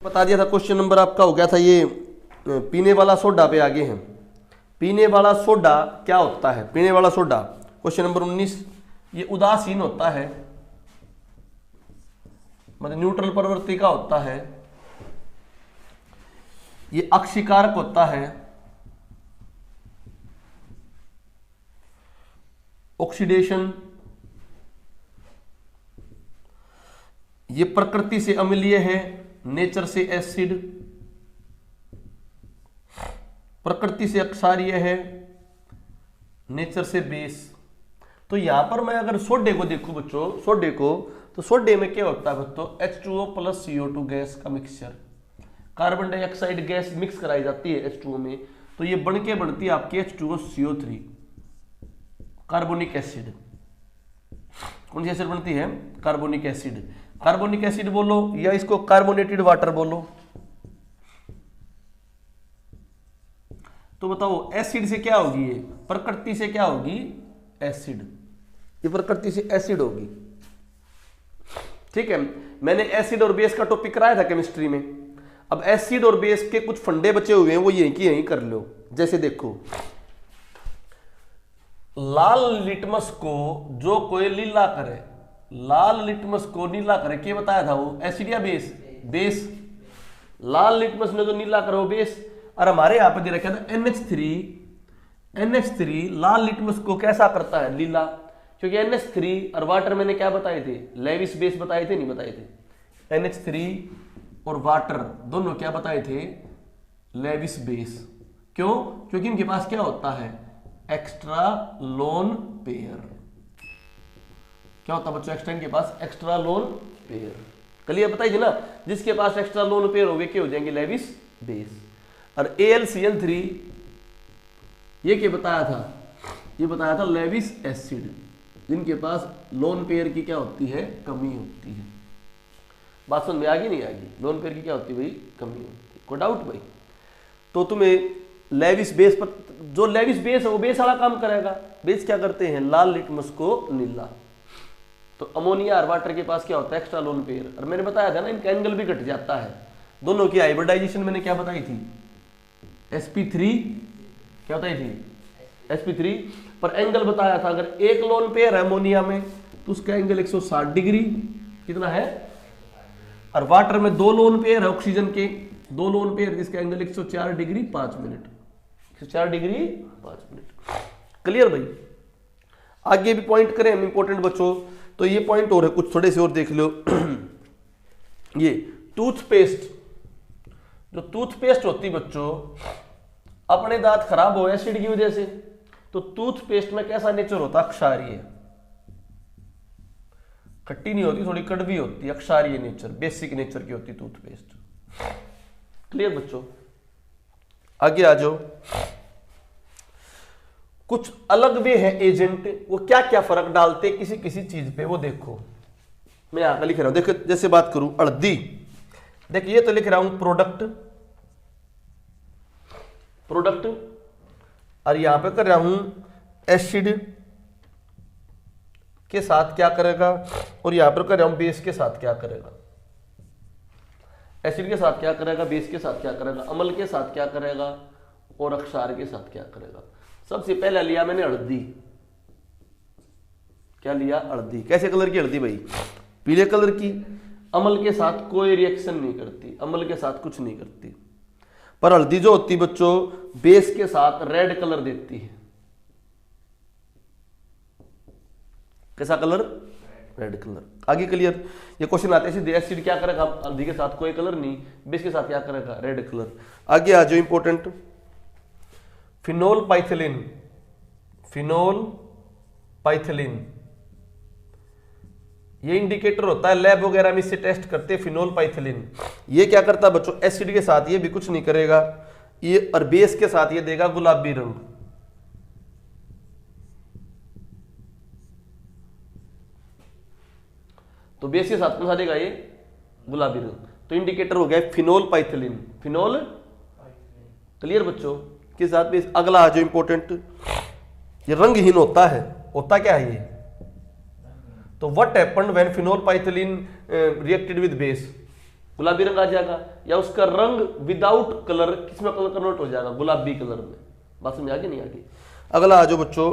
बता दिया था। क्वेश्चन नंबर आपका हो गया था ये पीने वाला सोडा पे आगे हैं। पीने वाला सोडा क्या होता है? पीने वाला सोडा क्वेश्चन नंबर 19, ये उदासीन होता है, मतलब न्यूट्रल प्रवृत्ति का होता है, ये अक्षीकारक होता है, ऑक्सीडेशन, ये प्रकृति से अम्लीय है, नेचर से एसिड, प्रकृति से अक्षारीय है, नेचर से बेस। तो यहां पर मैं अगर सोडे को देखूं बच्चों, सोडे को, तो सोडे में क्या होता है बच्चों? H2O प्लस CO2 गैस का mixture, carbon dioxide gas mix कराई जाती है H2O में, तो ये बन के बनती है आपकी H2O CO3 कार्बोनिक एसिड। कौन सी एसिड बनती है? Carbonic acid. कार्बोनिक एसिड बोलो या इसको कार्बोनेटेड वाटर बोलो। तो बताओ एसिड से क्या होगी? ये प्रकृति से क्या होगी? एसिड। ये प्रकृति से एसिड होगी। ठीक है, मैंने एसिड और बेस का टॉपिक कराया था केमिस्ट्री में। अब एसिड और बेस के कुछ फंडे बचे हुए हैं, वो यहीं की यहीं कर लो। जैसे देखो, लाल लिटमस को जो कोई नीला करे, लाल लिटमस को नीला करे, क्या बताया था वो? एसिड या बेस? बेस। लाल लिटमस ने जो नीला करे वो बेस। और हमारे यहां पे दे रखा था NH3 लाल लिटमस को कैसा करता है? नीला। क्योंकि NH3 और वाटर मैंने क्या बताए थे? लेविस बेस बताए थे, नहीं बताए थे? NH3 और वाटर दोनों क्या बताए थे? Lewis base. क्यों? क्योंकि इनके पास क्या होता है? Extra lone pair. क्या होता है बच्चों? एक्स्ट्रा, इनके पास एक्स्ट्रा लोन पेयर। क्लियर बताइए ना, जिसके पास एक्स्ट्रा लोन पेयर हो गए क्या हो जाएंगे? Lewis base. और AlCl3 ये क्या बताया था? ये बताया था लेविस एसिड, जिनके पास लोन पेयर की क्या होती है? कमी होती है। बात समझ में आ गई नहीं आ गई? लोन पेयर की क्या होती है भाई? कमी होती है। कोई डाउट भाई? तो तुम्हें लेविस बेस पर, जो लेविस बेस है वो बेस वाला काम करेगा। बेस क्या करते हैं? लाल लिटमस को नीला। तो अमोनिया और वाटर के पास क्या होता है? Extra lone pair. और मैंने बताया था ना, इनका एंगल भी घट जाता है। दोनों की हाइब्रिडाइजेशन मैंने क्या बताई थी? sp3 क्या बताई थी? sp3 पर एंगल बताया था, अगर एक लोन पेयर है अमोनिया में तो उसका एंगल 160 डिग्री कितना है? और वाटर में दो लोन पेयर है ऑक्सीजन के, दो लोन पेयर, जिसका angle 104 degree 5 minute, 104 degree 5 minute. Clear भाई? आगे भी पॉइंट करें हम इंपॉर्टेंट बच्चों, तो ये पॉइंट और है, कुछ थोड़े से और देख लो। ये टूथपेस्ट, जो टूथपेस्ट होती बच्चों, अपने दांत खराब हो एसिड की वजह से, तो टूथपेस्ट में कैसा नेचर होता? अक्षारीय। खट्टी नहीं होती, थोड़ी कड़वी होती, अक्षारीय नेचर, बेसिक नेचर की होती टूथपेस्ट। क्लियर बच्चों? आगे आ जाओ। कुछ अलग वे है एजेंट, वो क्या क्या फर्क डालते किसी किसी चीज पे, वो देखो। मैं यहां पर लिख रहा हूं, देखो जैसे बात करूं हल्दी, देखिए ये तो लिख रहा हूं प्रोडक्ट, प्रोडक्ट, और यहां पे कर रहा हूं एसिड के साथ क्या करेगा, और यहां पर कर रहा हूं बेस के साथ क्या करेगा। एसिड के साथ क्या करेगा, बेस के साथ क्या करेगा, अम्ल के साथ क्या करेगा, और अक्षार के साथ क्या करेगा। सबसे पहले लिया मैंने हल्दी। क्या लिया? हल्दी। कैसे कलर की हल्दी भाई? पीले कलर की। अम्ल के साथ कोई रिएक्शन नहीं करती, अम्ल के साथ कुछ नहीं करती। पर हल्दी जो होती बच्चों, बेस के साथ रेड कलर देती है। कैसा कलर? Red colour. आगे क्लियर? ये क्वेश्चन आते हैं, एसिड क्या करेगा? हल्दी के साथ कोई कलर नहीं, बेस के साथ क्या करेगा? Red colour. आगे आ जाओ इंपॉर्टेंट, फिनोल पाइथिलीन। फिनोल पाइथिलीन ये इंडिकेटर होता है, लैब वगैरह में इससे टेस्ट करते हैं। फिनोल पाइथिलीन ये क्या करता है बच्चों? एसिड के साथ ये भी कुछ नहीं करेगा, ये और बेस के साथ ये देगा गुलाबी रंग। तो बेस के साथ कौन सा देगा? ये गुलाबी रंग। तो इंडिकेटर हो गया फिनोल पाइथिलीन। फिनोल क्लियर बच्चों? के साथ भी अगला आ जो इंपॉर्टेंट, ये रंगहीन होता है। होता क्या है ये? तो what happened when phenolphthalein reacted with base? गुलाबी रंग आ जाएगा, या उसका रंग विदाउट कलर किसमें कलर कन्वर्ट हो जाएगा, गुलाबी कलर में। बात समझ आगे नहीं आगे? अगला आ जाओ बच्चों,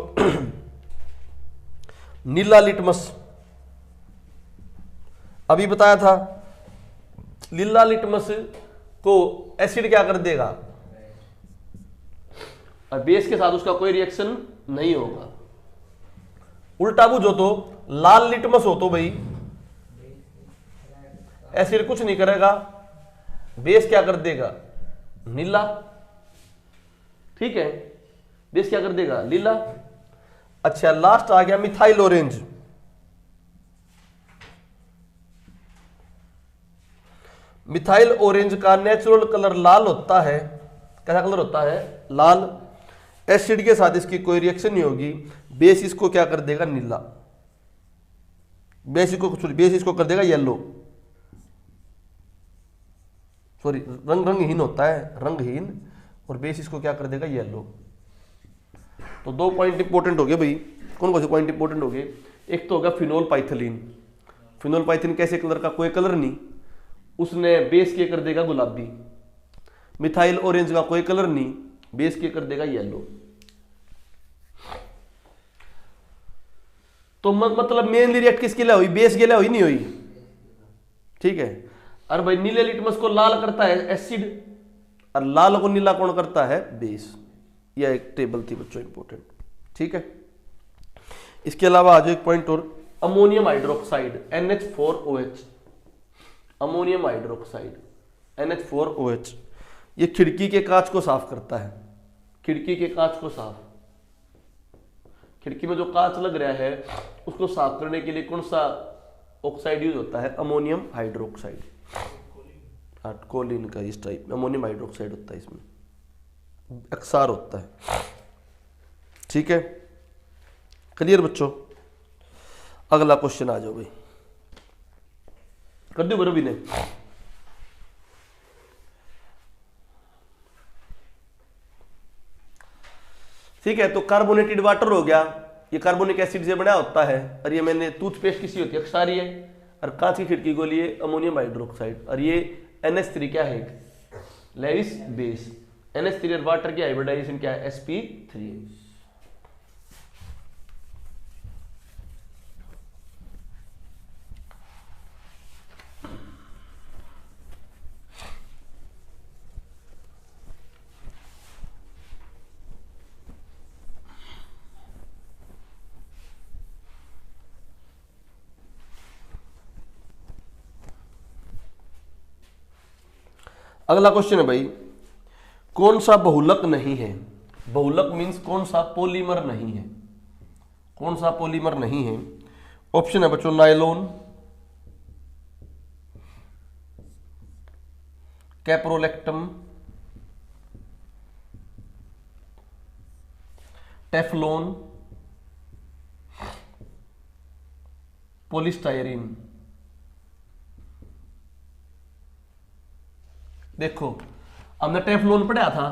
नीला लिटमस। अभी बताया था नीला लिटमस को एसिड क्या कर देगा, और बेस के साथ उसका कोई रिएक्शन नहीं होगा। उल्टा बुझो तो लाल लिटमस हो तो भाई एसिड कुछ नहीं करेगा, बेस क्या कर देगा, नीला। ठीक है, बेस क्या कर देगा, नीला। अच्छा, लास्ट आ गया मिथाइल ऑरेंज। मिथाइल ऑरेंज का नेचुरल कलर लाल होता है। कैसा कलर होता है, लाल। एसिड के साथ इसकी कोई रिएक्शन नहीं होगी, बेस इसको क्या कर देगा, नीला। बेस इसको कर देगा येलो, सॉरी रंगहीन होता है, रंगहीन, और बेस इसको क्या कर देगा, येलो। तो 2 पॉइंट इंपॉर्टेंट हो गए भाई। कौन कौन से पॉइंट इंपॉर्टेंट हो गए, एक तो होगा फिनोल पाइथिलीन। फिनोल पाइथिलीन कैसे कलर का, कोई कलर नहीं, उसने बेस के कर देगा गुलाबी। मिथाइल ऑरेंज का कोई कलर नहीं, बेस के कर देगा येलो। तो मतलब मेनली रिएक्ट किसके लिए हुई, बेस के लिए हुई, नहीं हुई। ठीक है, और भाई नीले लिटमस को लाल करता है एसिड, और लाल को नीला कौन करता है, बेस। यह एक टेबल थी बच्चों इंपॉर्टेंट। ठीक है, इसके अलावा आज एक पॉइंट और, ammonium hydroxide NH4OH। Ammonium hydroxide NH4OH, ये खिड़की के कांच को साफ करता है। खिड़की के कांच को साफ, खिड़की में जो कांच लग रहा है उसको साफ करने के लिए कौन सा ऑक्साइड यूज होता है, अमोनियम हाइड्रोक्साइड। कोलिन का इस टाइप में अमोनियम हाइड्रोक्साइड होता है, इसमें अक्सार होता है। ठीक है, क्लियर बच्चों? अगला क्वेश्चन आ जाओ भाई, कर दो बरबी ने। ठीक है, तो कार्बोनेटेड वाटर हो गया, ये कार्बोनिक एसिड से बना होता है, और ये मैंने टूथपेस्ट किसी होती है, क्षारीय, और कांच की खिड़की को लिए अमोनियम हाइड्रोक्साइड, और ये NH3 क्या है, लेविस बेस। NH3 और वाटर की हाइब्रिडाइजेशन क्या है, sp3। अगला क्वेश्चन है भाई, कौन सा बहुलक नहीं है। बहुलक मींस कौन सा पॉलीमर नहीं है, कौन सा पॉलीमर नहीं है। ऑप्शन है बच्चों, नायलॉन, कैप्रोलैक्टम, टेफ्लॉन, पॉलीस्टायरीन। देखो हमने टेफ्लॉन पढ़ा था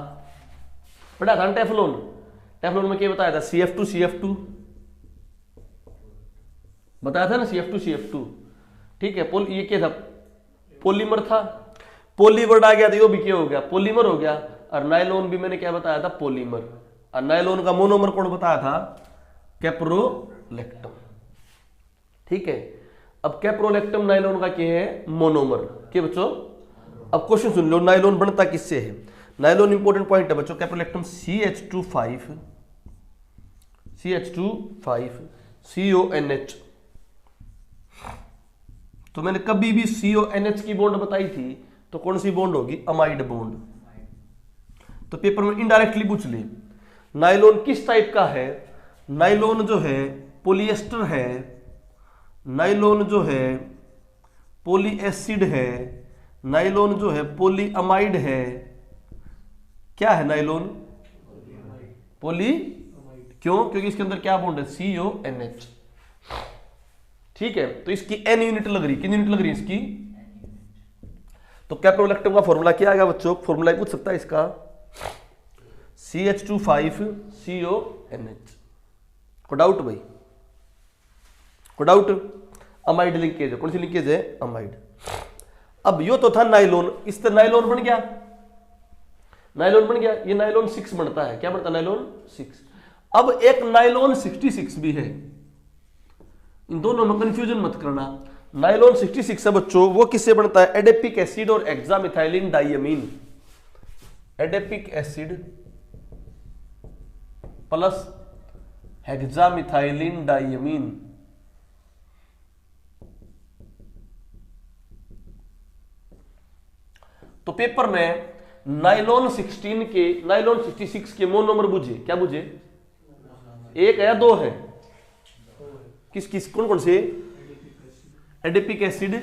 ना, टेफ्लॉन। टेफ्लॉन में क्या बताया था, CF2 बताया था ना, CF2। ठीक है, ये क्या था, पॉलीमर था। पॉली वर्ड आ गया तो ये भी क्या हो गया, पॉलीमर हो गया। और नायलॉन भी मैंने क्या बताया था, पॉलीमर। और नायलॉन का मोनोमर कौन बताया था, कैप्रोलैक्टम। ठीक है, अब कैप्रोलैक्टम नायलॉन का क्या है, मोनोमर। क्या बच्चों, अब क्वेश्चन सुन लो, नायलॉन बनता किससे है। नायलॉन इंपॉर्टेंट पॉइंट है बच्चों, कैप्रोलैक्टम CH2 CONH। तो मैंने कभी भी CONH की बॉन्ड बताई थी तो कौन सी बॉन्ड होगी, अमाइड बॉन्ड। तो पेपर में इनडायरेक्टली पूछ ले, नायलॉन किस टाइप का है। नायलॉन जो है पॉलिएस्टर है, नायलॉन जो है पॉली एसिड है, नायलॉन जो है पॉली अमाइड है। क्या है नायलॉन, पॉली। क्यों, क्योंकि इसके अंदर क्या बॉन्ड है, CONH। ठीक है, तो इसकी N यूनिट लग रही, कितनी यूनिट लग रही है इसकी। तो कैप्रोलैक्टम का फॉर्मूला क्या आएगा बच्चों, फॉर्मूला पूछ सकता है इसका, CH2 CONH। को डाउट भाई, को डाउट। अमाइड लिंकेज है, कौन सी लिंकेज है, अमाइड। अब यो तो था नाइलोन, इस तरह नाइलोन बन गया, नाइलोन बन गया, ये नाइलोन 6 बनता है, क्या बनता है नाइलोन 6। अब एक नाइलोन 66 भी है, इन दोनों में कंफ्यूजन मत करना। नाइलोन 66 है बच्चों, वो किससे बनता है, एडेपिक एसिड और hexamethylene diamine, adipic acid plus hexamethylene diamine. तो पेपर में नाइलॉन 16 के, नाइलॉन 66 के मोनोमर बुझे, क्या बुझे, एक है या दो है, किस किस कौन कौन से, एडिपिक एसिड,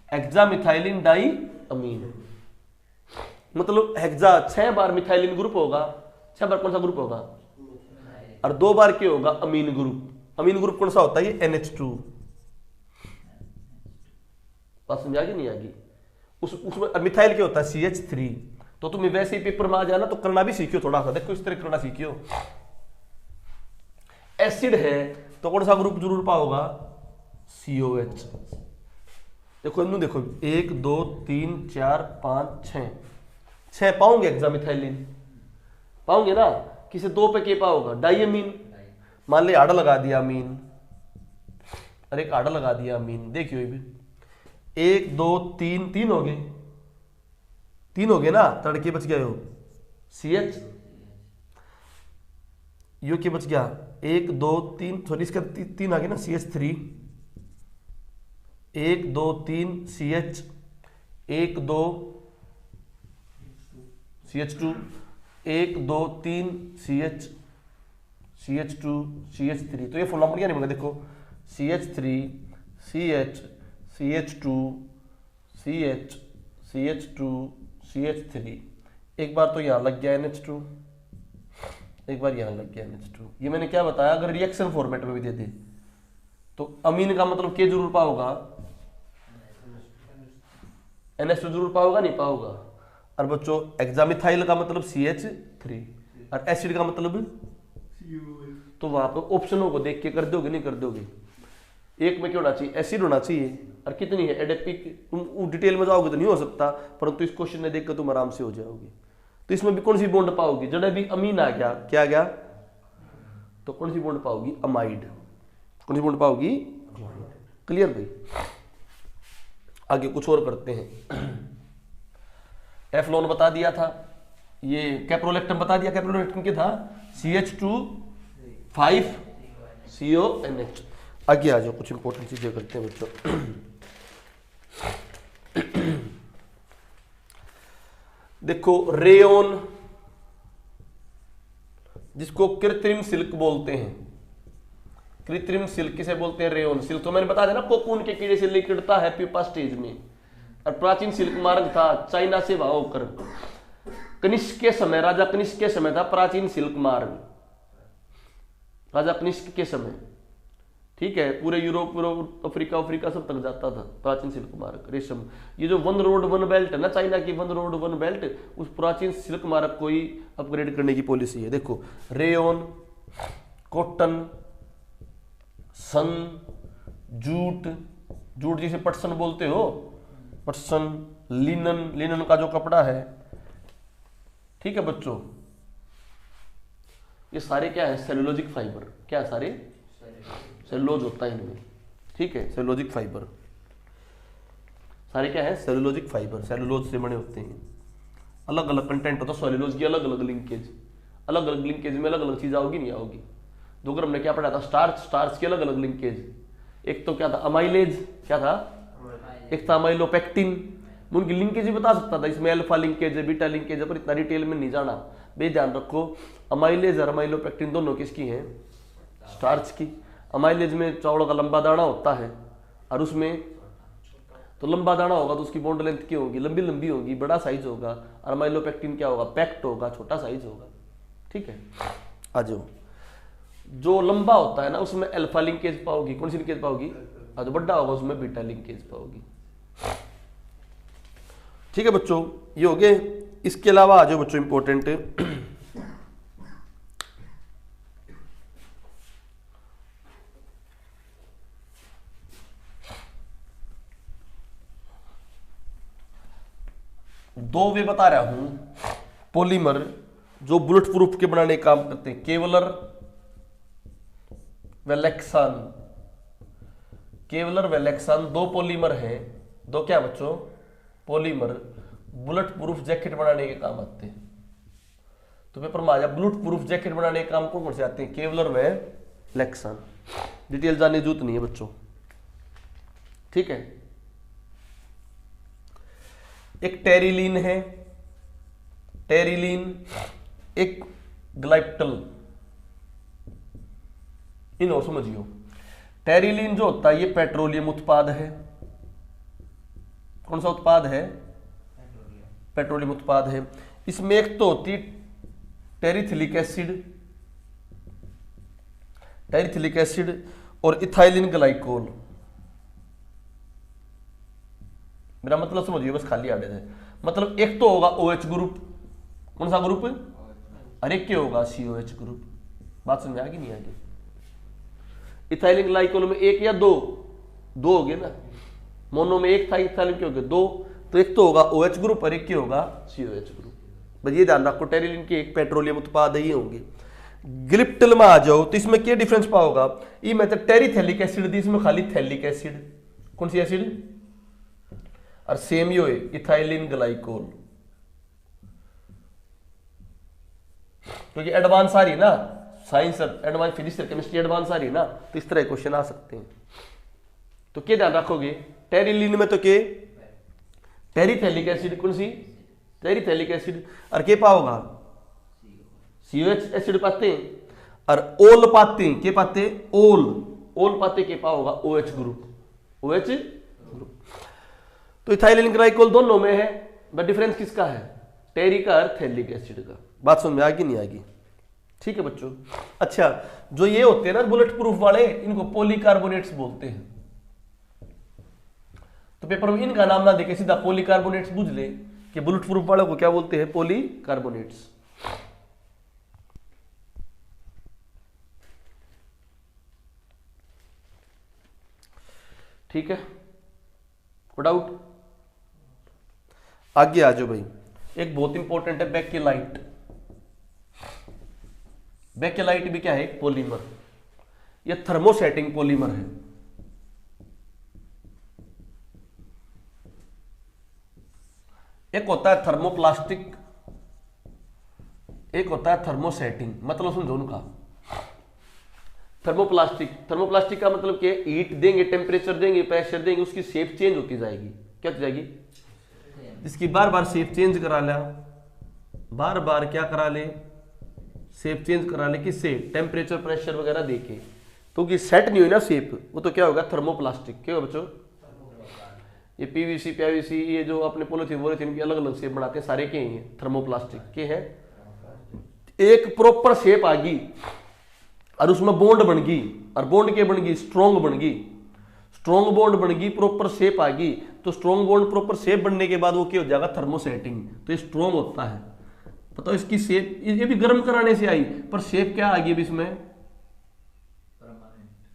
हेक्सामिथाइलिन डाइअमीन। मतलब हेक्सा 6 बार मिथाइलिन ग्रुप होगा, 6 बार कौन सा ग्रुप होगा, और 2 बार क्या होगा, अमीन ग्रुप। अमीन ग्रुप कौन सा होता है, ये NH2। बात समझ आ गई नहीं आ गई, उसमें मिथाइल क्या होता है, CH3। तो तुम्हें वैसे ही पेपर में आ जाना तो करना भी सीखियो थोड़ा सा, देखो इस तरह करना सीखियो। एसिड है तो कौन सा ग्रुप जरूर पाओगा, COH। देखो इन्हों देखो 1 2 3 4 5 6 पाओगे हेक्सामिथाइलिन, पाओगे ना, किसी 2 पे के पाओगा, डाइअमीन। मान ले आड़ा लगा दिया अमीन, अरे एक आड़ा लगा दिया अमीन, देखियो ये भी 1 2 3 3 हो गए, 3 हो गए ना, तड़के बच गया हो CH, यो के बच गया 1 2 3, सॉरी इसका 3 आ गया ना, CH3, 1 2 3 CH, 1 2 CH2, 1 2 3 CH, CH2 CH3। तो ये फुल नंबर क्या नहीं बनेगा, देखो CH3 CH CH2 CH CH2 CH3, एक बार तो यहां लग गया NH2, एक बार यहां लग गया NH2। ये मैंने क्या बताया, अगर रिएक्शन फॉर्मेट में भी दे दे तो अमीन का मतलब के जरूर पाओगा, NH2 जरूर पाओगा, नहीं पाओगा। और बच्चों हेक्सामिथाइल का मतलब CH3 और एसिड का मतलब, तो वहां पर ऑप्शनों को देख के कर दोगे, नहीं कर दोगे। एक में क्या होना चाहिए, एसिड होना चाहिए, और कितनी है एडेपिक, तुम डिटेल में जाओगे तो नहीं हो सकता, परंतु इस क्वेश्चन में देखकर तुम आराम से हो जाओगे। तो इसमें भी कौन सी बॉन्ड पाओगी, जब भी अमीन आ गया, क्या आ गया, तो कौन सी बॉन्ड पाओगी, अमाइड, कौन सी बॉन्ड पाओगी, क्लियर भाई। आगे कुछ और करते हैं। एफ्लोन बता दिया था, ये कैप्रोलेक्टम बता दिया, कैप्रोलेक्टम क्या था, CH2 5 CONH। आगे आ जाओ, कुछ इंपॉर्टेंट चीजें करते हैं बच्चों। देखो रेयोन, जिसको कृत्रिम सिल्क बोलते हैं, कृत्रिम सिल्क किसे बोलते हैं, रेयोन सिल्क। तो मैंने बता दिया ना, कोकून के कीड़े से लिकड़ता है प्यूपा स्टेज में, और प्राचीन सिल्क मार्ग था चाइना से वहां होकर, कनिष्क के समय, राजा कनिष्क के समय था प्राचीन सिल्क मार्ग, राजा कनिष्क के समय, ठीक है। पूरे यूरोप अफ्रीका सब तक जाता था प्राचीन सिल्क मार्ग, रेशम। ये जो 1 रोड 1 बेल्ट है ना, चाइना की 1 रोड 1 बेल्ट, उस प्राचीन सिल्क मार्ग को ही अपग्रेड करने की पॉलिसी है। देखो रेयोन, कॉटन, सन, जूट, जूट जिसे पटसन बोलते हो, पटसन, लिनन, लिनन का जो कपड़ा है, ठीक है बच्चों, ये सारे क्या है, सेलुलोजिक फाइबर। क्या सारे, सेलुलोज होता है इनमें, ठीक है, सेलुलोजिक फाइबर सारे क्या है, सेलुलोजिक फाइबर, सेलुलोज से बने होते हैं। अलग अलग कंटेंट होता है सेलुलोज की, अलग अलग लिंकेज, अलग अलग लिंकेज में अलग अलग चीज आओगी, नहीं आओगी। दो हमने क्या पढ़ा था, स्टार्च, स्टार्च की अलग अलग लिंकेज, एक तो क्या था अमाइलेज, क्या था, एक था अमाइलोपेक्टिन, उनकी लिंकेज भी बता सकता था, इसमें अल्फा लिंकेज है, बीटा लिंकेज है, पर इतना डिटेल में नहीं जाना। बे ध्यान रखो, अमाइलेज और अमाइलोपेक्टिन दोनों किसकी हैं, स्टार्च की। अमाइलेज में चावल का लंबा दाना होता है, और उसमें तो लंबा दाना होगा तो उसकी बॉन्ड लेंथ क्या होगी, लंबी लंबी होगी, बड़ा साइज होगा। और अमाइलोपेक्टिन क्या होगा, पैक्ट होगा, छोटा साइज होगा, ठीक है। आ जाओ, जो लंबा होता है ना उसमें अल्फा लिंकेज पाओगी, कौन सी लिंकेज पाओगी, और जो बड़ा होगा उसमें बीटा लिंकेज पाओगी, ठीक है बच्चों। ये हो गए, इसके अलावा आ जाओ बच्चों इंपॉर्टेंट, दो वे बता रहा हूं पॉलीमर जो बुलेट प्रूफ के बनाने का काम करते हैं, केवलर व लेक्सान। केवलर व लेक्सान दो पॉलीमर हैं, दो क्या बच्चों पॉलीमर बुलेट प्रूफ जैकेट बनाने के काम आते हैं। तो पेपर में आ जाए बुलेट प्रूफ जैकेट बनाने के काम कौन कौन से आते हैं, केवलर व लेक्सान। डिटेल जानने की जरूरत नहीं है बच्चों, ठीक है। एक टेरिलीन है, टेरिलीन, एक ग्लाइप्टल। इन और समझियो, टेरिलीन जो होता है ये पेट्रोलियम उत्पाद है। कौन सा उत्पाद है, पेट्रोलियम उत्पाद है। इसमें एक तो होती टेरिथिलिक एसिड, टेरिथिलिक एसिड और इथाइलिन ग्लाइकोल। मेरा मतलब समझिए, बस खाली आड़े थे। मतलब एक तो होगा OH ग्रुप, कौन सा ग्रुप, और एक क्या होगा COH ग्रुप। बात समझ आ गई नहीं आगे। इथाइलिन ग्लाइकोल में एक या दो, दो हो गए ना, मोनो में एक था, इथाइलिन के हो गए दो, तो एक तो होगा OH ग्रुप और एक क्या होगा COH ग्रुप। बस ये ध्यान रखो, टेरिलीन के एक पेट्रोलियम उत्पाद ये होंगे। ग्लिप्टल में आ जाओ तो इसमें क्या डिफरेंस पाओगा, ये मतलब टेरिथेलिक एसिड थी, इसमें खाली थैलिक एसिड। कौन सी एसिड, और सेम यो है इथाइलिन ग्लाइकोल। क्योंकि एडवांस आ रही ना, science advance, physics chemistry advance आ रही ना, तो इस तरह क्वेश्चन आ सकते हैं। तो क्या ध्यान रखोगे, टेरिलीन में तो के टेरिथेलिक एसिड, कौन सी टेरिथेलिक एसिड, और के पाओगा COH एसिड पाते हैं, और ओल पाते हैं, के पाते ओल, ओल पाते के पाओगा OH ग्रुप, OH ग्रुप। तो इथाइलिन ग्लाइकोल दोनों में है, बट डिफरेंस किसका है, टेरी का और थैलिक एसिड का। बात समझ में आ गई नहीं आ गई, ठीक है बच्चों। अच्छा, जो ये होते हैं ना बुलेट प्रूफ वाले, इनको पॉलीकार्बोनेट्स बोलते हैं। तो पेपर में इनका नाम ना देके सीधा पॉलीकार्बोनेट्स बुझ ले कि बुलेट प्रूफ वालों को क्या बोलते हैं, पॉलीकार्बोनेट्स। ठीक है, कोई डाउट, आगे आ जाओ भाई। एक बहुत इंपॉर्टेंट है बेकेलाइट। बेकेलाइट भी क्या है, एक पॉलीमर, यह थर्मोसेटिंग पॉलीमर है। एक होता है थर्मोप्लास्टिक, एक होता है थर्मोसेटिंग। मतलब समझो उनका, थर्मोप्लास्टिक, थर्मोप्लास्टिक का मतलब क्या, हीट देंगे, टेम्परेचर देंगे, प्रेशर देंगे, उसकी शेप चेंज होती जाएगी। क्या होती जाएगी, इसकी बार बार शेप चेंज करा लिया, बार बार क्या करा ले, शेप चेंज करा ले, किससे, टेम्परेचर प्रेशर वगैरह देके। तो कि सेट नहीं हुई ना शेप, वो तो क्या होगा, थर्मोप्लास्टिक। क्या होगा बच्चों, ये PVC PVC ये जो अपने पॉलिथीन वॉलिथीन की अलग अलग शेप बनाते हैं, सारे के हैं थर्मोप्लास्टिक के हैं। एक प्रॉपर शेप आ गई और उसमें बॉन्ड बन गई, और बॉन्ड के बन गई स्ट्रॉन्ग बन गई, स्ट्रॉन्ग बॉन्ड बन गई, प्रॉपर शेप आ गई। तो स्ट्रॉन्ग बॉन्ड प्रॉपर शेप बनने के बाद वो क्या हो जाएगा, थर्मोसेटिंग। तो ये स्ट्रॉन्ग होता है। बताओ इसकी शेप, ये भी गर्म कराने से आई, पर शेप क्या आ गई अभी इसमें,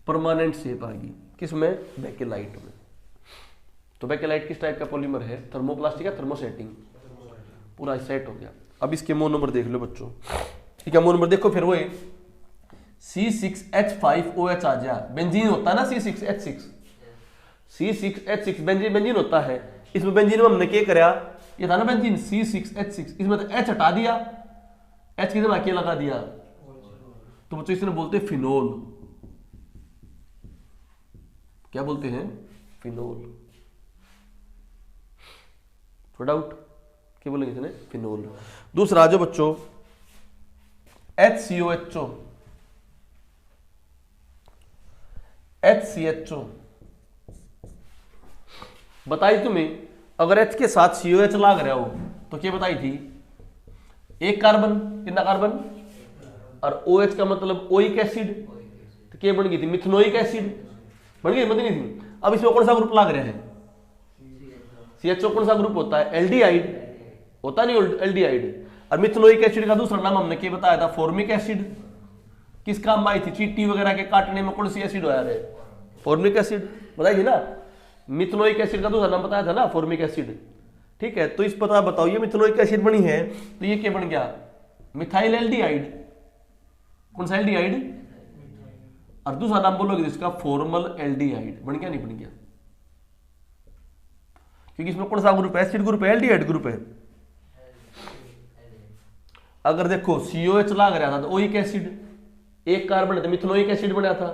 परमानेंट शेप आ गई। किसमें, बेकेलाइट में। तो बेकेलाइट किस टाइप का पॉलीमर है, थर्मोप्लास्टिक या थर्मोसेटिंग, पूरा सेट हो गया। अब इसके मोनोमर देख लो बच्चों, ठीक है। मोनोमर देखो फिर वो C6H5OH आ जा, बेंजीन होता है ना C6H6, C6H6 बेंजीन, बेंजीन होता है। इसमें बेंजीन में हमने क्या कराया, ये था ना बेंजीन C6H6, इसमें तो H हटा दिया, H की जगह क्या लगा दिया, तो बच्चों इसने बोलते हैं फिनोल। क्या बोलते हैं, फिनोल। थोड़ा डाउट, क्या बोलेंगे इसने, फिनोल। दूसरा जो बच्चों HCOHO, HCHO बताई तुम्हें, अगर H के साथ COH लाग रहा हो तो क्या बताई थी, एक कार्बन, कितना कार्बन, और OH का मतलब ओइक एसिड, तो क्या बन गई थी, मिथनोइक एसिड बन गई, बन नहीं थी। अब इसमें कौन सा ग्रुप लाग रहा है, CHO कौन सा ग्रुप होता है, एल्डिहाइड होता नहीं, एल्डिहाइड। और मिथनोइक एसिड का दूसरा नाम हमने क्या बताया था, फॉर्मिक एसिड। किस काम में आई थी, चींटी वगैरह के काटने में कौन सी एसिड होया रे, फॉर्मिक एसिड बताई थी ना। मिथनोइक एसिड का दूसरा नाम बताया था ना, फॉर्मिक एसिड। ठीक है, तो इस पता बताओ ये मिथेनोइक एसिड बनी है तो ये क्या बन गया, मिथाइल एल्डिहाइड। कौन सा एल्डिहाइड, और दूसरा नाम बोलोगे इसका फॉर्मल एल्डिहाइड। बन गया नहीं बन गया, क्योंकि इसमें कौन सा ग्रुप है, एसिड ग्रुप है एल्डिहाइड ग्रुप है। अगर देखो COH लाग रहा था तो ओइक एसिड, एक कार्बन है तो मिथेनोइक एसिड बना था,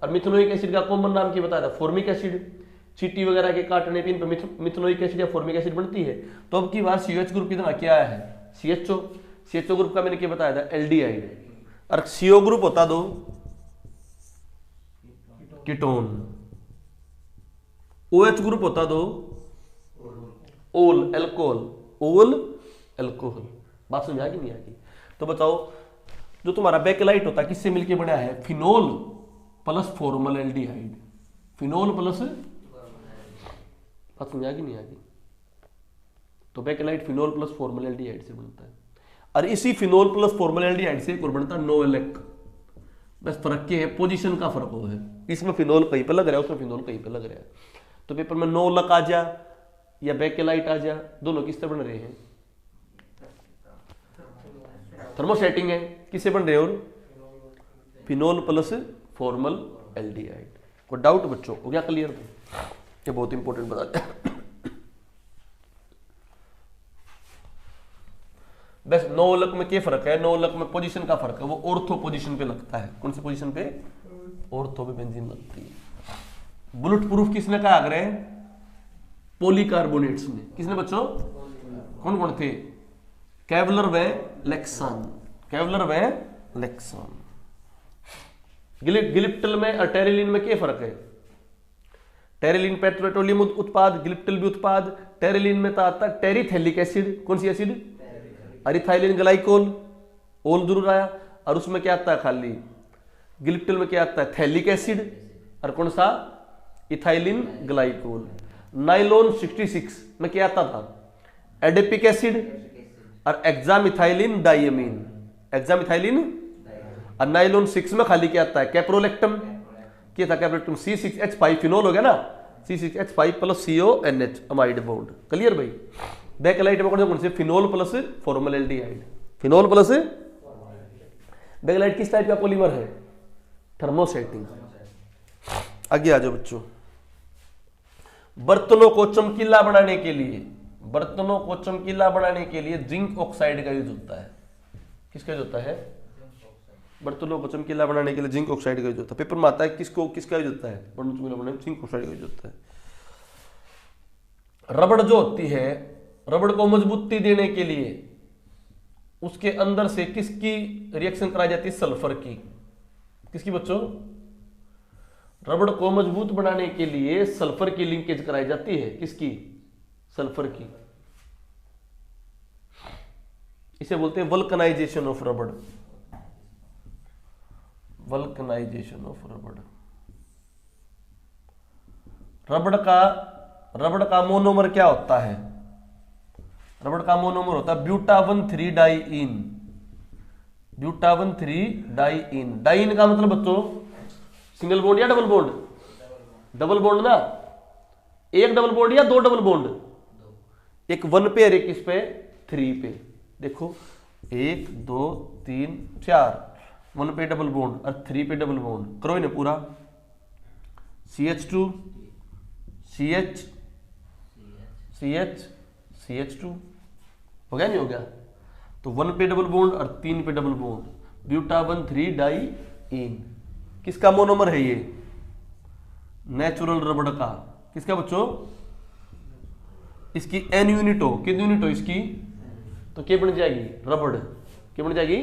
और मिथेनोइक एसिड का कॉमन नाम क्या बताया था, फॉर्मिक एसिड। चीटी वगैरह के काटने पे इन पे मिथेनोइक एसिड या फॉर्मिक एसिड बनती है। तो अब की बार COH ग्रुप कितना क्या आया है, CHO ग्रुप का मैंने क्या बताया था, एल्डिहाइड। और CO ग्रुप होता दो कीटोन, OH ग्रुप होता दो ओल एल्कोहल। बात समझ आ गई नहीं आ गई? तो बताओ जो तुम्हारा बेकेलाइट होता है किससे मिलके बना है, phenol plus formal aldehyde. Phenol plus, बात समझ आ गई नहीं आ गई? तो bakelite phenol plus formal aldehyde से बनता है, और इसी फिनोल प्लस फॉर्मल एल्डिहाइड से एक और बनता है नोएलेक। बस फर्क क्या है, पोजीशन का फर्क हो है, इसमें फिनोल कहीं पे लग रहा है, उसमें फिनोल कहीं पे लग रहा है। तो पेपर में नोएलेक आ जा या बेकेलाइट आ जा, दोनों किससे बन रहे हैं, थर्मोसेटिंग है। किससे बन रहे हैं, और फिनोल प्लस फॉर्मल एल्डिहाइड। कोई डाउट बच्चों, हो गया क्लियर? ये बहुत इंपॉर्टेंट बता दिया। बस नोएलेक में क्या फर्क है, नोएलेक में पोजीशन का फर्क है, वो ऑर्थो पोजीशन पे लगता है। कौन सी पोजीशन पे, ऑर्थो पे बेंजीन लगती है। बुलेट प्रूफ किसने कहा आगे, पॉलीकार्बोनेट्स में। किसने बच्चों, कौन कौन थे, केवलर व लेक्सान, केवलर व लेक्सान। गिलिप्टिल में और टेरिलिन में क्या फर्क है, टेरिलिन पेट्रोलियम उत्पाद, गिलिप्टिल भी उत्पाद। टेरिलिन में तो आता है टेरिथैलिक एसिड, कौन सी एसिड, अरिथाइलिन ग्लाइकोल, ओल जरूर आया। और उसमें क्या आता है खाली, गिलिप्टिल में क्या आता है, थैलिक एसिड, और कौन सा, इथाइलिन ग्लाइकोल। नाइलोन 66 में क्या आता था, एडेपिक एसिड और एक्सामिथाइलिन डाइमीन, एक्सामिथाइलिन। और नाइलोन 6 में खाली क्या आता है, कैप्रोलेक्टम। क्या था कैप्रोलेक्टम, C6H5 फिनोल हो गया ना, C6H5 plus CONH amide bond. Clear भाई? बेकेलाइट में कौन से, phenol plus formal aldehyde, phenol plus. Bakelite किस टाइप का पॉलीमर है, थर्मोसेटिंग। आगे आ जाओ बच्चों। बर्तनों को चमकीला बनाने के लिए, बर्तनों को चमकीला बनाने के लिए जिंक ऑक्साइड का यूज होता है। किसका यूज होता है, बर्तनों को चमकीला बनाने के लिए जिंक ऑक्साइड का यूज होता है। पेपर में आता है किसका यूज होता है, बर्तनों चमकीला बनाने में जिंक ऑक्साइड का यूज होता है। रबड़ जो होती है, रबड़ को मजबूती देने के लिए उसके अंदर से किसकी रिएक्शन कराई जाती है, सल्फर की। किसकी बच्चों, रबड़ को मजबूत बनाने के लिए सल्फर की लिंकेज कराई जाती है। किसकी, सल्फर की। इसे बोलते हैं वल्कनाइजेशन ऑफ रबड़, वल्कनाइजेशन ऑफ रबड़। रबड़ का मोनोमर क्या होता है, रबड़ का मोनोमर होता है ब्यूटावन 3 डाइइन, ब्यूटावन 3 डाइइन। डाइइन का मतलब बच्चों सिंगल बॉन्ड या डबल बॉन्ड, डबल बॉन्ड ना, एक डबल बॉन्ड या दो डबल बॉन्ड, एक 1 पे और एक इस पे 3 पे। देखो 1 2 3 4, 1 पे डबल बॉन्ड और 3 पे डबल बॉन्ड करो इन्हें पूरा, CH2 CH CH CH2 हो गया नहीं हो गया? तो 1 पे डबल बॉन्ड और 3 पे डबल बॉन्ड, ब्यूटावन 3 डाइइन। किसका मोनोमर है ये, नेचुरल रबड़ का। किसका बच्चों, इसकी N यूनिट हो, कितनी यूनिट हो इसकी, तो क्या बन जाएगी, रबड़। क्या बन जाएगी,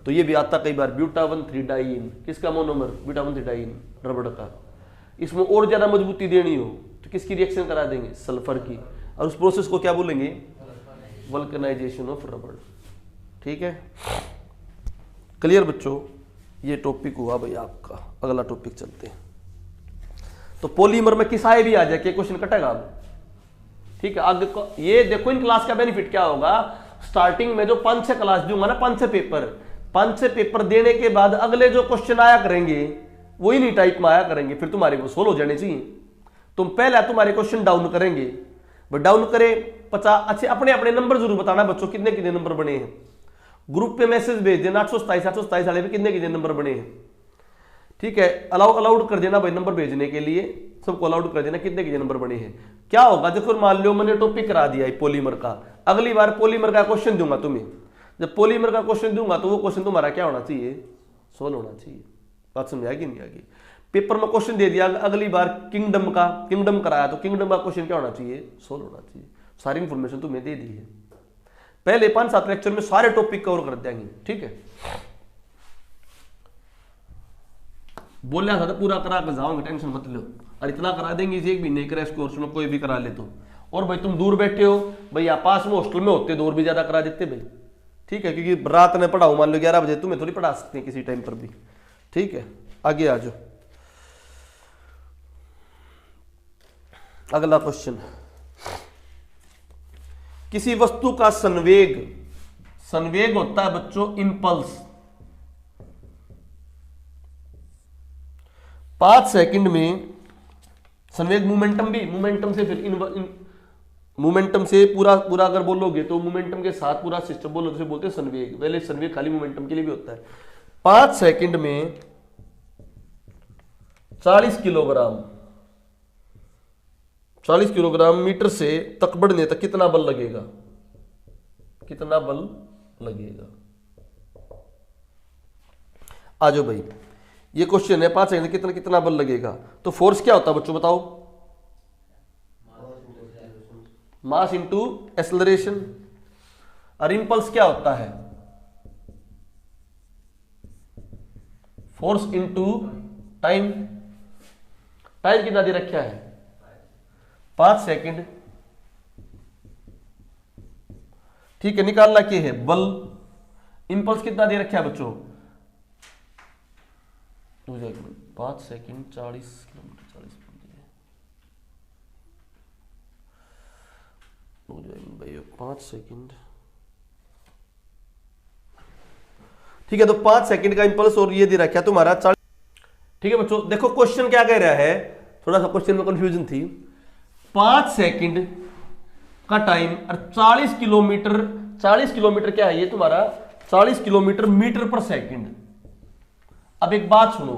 तो ये भी आता कई बार ब्यूटावन 3 डाइइन। किसका मोनोमर, ब्यूटावन 3 डाइइन, रबड़ का। इसमें और ज्यादा मजबूती देनी हो तो किसकी रिएक्शन करा देंगे, सल्फर की। और उस प्रोसेस को क्या बोलेंगे, वल्कनाइजेशन ऑफ रबड़। ठीक है, क्लियर बच्चों? ये टॉपिक हुआ भाई आपका। अगला टॉपिक चलते हैं। तो पॉलीमर में किसाए भी आ जाए, क्या क्वेश्चन कटेगा अब? ठीक है, आगे ये देखो इन क्लास का बेनिफिट क्या होगा। स्टार्टिंग में जो 5-6 क्लास दूंगा ना, 5-6 पेपर, 5-6 पेपर देने के बाद अगले जो क्वेश्चन आया करेंगे वही नहीं टाइप में आया करेंगे, फिर तुम्हारे वो सोल्व हो जाने चाहिए। तुम पहले तुम्हारे क्वेश्चन डाउन करेंगे, बट डाउन करे 50। अच्छे अपने अपने नंबर जरूर बताना बच्चों, कितने कितने नंबर बने हैं। ग्रुप पे मैसेज भेज देना 827 वाले पे कितने कितने नंबर बने हैं, ठीक है। अलाउड कर देना भाई नंबर भेजने के लिए, सबको अलाउड कर देना कितने कितने नंबर बने हैं। क्या होगा देखो, मान लो मैंने टॉपिक करा दिया है पॉलीमर का, अगली बार पॉलीमर का क्वेश्चन दूंगा तुम्हें, जब पॉलीमर का क्वेश्चन दूंगा तो वो क्वेश्चन तुम्हारा क्या होना चाहिए, सोल्व होना चाहिए। बात समझ आएगी नहीं आएगी। पेपर में क्वेश्चन दे दिया, अगली बार किंगडम कराया तो किंगडम का क्वेश्चन क्या होना चाहिए, सोल्व होना चाहिए। सारी इंफॉर्मेशन तुम्हें दे दी है, पहले 5-7 लेक्चर में सारे टॉपिक कवर कर देंगे, ठीक है। बोला था तो पूरा करा कर जाओगे, टेंशन मत लो, और इतना करा देंगे एक भी नहीं क्रैश कोर्स में कोई भी करा ले तो। और भाई तुम दूर बैठे हो भाई, आप पास में हॉस्टल में होते तो और भी ज्यादा करा देते भाई, ठीक है, क्योंकि रात में पढ़ाओ, मान लो 11 बजे, तुम्हें थोड़ी पढ़ा सकते हैं किसी टाइम पर भी, ठीक है। आगे आ जाओ, अगला क्वेश्चन, किसी वस्तु का संवेग होता है बच्चों इम्पल्स। 5 सेकंड में संवेग मोमेंटम भी, मोमेंटम से फिर मोमेंटम से पूरा अगर बोलोगे तो मोमेंटम के साथ पूरा सिस्टम बोलो तो बोलते हैं संवेग। पहले संवेग खाली मोमेंटम के लिए भी होता है। 5 सेकंड में 40 किलोग्राम मीटर से तक बढ़ने तक कितना बल लगेगा, कितना बल लगेगा। आ जाओ भाई, ये क्वेश्चन है 5 सेकंड कितना कितना बल लगेगा। तो फोर्स क्या होता है बच्चों बताओ, मास इंटू एक्सेलरेशन। और इंपल्स क्या होता है, फोर्स इंटू टाइम। टाइम कितना दे रखा है 5 सेकंड, ठीक है। निकालना क्या है बल, इंपल्स कितना दे रखा है बच्चों, 5 सेकंड 40 किलोमीटर 40 भाई 5 सेकंड, ठीक है। तो 5 सेकंड का इंपल्स और ये दे रखा है तुम्हारा 40, ठीक है बच्चों। देखो क्वेश्चन क्या कह रहा है, थोड़ा सा क्वेश्चन में कंफ्यूजन थी। 5 सेकंड का टाइम और 40 किलोमीटर क्या है ये तुम्हारा, 40 किलोमीटर मीटर पर सेकंड। अब एक बात सुनो,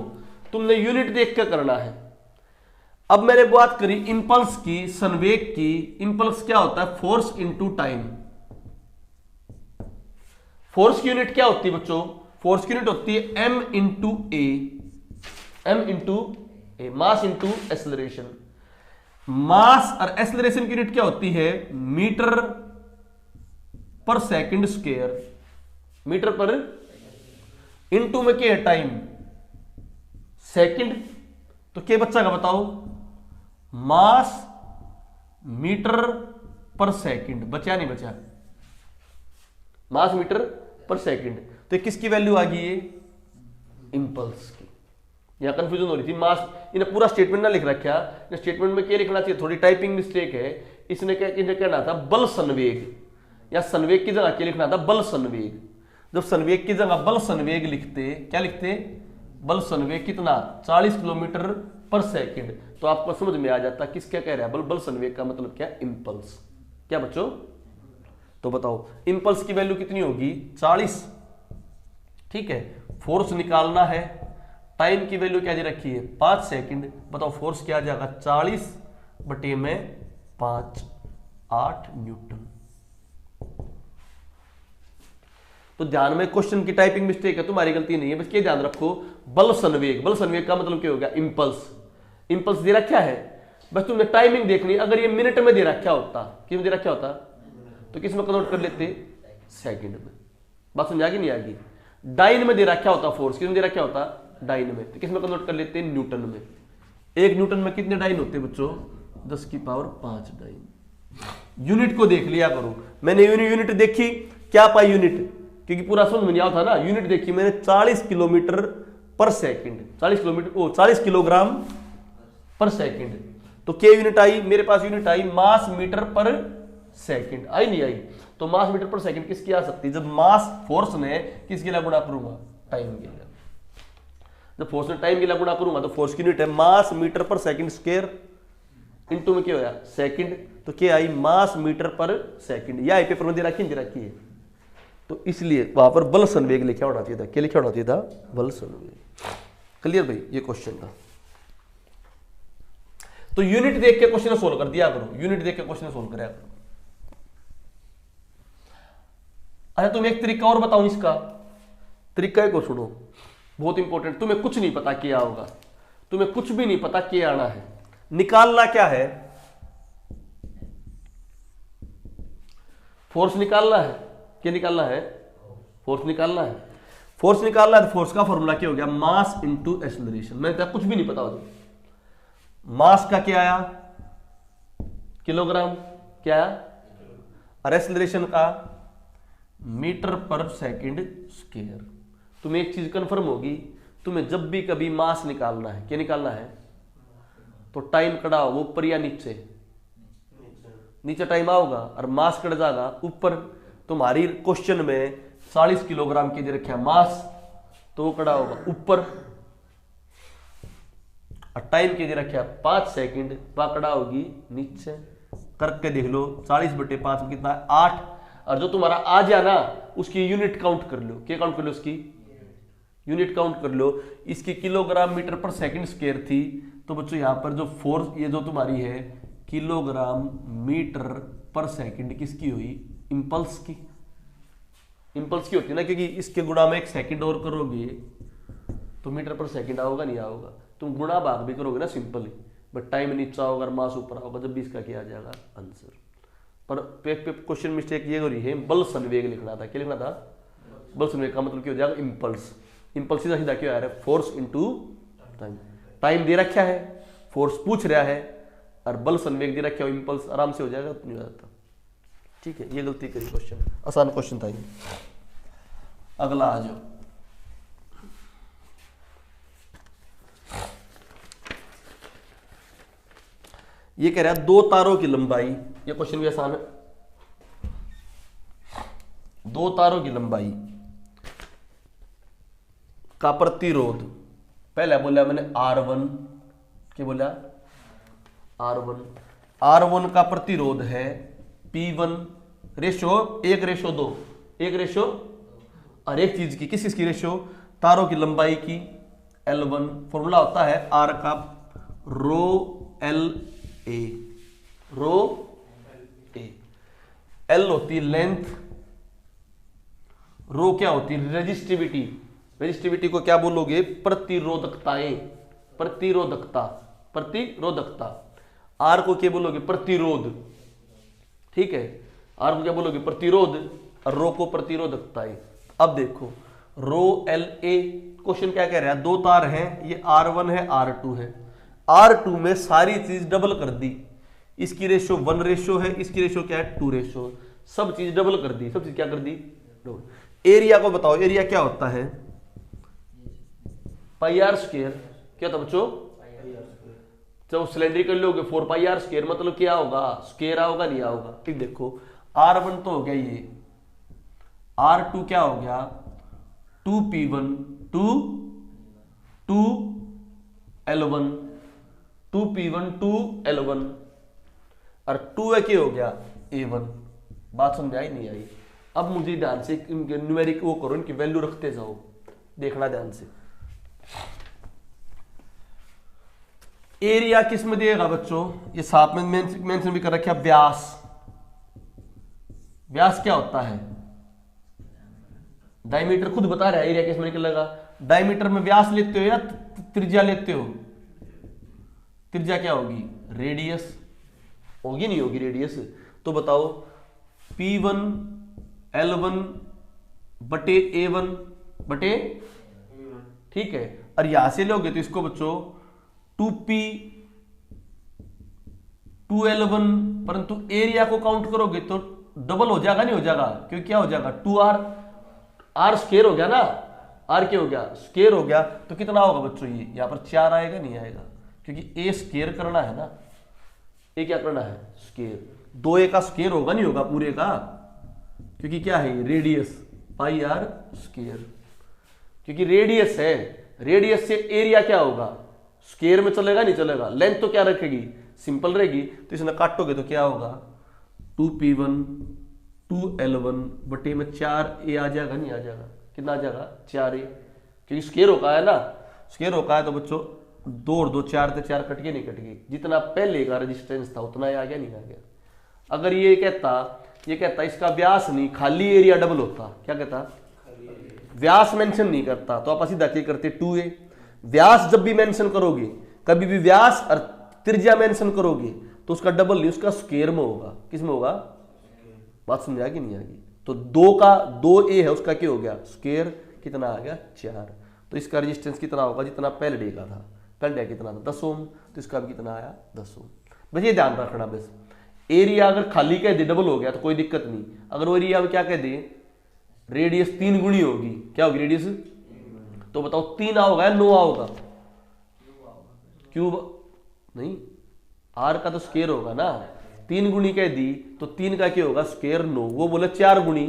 तुमने यूनिट देख कर करना है। अब मैंने बात करी इंपल्स की, संवेग की। इंपल्स क्या होता है, फोर्स इंटू टाइम। फोर्स की यूनिट क्या होती है बच्चों, फोर्स की यूनिट होती है m इंटू ए, मास इंटू एक्सेलरेशन। मास और एक्सेलरेशन की यूनिट क्या होती है, मीटर पर सेकंड स्क्वायर। मीटर पर इंटू में क्या है टाइम, सेकंड। तो क्या बच्चा का बताओ, मास मीटर पर सेकंड। बचा नहीं बचा, मास मीटर पर सेकंड। तो किसकी वैल्यू आ गई, ये इंपल्स की। यहां कंफ्यूजन हो रही थी, मास इन्हें पूरा स्टेटमेंट ना लिख रखा, स्टेटमेंट में क्या लिखना चाहिए, थोड़ी टाइपिंग मिस्टेक है। इसने कहना था बल संवेग, या संवेग की जगह क्या लिखना था, बल संवेग। जब संवेग की जगह बल संवेग लिखते, क्या लिखते, बल संवेग कितना 40 किलोमीटर पर सेकंड। तो आपको समझ में आ जाता किस क्या कह रहा है, बल संवेग का मतलब क्या, इंपल्स। क्या बच्चों, तो बताओ इंपल्स की वैल्यू कितनी होगी 40, ठीक है। फोर्स निकालना है, टाइम की वैल्यू क्या दे रखी है 5 सेकंड। बताओ फोर्स क्या आ जाएगा 40 बटे में 5, 8 न्यूटन। तो ध्यान में क्वेश्चन की टाइपिंग मिस्टेक है, तुम्हारी गलती नहीं है, बस ये ध्यान रखो बल संवेग। बल संवेग का मतलब क्या हो गया, इंपल्स। इंपल्स दे रखा है, बस तुमने टाइमिंग देखनी। अगर ये मिनट में दे रखा होता, किस में दे रखा होता, तो किस में कन्वर्ट कर लेते, सेकंड में। बात समझ आ गई नहीं आ गई। डाइन में दे रखा होता फोर्स, किस में दे रखा होता, डाइन में। तो किस में कन्वर्ट कर लेते, न्यूटन में। 1 न्यूटन में कितने डाइन होते बच्चों, 10 की पावर 5 डाइन। यूनिट को देख लिया करो। मैंने यूनिट देखी, क्या पाई यूनिट, क्योंकि पूरा समझ में नहीं आता था ना। यूनिट देखी मैंने 40 किलोमीटर पर सेकंड, 40 किलोग्राम पर सेकंड। तो क्या यूनिट आई मेरे पास, यूनिट आई मास मीटर पर सेकंड। आई नहीं आई, तो मास मीटर पर सेकंड किसकी आ सकती है, जब मास फोर्स ने किसके लिए गुणा करूंगा, टाइम के लिए। जब फोर्स ने टाइम के लिए गुणा करूंगा तो फोर्स की यूनिट है मास मीटर पर सेकंड स्क्वायर। इनटू में क्या होया सेकंड, तो क्या आई मास मीटर पर सेकंड। यह पेपर में दे रखी है, तो इसलिए वहां पर बल संवेग लिखा होना चाहिए था। क्या लिखा होना चाहिए था? बल संवेग। क्लियर भाई? ये क्वेश्चन था। तो यूनिट देख के क्वेश्चन सोल्व कर दिया करो, यूनिट देख के क्वेश्चन सोल्व कराया करो। अच्छा तुम्हें एक तरीका और बताऊं इसका, तरीका को सुनो, बहुत इंपॉर्टेंट। तुम्हें कुछ नहीं पता क्या होगा, तुम्हें कुछ भी नहीं पता क्या आना है, निकालना क्या है? फोर्स निकालना है। क्या निकालना है? फोर्स निकालना है। फोर्स निकालना है तो फोर्स का फॉर्मूला क्या हो गया? Mass into acceleration. मैंने कहा कुछ भी नहीं पता होता। मास का क्या आया? किलोग्राम। क्या आया? और एक्सेलरेशन का मीटर पर सेकंड स्क्वायर। तुम्हें एक चीज कंफर्म होगी, तुम्हें जब भी कभी मास निकालना है, क्या निकालना है, तो टाइम कड़ा वो ऊपर या नीचे? नीचे टाइम आओगा और मास कट जाएगा ऊपर। तुम्हारी क्वेश्चन में 40 किलोग्राम के दे रखा मास, तो वो कड़ा होगा ऊपर। और टाइम के दे रखा 5 सेकंड, पकड़ा होगी नीचे। करके देख लो 40/5 में कितना है? 8। और जो तुम्हारा आ जाए ना उसकी यूनिट काउंट कर लो। क्या काउंट कर लो? उसकी यूनिट काउंट कर लो। इसकी किलोग्राम मीटर पर सेकंड स्क्वायर थी, तो बच्चों यहां पर जो फोर्स ये जो तुम्हारी है किलोग्राम मीटर पर सेकंड किसकी हुई? इंपल्स की। इंपल्स की होती है ना, क्योंकि इसके गुणा में 1 सेकंड और करोगे तो मीटर पर सेकंड आओगा नहीं आओगा? तुम गुणा भाग भी करोगे ना सिंपल ही, बट टाइम नीचा होगा और मास ऊपर होगा, जब भी इसका किया जाएगा आंसर। पर क्वेश्चन मिस्टेक ये हो रही है, बल संवेग लिखना था। क्या लिखना था? बल संवेग का मतलब क्या हो जाएगा? इंपल्स। इंपल्स सीधा सीधा क्या आ रहा है? Force into time. टाइम दे रखा है, फोर्स पूछ रहा है, और बल संवेग दे रखा है, इंपल्स आराम से हो जाएगा, नहीं हो जाता। ठीक है, ये गलती करी क्वेश्चन, आसान क्वेश्चन था ये। अगला आ जाओ। ये कह रहा है 2 तारों की लंबाई, ये क्वेश्चन भी आसान है। 2 तारों की लंबाई का प्रतिरोध, पहले बोला मैंने R1, क्या बोला? R1। R1 का प्रतिरोध है P1 रेशो 1:2, 1:, और एक चीज की, किस की रेशो? तारों की लंबाई की L1। फॉर्मूला होता है R का rho L A, rho A। L होती लेंथ, रो क्या होती? रेजिस्टिविटी। रेजिस्टिविटी को क्या बोलोगे? प्रतिरोधकताएं। प्रतिरोधकता, प्रतिरोधकता। आर को क्या बोलोगे? प्रतिरोध। ठीक है, आर को क्या बोलोगे? प्रतिरोध, और रो को प्रतिरोधकताएं। अब देखो रो एल ए, क्वेश्चन क्या कह रहा है? 2 तार हैं, ये R1 है, R2 है। R2 में सारी चीज डबल कर दी। इसकी रेशो 1 रेशो है, इसकी रेशो क्या है? 2 रेशो। सब चीज डबल कर दी, सब चीज क्या कर दी? डबल। एरिया को बताओ, एरिया क्या होता है? πr²। क्या था बच्चों? जब सिलेंड्रिकल लोगे 4πr², मतलब क्या होगा? स्क्वायर आओगा नहीं आओगा? ठीक, देखो R1 तो हो गया ये, R2 क्या हो गया? 2P1 2L1, 2P1 2L1, और 2 क्या हो गया? A1। बात समझ आई नहीं आई? अब मुझे ध्यान से इनके न्यूमेरिक वो करो, इनकी वैल्यू रखते जाओ, देखना ध्यान से। एरिया किस में दिएगा बच्चों? ये साथ में मेंशन भी कर रखा है, व्यास। व्यास क्या होता है? डायमीटर खुद बता रहा है, एरिया किस में निकलेगा? डायमीटर में व्यास लेते हो या त्रिज्या लेते हो? त्रिज्या क्या होगी? रेडियस होगी, नहीं होगी रेडियस? तो बताओ P1 L1 बटे A1 बटे, ठीक है। और यहां से लोगे तो इसको बच्चों 2P 2L1, परंतु एरिया को काउंट करोगे तो डबल हो जाएगा, नहीं हो जाएगा? क्योंकि क्या हो जाएगा? 2R, R स्क्वायर हो गया ना, R क्या हो गया? स्क्वायर हो गया। तो कितना होगा बच्चों? ये यहां पर 4 आएगा, नहीं आएगा? क्योंकि A स्क्वायर करना है ना, A क्या करना है? स्क्वायर। 2A का स्क्वायर होगा, नहीं होगा पूरे का? क्योंकि क्या है? Radius, πr²। क्योंकि रेडियस है, रेडियस से एरिया क्या होगा? स्क्वायर में चलेगा, नहीं चलेगा? लेंथ तो क्या रखेगी? सिंपल रहेगी तो इसमें काटोगे तो क्या होगा 2p1 2l1 बटे में 4a आ जाएगा, नहीं आ जाएगा, कितना आ जाएगा 4a, क्योंकि स्क्वायर होका है ना, स्क्वायर होका है तो बच्चों 2 और 2 4 तो 4 कट गए, नहीं कट गए, जितना पहले का रेजिस्टेंस था उतना ही आ गया, नहीं आ गया। अगर ये कहता इसका व्यास नहीं खाली एरिया डबल होता, क्या कहता व्यास मेंशन नहीं करता तो आप सीधा क्या करते 2a। व्यास जब भी मेंशन करोगे, कभी भी व्यास और त्रिज्या मेंशन करोगे तो उसका डबल नहीं, उसका स्क्वायर में होगा। किस में होगा, बात समझ आएगी नहीं आएगी। तो 2 का 2a है उसका क्या हो गया स्क्वायर, कितना आ गया 4। तो इसका रेजिस्टेंस कितना होगा जितना पहले डे का था, पहले डे कितना था 10 ओम, तो इसका भी कितना आया 10 ओम। बस ये ध्यान रखना, बस एरिया अगर खाली कह दे डबल हो गया तो कोई दिक्कत नहीं। अगर वो एरिया क्या कह दे रेडियस 3 गुनी होगी, क्या होगी रेडियस, तो बताओ 3 होगा या 9 होगा, क्यूब नहीं, आर का तो स्क्वायर होगा ना, 3 गुनी कह दी तो 3 का क्या होगा स्क्वायर 9, वो बोले 4 गुनी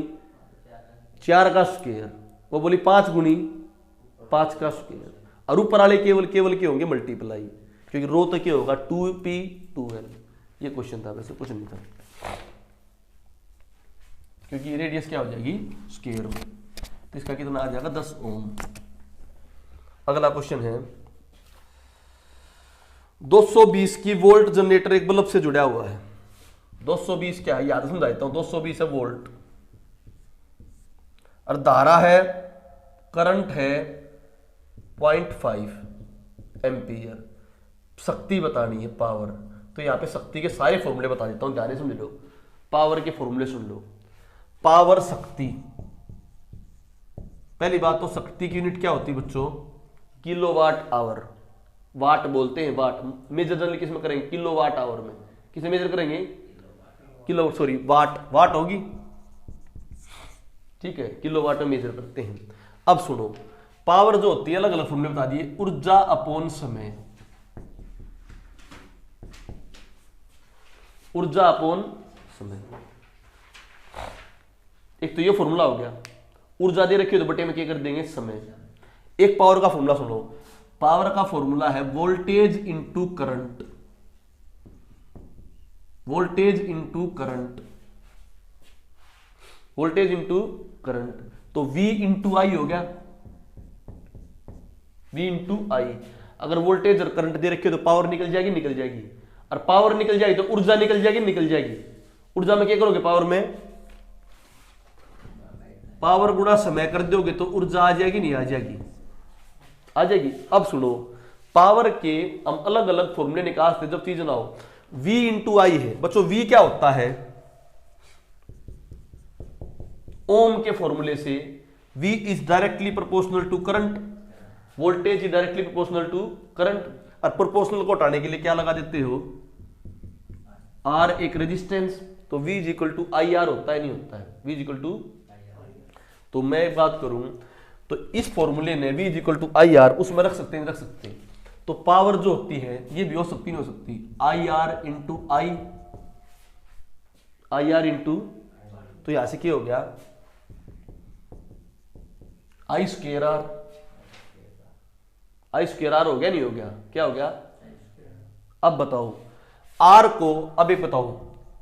4 का स्क्वायर, वो बोली 5 गुनी 5 का स्क्वायर, और ऊपर वाले केवल के होंगे मल्टीप्लाई, क्योंकि रो तो क्या होगा 2p 2l। ये क्वेश्चन था, वैसे कुछ नहीं था, क्योंकि रेडियस क्या हो जाएगी स्क्वायर में, तो इसका कितना आ जाएगा 10 ओम। अगला क्वेश्चन है 220 की वोल्ट जनरेटर एक बल्ब से जुड़ा हुआ है। 220 क्या है याद समझा देता हूं, 220 है वोल्ट और धारा है, करंट है 0.5 एम्पियर, शक्ति बतानी है पावर। तो यहां पे शक्ति के सारे फॉर्मूले बता देता हूं, ध्यान से समझ लो, पावर के फॉर्मूले सुन लो। पावर शक्ति, पहली बात तो शक्ति की यूनिट क्या होती है बच्चों, किलोवाट आवर, वाट बोलते हैं, वाट मेजर जनरली किस में करेंगे किलोवाट आवर में, किसे मेजर करेंगे किलो, सॉरी वाट होगी, ठीक है, किलोवाट में मेजर करते हैं। अब सुनो, पावर जो होती है अलग अलग फॉर्मूले बता दिए, ऊर्जा अपॉन समय, ऊर्जा अपॉन समय। एक तो ये फॉर्मूला हो गया, ऊर्जा दे रखी हो तो बटे में क्या कर देंगे समय। एक पावर का फॉर्मूला सुनो, पावर का फॉर्मूला है voltage into current, voltage into current, voltage into current, तो V इंटू आई हो गया, V इंटू आई। अगर वोल्टेज और करंट दे रखे हो तो पावर निकल जाएगी, निकल जाएगी, और पावर निकल जाएगी तो ऊर्जा निकल जाएगी, निकल जाएगी। ऊर्जा में क्या करोगे, पावर में पावर गुणा समय कर दोगे तो ऊर्जा आ जाएगी, नहीं आ जाएगी, आ जाएगी। अब सुनो, पावर के हम अलग अलग फॉर्मूले निकालते जब चीज ना हो। V इंटू आई है बच्चों, V क्या होता है ओम के फॉर्मूले से, V is directly proportional to current, voltage is directly proportional to current, और प्रोपोर्शनल को हटाने के लिए क्या लगा देते हो R एक रेजिस्टेंस, तो V is equal to I R होता है, नहीं होता है, V इज इक्वल टू। तो मैं एक बात करूं तो इस फॉर्मूले ने V is equal to I R उसमें रख सकते हैं, रख सकते हैं। तो पावर जो होती है ये भी हो सकती नहीं हो सकती, I R into I R into, तो यहां से क्या हो गया I square R, I square R हो गया, नहीं हो गया, क्या हो गया। अब बताओ आर को, अब एक बताओ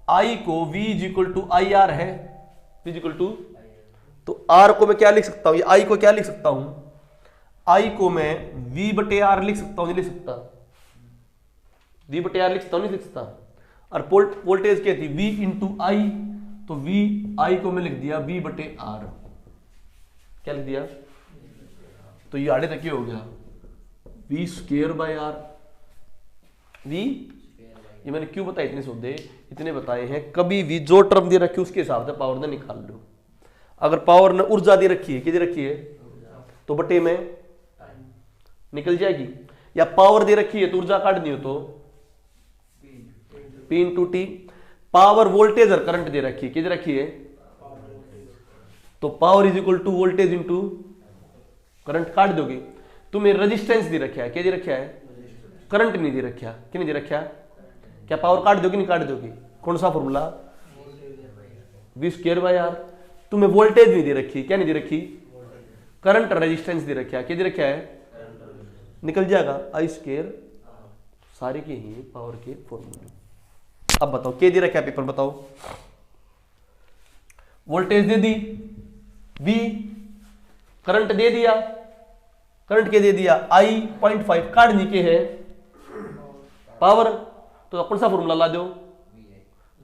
आई को V is equal to I R है, V इज इक्वल टू, तो R को मैं क्या लिख सकता हूं, ये I को क्या लिख सकता हूं, I को मैं V बटे R लिख सकता हूं, नहीं लिख सकता, V बटे R लिख सकता हूं, नहीं लिख सकता। और वोल्टेज क्या थी V इंटू आई, तो V I को मैं लिख दिया V बटे R, क्या लिख दिया, तो ये आड़े तक हो गया V square bye R। V ये मैंने क्यों बताया, इतने सौदे इतने बताए हैं, कभी भी जो टर्म दे रखी उसके हिसाब से पावर ने निकाल लो। अगर पावर ने ऊर्जा दे रखी है, क्या दे रखी है, तो बटे में निकल जाएगी, या पावर दे रखी है तो ऊर्जा काट दी हो तो P into t. Power voltage और करंट दे रखी है, क्या दे रखी है, तो power is equal to voltage into current, काट दोगे। तुम्हें रेजिस्टेंस दे रखा है, क्या दे रखा है, करंट नहीं दे रखा, क्या नहीं दे रखा, क्या पावर काट दोगे, नहीं काट दोगे, कौन सा formula V square by R. तुम्हें वोल्टेज नहीं दे रखी, क्या नहीं दे रखी, करंट रेजिस्टेंस दे रखा है, क्या दे रखा है, निकल जाएगा आई स्क्वायर सारे के ही पावर के फॉर्मूले। अब बताओ के दे रखा है पेपर, बताओ। वोल्टेज दे दी V, करंट दे दिया, करंट के दे दिया I 0.5, काटने के है पावर, तो कौन सा फॉर्मूला ला दो,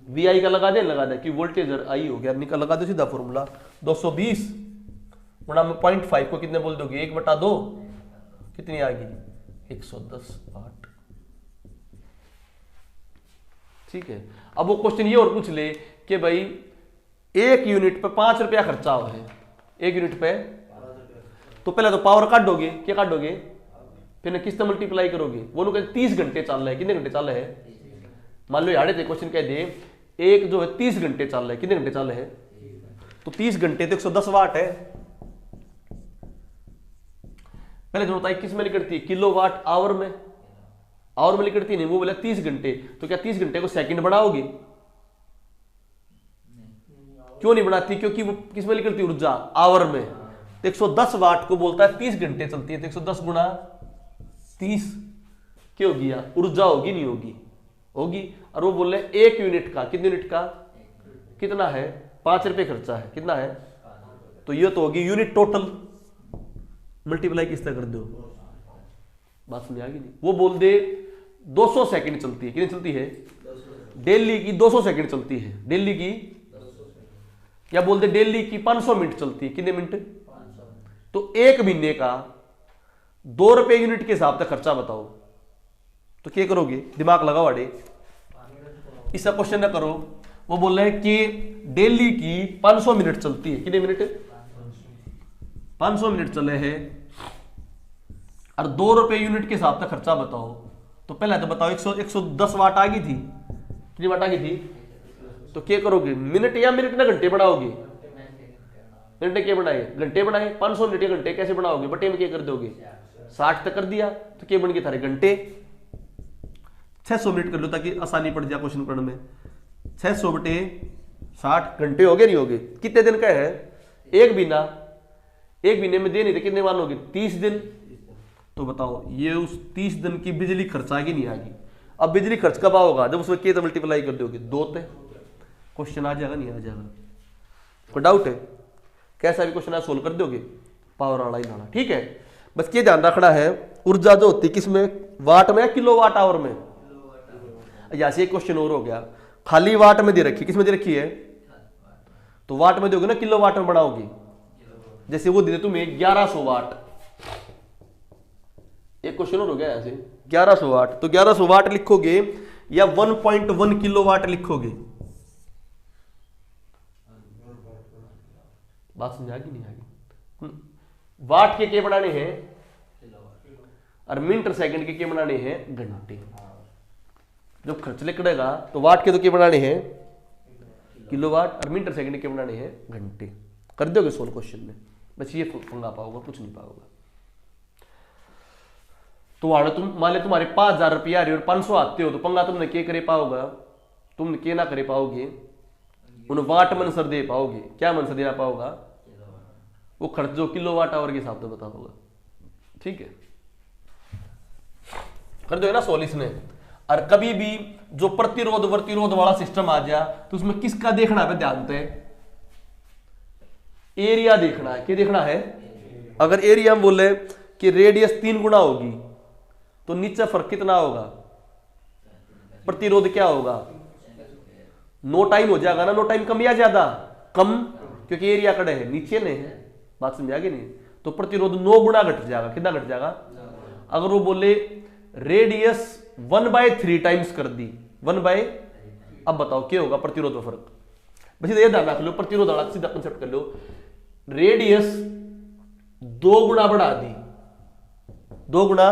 VI का लगा दे कि वोल्टेज और I हो गया, निकल लगा दो सीधा फॉर्मूला। 220 गुणा में 0.5 को कितने बोल दोगे, 1/2, कितनी आ गई 110 वाट। ठीक है। अब वो क्वेश्चन ये और पूछ ले कि भाई 1 यूनिट पे 5 रुपया खर्चा हुआ है, 1 यूनिट पे, तो पहले तो पावर काटोगे, क्या काटोगे, फिर किससे मल्टीप्लाई करोगे, वो लोग 30 घंटे चल रहा है, कितने घंटे चल रहे हैं, मान लो यार क्वेश्चन कह दे एक जो है 30 घंटे चल रहा है, कितने घंटे चल रहे हैं, तो 30 घंटे तो 110 वाट है। पहले जो होता है किस में लिखती है, किलो वाट आवर में, आवर में लिखती नहीं, वो बोला 30 घंटे, तो क्या 30 घंटे को सेकंड बढ़ाओगे, क्यों नहीं बढ़ाती, क्योंकि वो किस में लिखती है, ऊर्जा आवर में, तो 110 वाट को बोलता है 30 घंटे चलती है, तो 110 गुणा 30 क्या होगी, ऊर्जा होगी, नहीं होगी, होगी। और वो बोल रहे 1 यूनिट का, कितने यूनिट का, कितना है, 5 रुपए खर्चा है, कितना है, तो ये तो होगी यूनिट टोटल, मल्टीप्लाई किस तरह कर दो, बात समझ आ गई नहीं। वो बोल दे 200 सेकंड चलती है, कितनी चलती है, डेली की 200 सेकंड चलती है, डेली की, या बोल दे डेली की 500 मिनट चलती है, कितने मिनट, तो 1 महीने का 2 रुपए यूनिट के हिसाब से खर्चा बताओ, तो क्या करोगे, दिमाग लगाओ अड़े, इसका क्वेश्चन ना करो। वो बोल रहे हैं कि डेली की 500 मिनट चलती है, कितने मिनट, 500 मिनट चले हैं, और 2 रुपए यूनिट के हिसाब से खर्चा बताओ, तो पहले तो बताओ 110 वाट आ गई थी, कितनी वाट आ गई थी, तो क्या करोगे, मिनट या मिनट ना घंटे बढ़ाओगे, घंटे क्या बढ़ाए, घंटे बढ़ाए, 500 मिनट या घंटे कैसे बढ़ाओगे, बटे में क्या कर दोगे, 60 तक कर दिया, तो क्या बन गए थारे घंटे, 600 मिनट कर लो ताकि आसानी पड़ जाए क्वेश्चन पढ़ने में, 600 बटे 60 घंटे हो गए, नहीं हो गए, कितने दिन का है, एक महीना, एक महीने में दे नहीं थे कितने मानोगे, 30 दिन, तो बताओ ये उस 30 दिन की बिजली खर्च आएगी नहीं आएगी। अब बिजली खर्च कब होगा, जब उसमें के मल्टीप्लाई कर दोगे, 2 थे, क्वेश्चन आ जाएगा नहीं आ जाएगा, कोई डाउट है, कैसा भी क्वेश्चन सोल्व कर दोगे, पावर वाला ही लाना, ठीक है। बस ये ध्यान रखना है ऊर्जा जो होती है किसमें, वाट में या किलो वाट आवर में, जैसे एक क्वेश्चन और हो गया, खाली वाट में दे रखी, किसमें दे रखी है, तो वाट में दोगे ना, किलो वाट में बढ़ाओगे, जैसे वो दे तुम्हें 1100 वाट, एक क्वेश्चन और हो गया ऐसे 1100 वाट, तो 1100 वाट लिखोगे या 1.1 किलो वाट लिखोगे, बात समझ आ गई नहीं आ गई, वाट के बनाने हैं और मिनट और सेकंड के बनाने हैं घंटे, जब खर्च निकलेगा तो वाट के तो क्या बनाने हैं किलोवाट, और मिनट और सेकंड के बनाने हैं घंटे, कर दोगे सोल्व क्वेश्चन में, बस ये पंगा पाओगे, कुछ नहीं पाओगे। तो तुम मान ले तुम्हारे 5000 रुपया आ रही और 500 आते हो, तो पंगा तुमने क्या करे पाओगा, तुमने क्या ना करे पाओगे, उन वाट मंसर दे पाओगे, क्या मंसर देना पाओगा, वो खर्च जो किलोवाट आवर के हिसाब से बता होगा, ठीक है, कर दो ना सोल्व इसमें। और कभी भी जो प्रतिरोध वाला सिस्टम आ जाए तो उसमें किसका देखना है ध्यान से, एरिया देखना है, क्या देखना है, अगर एरिया हम बोले कि रेडियस 3 गुना होगी तो नीचे फर्क कितना होगा, प्रतिरोध क्या होगा, नो टाइम हो जाएगा ना, नो टाइम कम या ज्यादा, कम, क्योंकि एरिया कड़े है नीचे नहीं है, बात समझ आ गई नहीं, तो प्रतिरोध 9 गुना घट जाएगा, कितना घट जाएगा, अगर वो बोले रेडियस 1/3 टाइम्स कर दी, 1/, अब बताओ क्या होगा प्रतिरोध में फर्क, बस ये ध्यान रख लो, प्रतिरोध वाला सीधा कंसेप्ट कर लो, रेडियस 2 गुना बढ़ा दी, 2 गुना,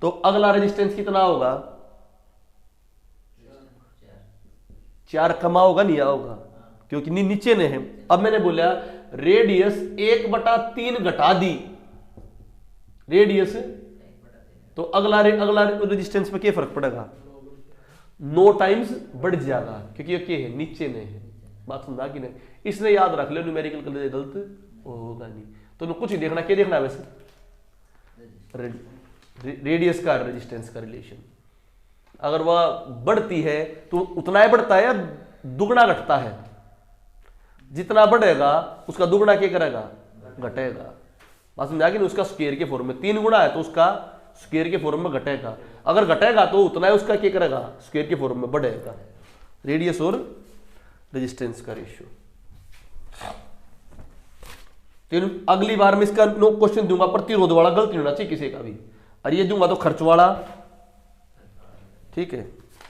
तो अगला रेजिस्टेंस कितना होगा, 4 कमा होगा नहीं होगा, क्योंकि नीचे ने है। अब मैंने बोला रेडियस 1/3 घटा दी, रेडियस, तो अगला रेजिस्टेंस में क्या फर्क पड़ेगा, 9 टाइम्स बढ़ जाएगा, क्योंकि ये क्या है नीचे में है, बात समझा कि नहीं, इसलिए याद रख लो न्यूमेरिकल कर गलत होगा नहीं, तो कुछ ही देखना, क्या देखना है वैसे, रेडियस का रेजिस्टेंस का रिलेशन, अगर वह बढ़ती है तो उतना ही बढ़ता है या दुगना घटता है? जितना बढ़ेगा उसका दुगना क्या करेगा? घटेगा। बात समझा कि नहीं? उसका स्क्वायर के फॉर्म में 3 गुना है तो उसका स्क्वायर के फॉर्म में घटेगा। अगर घटेगा तो उतना ही उसका क्या करेगा? स्क्वायर के फॉर्म में बढ़ेगा। रेडियस और रेजिस्टेंस का रेशियो। तो अगली बार मैं इसका क्वेश्चन दूंगा प्रतिरोध वाला, गलती होना चाहिए किसी का भी, और ये दूंगा तो खर्च वाला। ठीक है,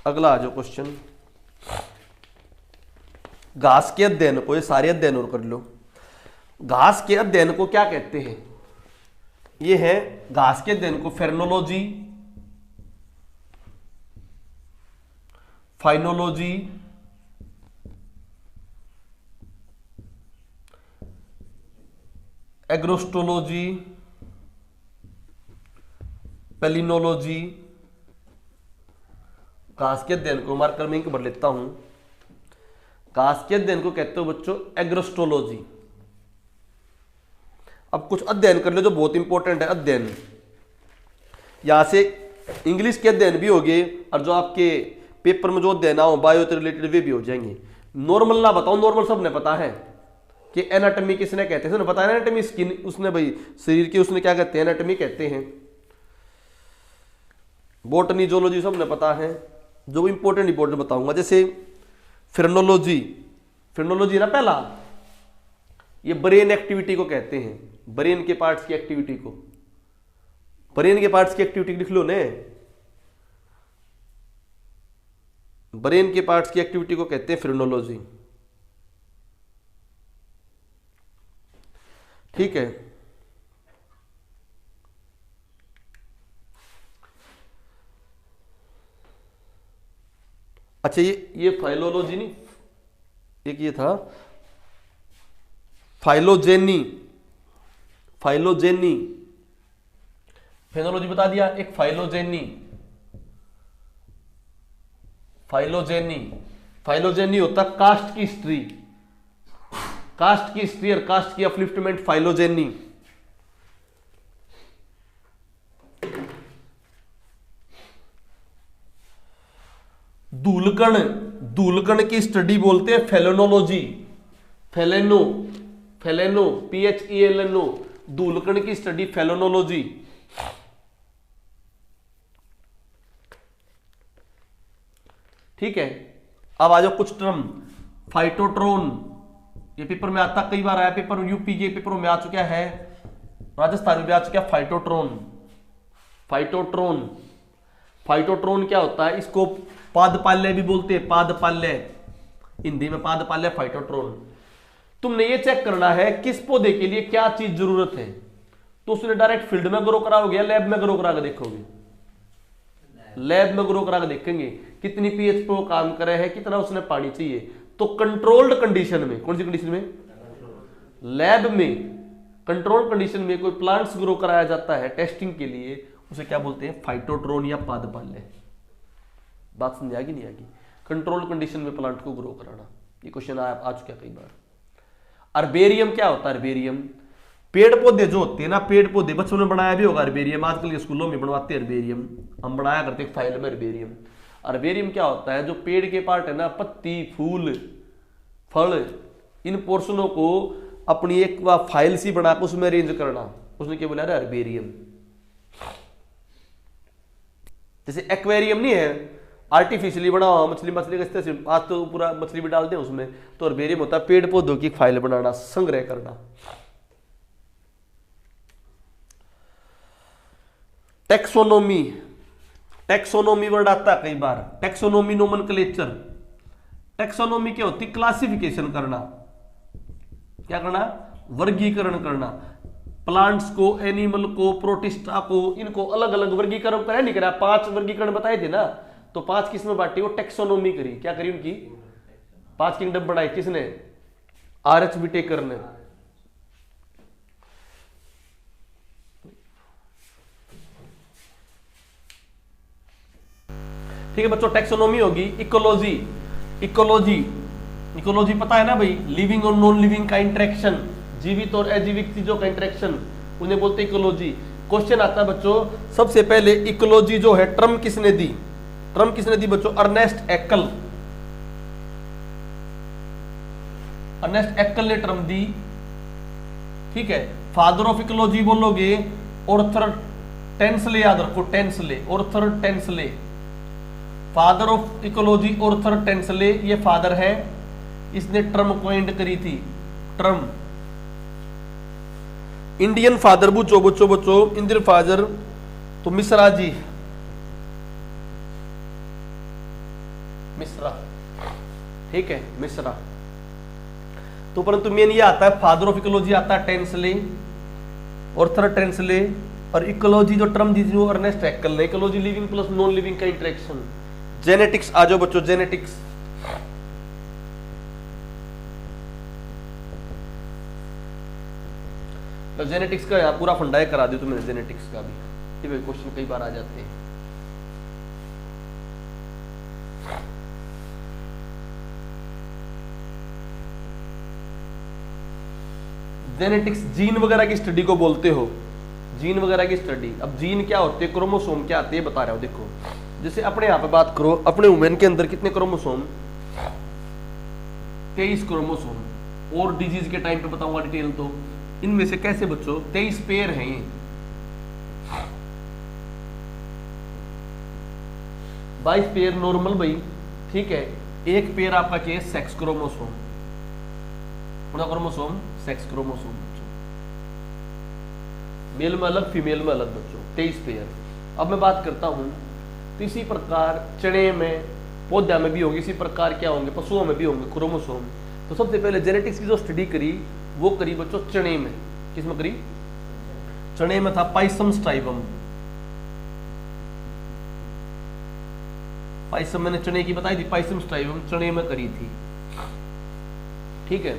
अगला आ जाओ क्वेश्चन। घास के अध्ययन को, ये सारे अध्ययन और कर लो। घास के अध्ययन को क्या कहते हैं? ये है घास के अध्ययन को फेर्नोलॉजी, फाइनोलॉजी, एग्रोस्टोलॉजी, पेलिनोलॉजी। घास के अध्ययन को मार्कर में भर लेता हूं। घास के अध्ययन को कहते हो बच्चों एग्रोस्टोलॉजी। अब कुछ अध्ययन कर लो जो बहुत इंपॉर्टेंट है अध्ययन। यहां से इंग्लिश के अध्ययन भी हो गए और जो आपके पेपर में जो अध्ययन आओ बायो से रिलेटेड वे भी हो जाएंगे। नॉर्मल ना बताओ, नॉर्मल सबने पता है कि एनाटॉमी किसने कहते हैं, सबने पता है एनाटॉमी स्किन, उसने भाई शरीर की उसने क्या कहते हैं? एनाटॉमी कहते हैं। बॉटनी, जूलॉजी सबने पता है। जो इंपॉर्टेंट बताऊंगा, जैसे फेर्नोलॉजी। फेर्नोलॉजी ना पहला, ये ब्रेन एक्टिविटी को कहते हैं, ब्रेन के पार्ट्स की एक्टिविटी को। ब्रेन के पार्ट्स की एक्टिविटी लिख लो ने, ब्रेन के पार्ट्स की एक्टिविटी को कहते हैं फेर्नोलॉजी। ठीक है, अच्छा ये फाइलोलॉजी नहीं, एक ये था फाइलोजेनी। फाइलोजेनी, फेनोलॉजी बता दिया। एक फाइलोजेनी, फाइलोजेनी, फाइलोजेनी होता कास्ट की हिस्ट्री, कास्ट की हिस्ट्री और कास्ट की अपलिफ्टमेंट, फाइलोजेनी। धूलकण, धूलकण की स्टडी बोलते हैं फेलेनोलॉजी। फेलेनो, फेलेनो, PHELNO, धूलकण की स्टडी फेलेनोलॉजी। ठीक है, अब आ जाओ कुछ टर्म। फाइटोट्रोन, ये पेपर में आता, कई बार आया पेपर, यूपी के पेपरों में आ चुका है, राजस्थान में भी आ चुका है फाइटोट्रोन। फाइटोट्रोन, फाइटोट्रोन क्या होता है? इसको पादपाल्य भी बोलते हैं, पादपाल्य, हिंदी में पादपाल्य, फाइटोट्रोन। तुमने ये चेक करना है किस पौधे के लिए क्या चीज जरूरत है, तो उसने डायरेक्ट फील्ड में ग्रो कराओगे या लैब में ग्रो करा के देखोगे? लैब में ग्रो करा के देखेंगे कितनी पीएच पे वो काम करे है, कितना उसने पानी चाहिए। तो कंट्रोल्ड कंडीशन में, कौन सी कंडीशन में? लैब में, कंट्रोल्ड कंडीशन में कोई प्लांट्स ग्रो कराया जाता है टेस्टिंग के लिए, उसे क्या बोलते हैं? फाइटोट्रोन या पादपाल्य। बात समझ आएगी नहीं आएगी? कंट्रोल्ड कंडीशन में प्लांट को ग्रो कराना, ये क्वेश्चन आ चुका है कई बार। अर्बेरियम क्या होता है? अर्बेरियम पेड़ पौधे जो होते हैं ना, पेड़ पौधे, बच्चों ने बनाया भी होगा अर्बेरियम, आजकल के स्कूलों में बनवाते हैं अर्बेरियम, हम बनाया करते हैं फाइल में अर्बेरियम। अर्बेरियम क्या होता है? जो पेड़ के पार्ट है ना, पत्ती, फूल, फल, इन पोर्शनों को अपनी एक फाइल सी बनाकर उसमें अरेंज करना, उसने क्या बोला? अर्बेरियम। जैसे एक्वेरियम नहीं है, आर्टिफिशियली बना हुआ मछली, मछली किस तरह से, आज तो पूरा मछली भी डालते हैं उसमें, तो अर्बेरियम होता है पेड़ पौधों की फाइल बनाना, संग्रह करना। टेक्सोनोमी, टेक्सोनोमी वर्ड आता है कई बार, टेक्सोनोमी नोमेनक्लेचर। टेक्सोनोमी क्या होती? क्लासिफिकेशन करना, क्या करना? वर्गीकरण करना। प्लांट्स को, एनिमल को, प्रोटिस्टा को, इनको अलग अलग वर्गीकरण करा नहीं करा? 5 वर्गीकरण बताए थे ना, तो 5 किस में बांटी? वो टेक्सोनोमी करी। क्या करी? उनकी 5 किंगडम बनाई। किसने? RH विटेकर ने। ठीक है बच्चों, टेक्सोनोमी होगी। इकोलॉजी, इकोलॉजी, इकोलॉजी पता है ना भाई, लिविंग और नॉन लिविंग का इंटरेक्शन, जीवित और अजीवित चीजों का इंटरेक्शन, उन्हें बोलते हैं इकोलॉजी। क्वेश्चन आता है बच्चों, सबसे पहले इकोलॉजी जो है टर्म किसने दी? ट्रम किसने दी बच्चों? अर्नेस्ट हैक्कल। अर्नेस्ट हैक्कल ने ट्रम दी, ठीक है। फादर ऑफ इकोलॉजी बोलोगे ऑर्थर टेंसले, याद रखो Tansley, Arthur Tansley. Father of ecology Arthur Tansley, ये फादर है, इसने ट्रम कॉइंड करी थी, ट्रम। इंडियन फादर पूछो बच्चों, इंडियन फादर तो मिश्रा जी, मिश्रा, ठीक है, मिश्रा। तो परंतु मेन ये आता है, फादर ऑफ इकोलॉजी आता है टेंसले, ऑर्थर टेंसले, और इकोलॉजी जो टर्म दी थी अर्नेस्ट हैक्कल ने, ecology living plus non living का इंटरेक्शन। जेनेटिक्स आ जाओ बच्चों, जेनेटिक्स। तो जेनेटिक्स का यहाँ पूरा फंडा करा दिया तो मैंने जेनेटिक्स का भी, ये भाई क्वेश्चन कई बार आ जाते हैं। जेनेटिक्स जीन वगैरह की स्टडी को बोलते हो, जीन वगैरह की स्टडी। अब जीन क्या होते हैं, क्रोमोसोम क्या आते हैं बता रहा हूं। देखो जैसे अपने यहाँ पे बात करो, अपने वुमेन के अंदर कितने क्रोमोसोम? 23 क्रोमोसोम। और डिजीज के टाइम पे बताऊंगा डिटेल। तो इनमें से कैसे बच्चों 23 पेयर हैं ये, 22 पेयर नॉर्मल भाई, ठीक है। एक पेयर आपका क्या है? Sex chromosome. Chromosome sex chromosome बच्चों, मेल में अलग फीमेल में अलग बच्चों, 23 पेयर। अब मैं बात करता हूं तो इसी प्रकार चने में, पौधा में भी होंगे, इसी प्रकार क्या होंगे, पशुओं में भी होंगे क्रोमोसोम। तो सबसे पहले जेनेटिक्स की जो स्टडी करी वो करी बच्चों चने में। किसमें करी? चने में था पाइसम स्टाइवम। पाइसम मैंने चने की बताई थी, पाइसम स्टाइवम चने में करी थी, ठीक है,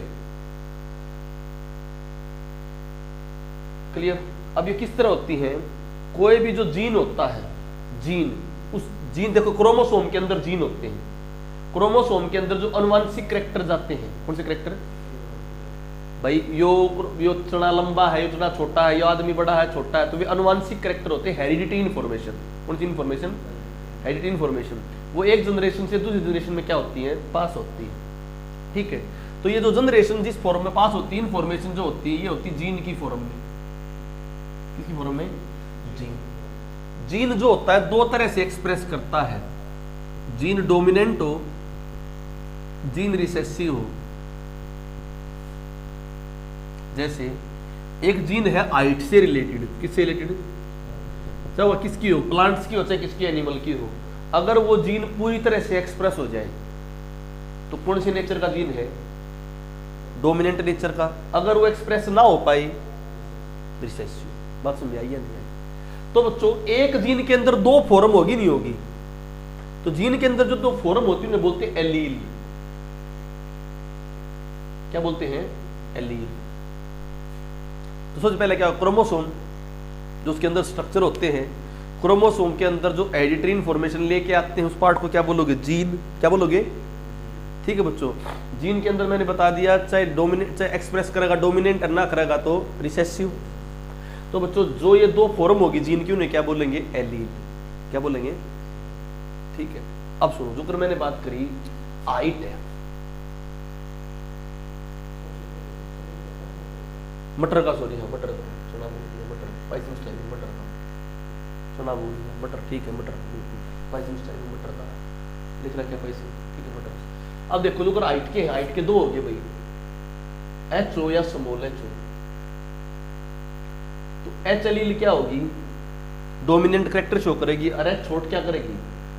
क्लियर। अब ये किस तरह होती है? कोई भी जो जीन होता है, जीन, उस जीन, देखो क्रोमोसोम के अंदर जीन होते हैं, क्रोमोसोम के अंदर जो अनुवांशिक कैरेक्टर जाते हैं, कौन से कैरेक्टर भाई? यो चना लंबा है, यो चना छोटा है, यो आदमी बड़ा है छोटा है, तो वे अनुवांशिक कैरेक्टर होते हैं, हेरिडिटी इन्फॉर्मेशन। कौन सी इन्फॉर्मेशन? Heredity information. वो एक जनरेशन से दूसरी जनरेशन में क्या होती है? पास होती है, ठीक है। तो ये जो जनरेशन जिस फॉर्म में पास होती है, इन्फॉर्मेशन जो होती है, ये होती है जीन की फॉर्म में। किसकी फॉर्म में? जीन। जीन जो होता है दो तरह से एक्सप्रेस करता है, जीन डोमिनेंट हो, जीन रिसेसिव हो। जैसे एक जीन है हाइट से रिलेटेड, किससे रिलेटेड? चाहे वो किसकी हो, प्लांट्स की हो चाहे किसकी, एनिमल की हो। अगर वो जीन पूरी तरह से एक्सप्रेस हो जाए तो कौन से नेचर का जीन है? डोमिनेंट नेचर का। अगर वो एक्सप्रेस ना हो पाए, रिसेसिव। बात समझ आई या नहीं आई? तो बच्चों एक जीन के अंदर दो फॉर्म होगी नहीं होगी? तो जीन के अंदर जो दो फॉर्म होती है उन्हें बोलते हैं एलील। क्या बोलते हैं? एलील। तो सबसे पहले क्या, क्रोमोसोम जो उसके अंदर स्ट्रक्चर होते हैं, क्रोमोसोम के अंदर जो हेरिडिटरी इंफॉर्मेशन लेके आते हैं उस पार्ट को क्या बोलोगे? जीन। क्या बोलोगे? ठीक है बच्चों। जीन के अंदर मैंने बता दिया, चाहे डोमिनेंट, चाहे एक्सप्रेस करेगा डोमिनेंट और ना करेगा तो रिसेसिव। तो बच्चों जो ये दो फॉर्म होगी जीन की, उन्हें क्या बोलेंगे? एलील। क्या बोलेंगे? ठीक है। अब सुनो, जो कर मैंने बात करी हाइट है, मटर का, सॉरी, हाँ मटर का, चना बोल दिया, मटर, पाइसम स्टाइल मटर का, चना बोल दिया, मटर, ठीक है, मटर, पाइसम स्टाइल मटर का लिख रहा, क्या पाइसम, ठीक है, मटर। अब देखो जो कर हाइट के, हाइट के दो हो गए भाई, एच ओ या स्मॉल एच ओ। तो एच एलील क्या होगी? डोमिनेंट कैरेक्टर शो करेगी, और एच शॉर्ट क्या करेगी?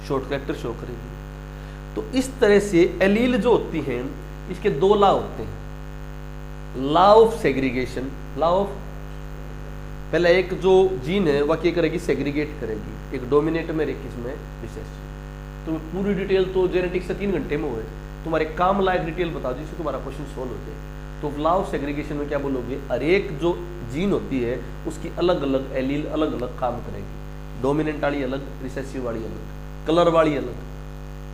शॉर्ट कैरेक्टर शो करेगी। तो इस तरह से एलील जो होती हैं, इसके दो लॉ होते हैं, law of segregation, law of, पहले एक जो जीन है वह क्या करेगी? सेग्रीगेट करेगी, एक डोमिनेट में, एक इसमें रिसेसिव। तो पूरी डिटेल तो जेनेटिक्स से 3 घंटे में हुए, तुम्हारे काम लायक डिटेल बता दो जिससे तुम्हारा क्वेश्चन सोल्व हो जाए। तो लॉ ऑफ सेग्रीगेशन में क्या बोलोगे? हर एक जो जीन होती है उसकी अलग अलग एलील अलग अलग काम करेगी, डोमिनेंट वाली अलग, रिसेसिव वाली अलग, कलर वाली अलग,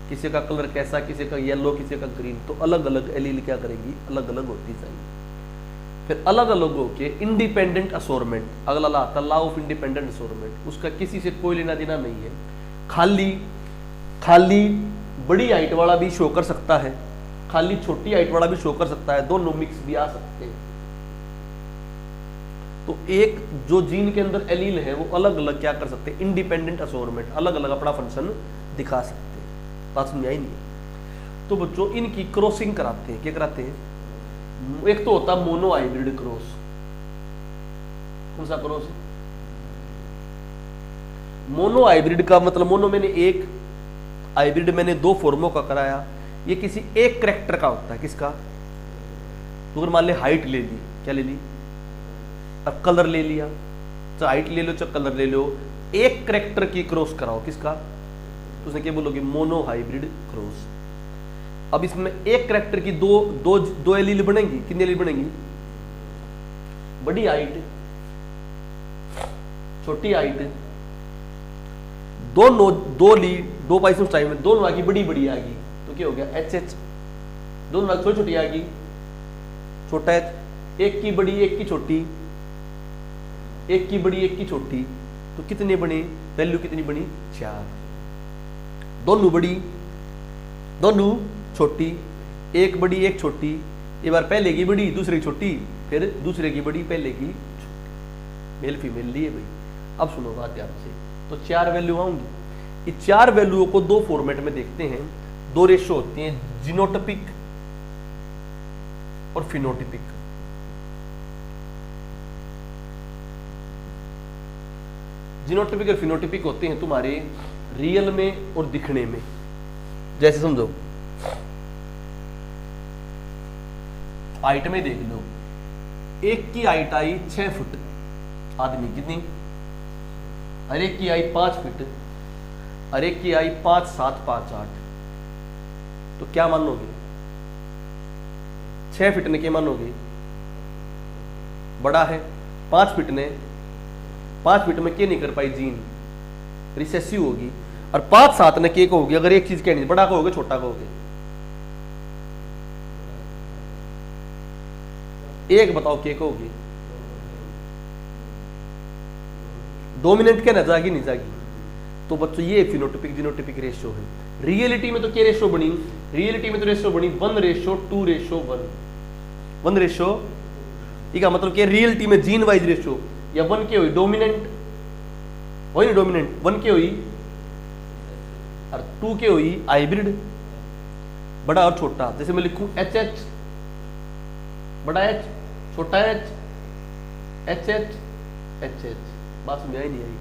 किसी का कलर कैसा, किसी का येलो, किसी का ग्रीन, तो अलग अलग एलील क्या करेगी? अलग अलग होती जाएगी। फिर अलग अलग होके इंडिपेंडेंट असोरमेंट, अगला लॉ आता है लॉ ऑफ इंडिपेंडेंट असोरमेंट। उसका किसी से कोई लेना देना नहीं है, खाली खाली बड़ी हाइट वाला भी शो कर सकता है, खाली छोटी हाइट वाला भी शो कर सकता है, दोनों मिक्स भी आ सकते हैं। तो एक जो जीन के अंदर एलील है वो अलग अलग क्या कर सकते हैं, इंडिपेंडेंट असोर्मेंट, अलग अलग अपना फंक्शन दिखा सकते हैं। बात समझ आई नहीं? तो बच्चों इनकी क्रॉसिंग कराते हैं। क्या कराते हैं? एक तो होता है मोनो हाइब्रिड क्रॉस। कौन सा क्रॉस? मोनो हाइब्रिड का मतलब मोनो मैंने एक, हाइब्रिड मैंने दो फॉर्मों का कराया। ये किसी एक कैरेक्टर का होता है। किसका? तो अगर मान ले हाइट ले ली, क्या ले ली, अब कलर ले लिया, चाहे हाइट ले लो चाहे कलर ले लो, एक कैरेक्टर की क्रॉस कराओ। किसका? तो उसने क्या बोलोगे? Mono hybrid cross. अब इसमें एक कैरेक्टर की दो दो दो एलील बनेंगी। कितनी एलील बनेंगी? बड़ी हाइट, छोटी हाइट, दोनों दो ली दो पाइसम टाइम में दोनों आगे बड़ी बड़ी आ गई। तो क्या हो गया? H H. दोनों आगे छोटी छोटी आ गई, छोटा एच। एक की बड़ी एक की छोटी, एक की बड़ी एक की छोटी, तो कितने बने? वैल्यू कितनी बनी? 4। दोनों बड़ी दोनों छोटी, एक बड़ी एक छोटी। एक बार पहले की बड़ी दूसरे की छोटी, फिर दूसरे की बड़ी पहले की छोटी। मेल फीमेल लिए भाई। अब सुनो बात ध्यान से। तो 4 वैल्यू आऊंगी। इस 4 वैल्यूओं को दो फॉर्मेट में देखते हैं। दो रेशो होती हैं, जीनोटिपिक और फिनोटिपिक। जीनोटिपिक और फिनोटिपिक होते हैं तुम्हारे रियल में और दिखने में। जैसे समझो, हाइट में देख लो, एक की हाइट आई 6 फुट आदमी, कितनी? हर एक की आई 5 फीट, हर एक की आई 5 7 5 8। तो क्या मानोगे? 6 फीट ने क्या मानोगे? बड़ा है। 5 फीट ने 5 फीट में क्या नहीं कर पाई? जीन रिसेसिव होगी। और 5 7 ने क्या कहोगे? अगर एक चीज कहनी, बड़ा कहोगे छोटा कहोगे? एक बताओ क्या कहोगे? डोमिनेंट क्या ना जागी नहीं जागी? तो बच्चों ये फिनोटिपिक जीनोटिपिक रेशियो है। रियलिटी में तो क्या रेशियो बनी? रियलिटी में तो रेशियो बनी 1:2:1। 1:, इसका मतलब क्या? रियलिटी में जीन वाइज रेशियो या 1 के हुई डोमिनेंट, वही डोमिनेंट 1 के हुई और 2 के हुई हाइब्रिड, बड़ा और छोटा। जैसे मैं लिखूं एच एच, बड़ा एच, छोटा H, H H H H. बात समझ आई नहीं आई?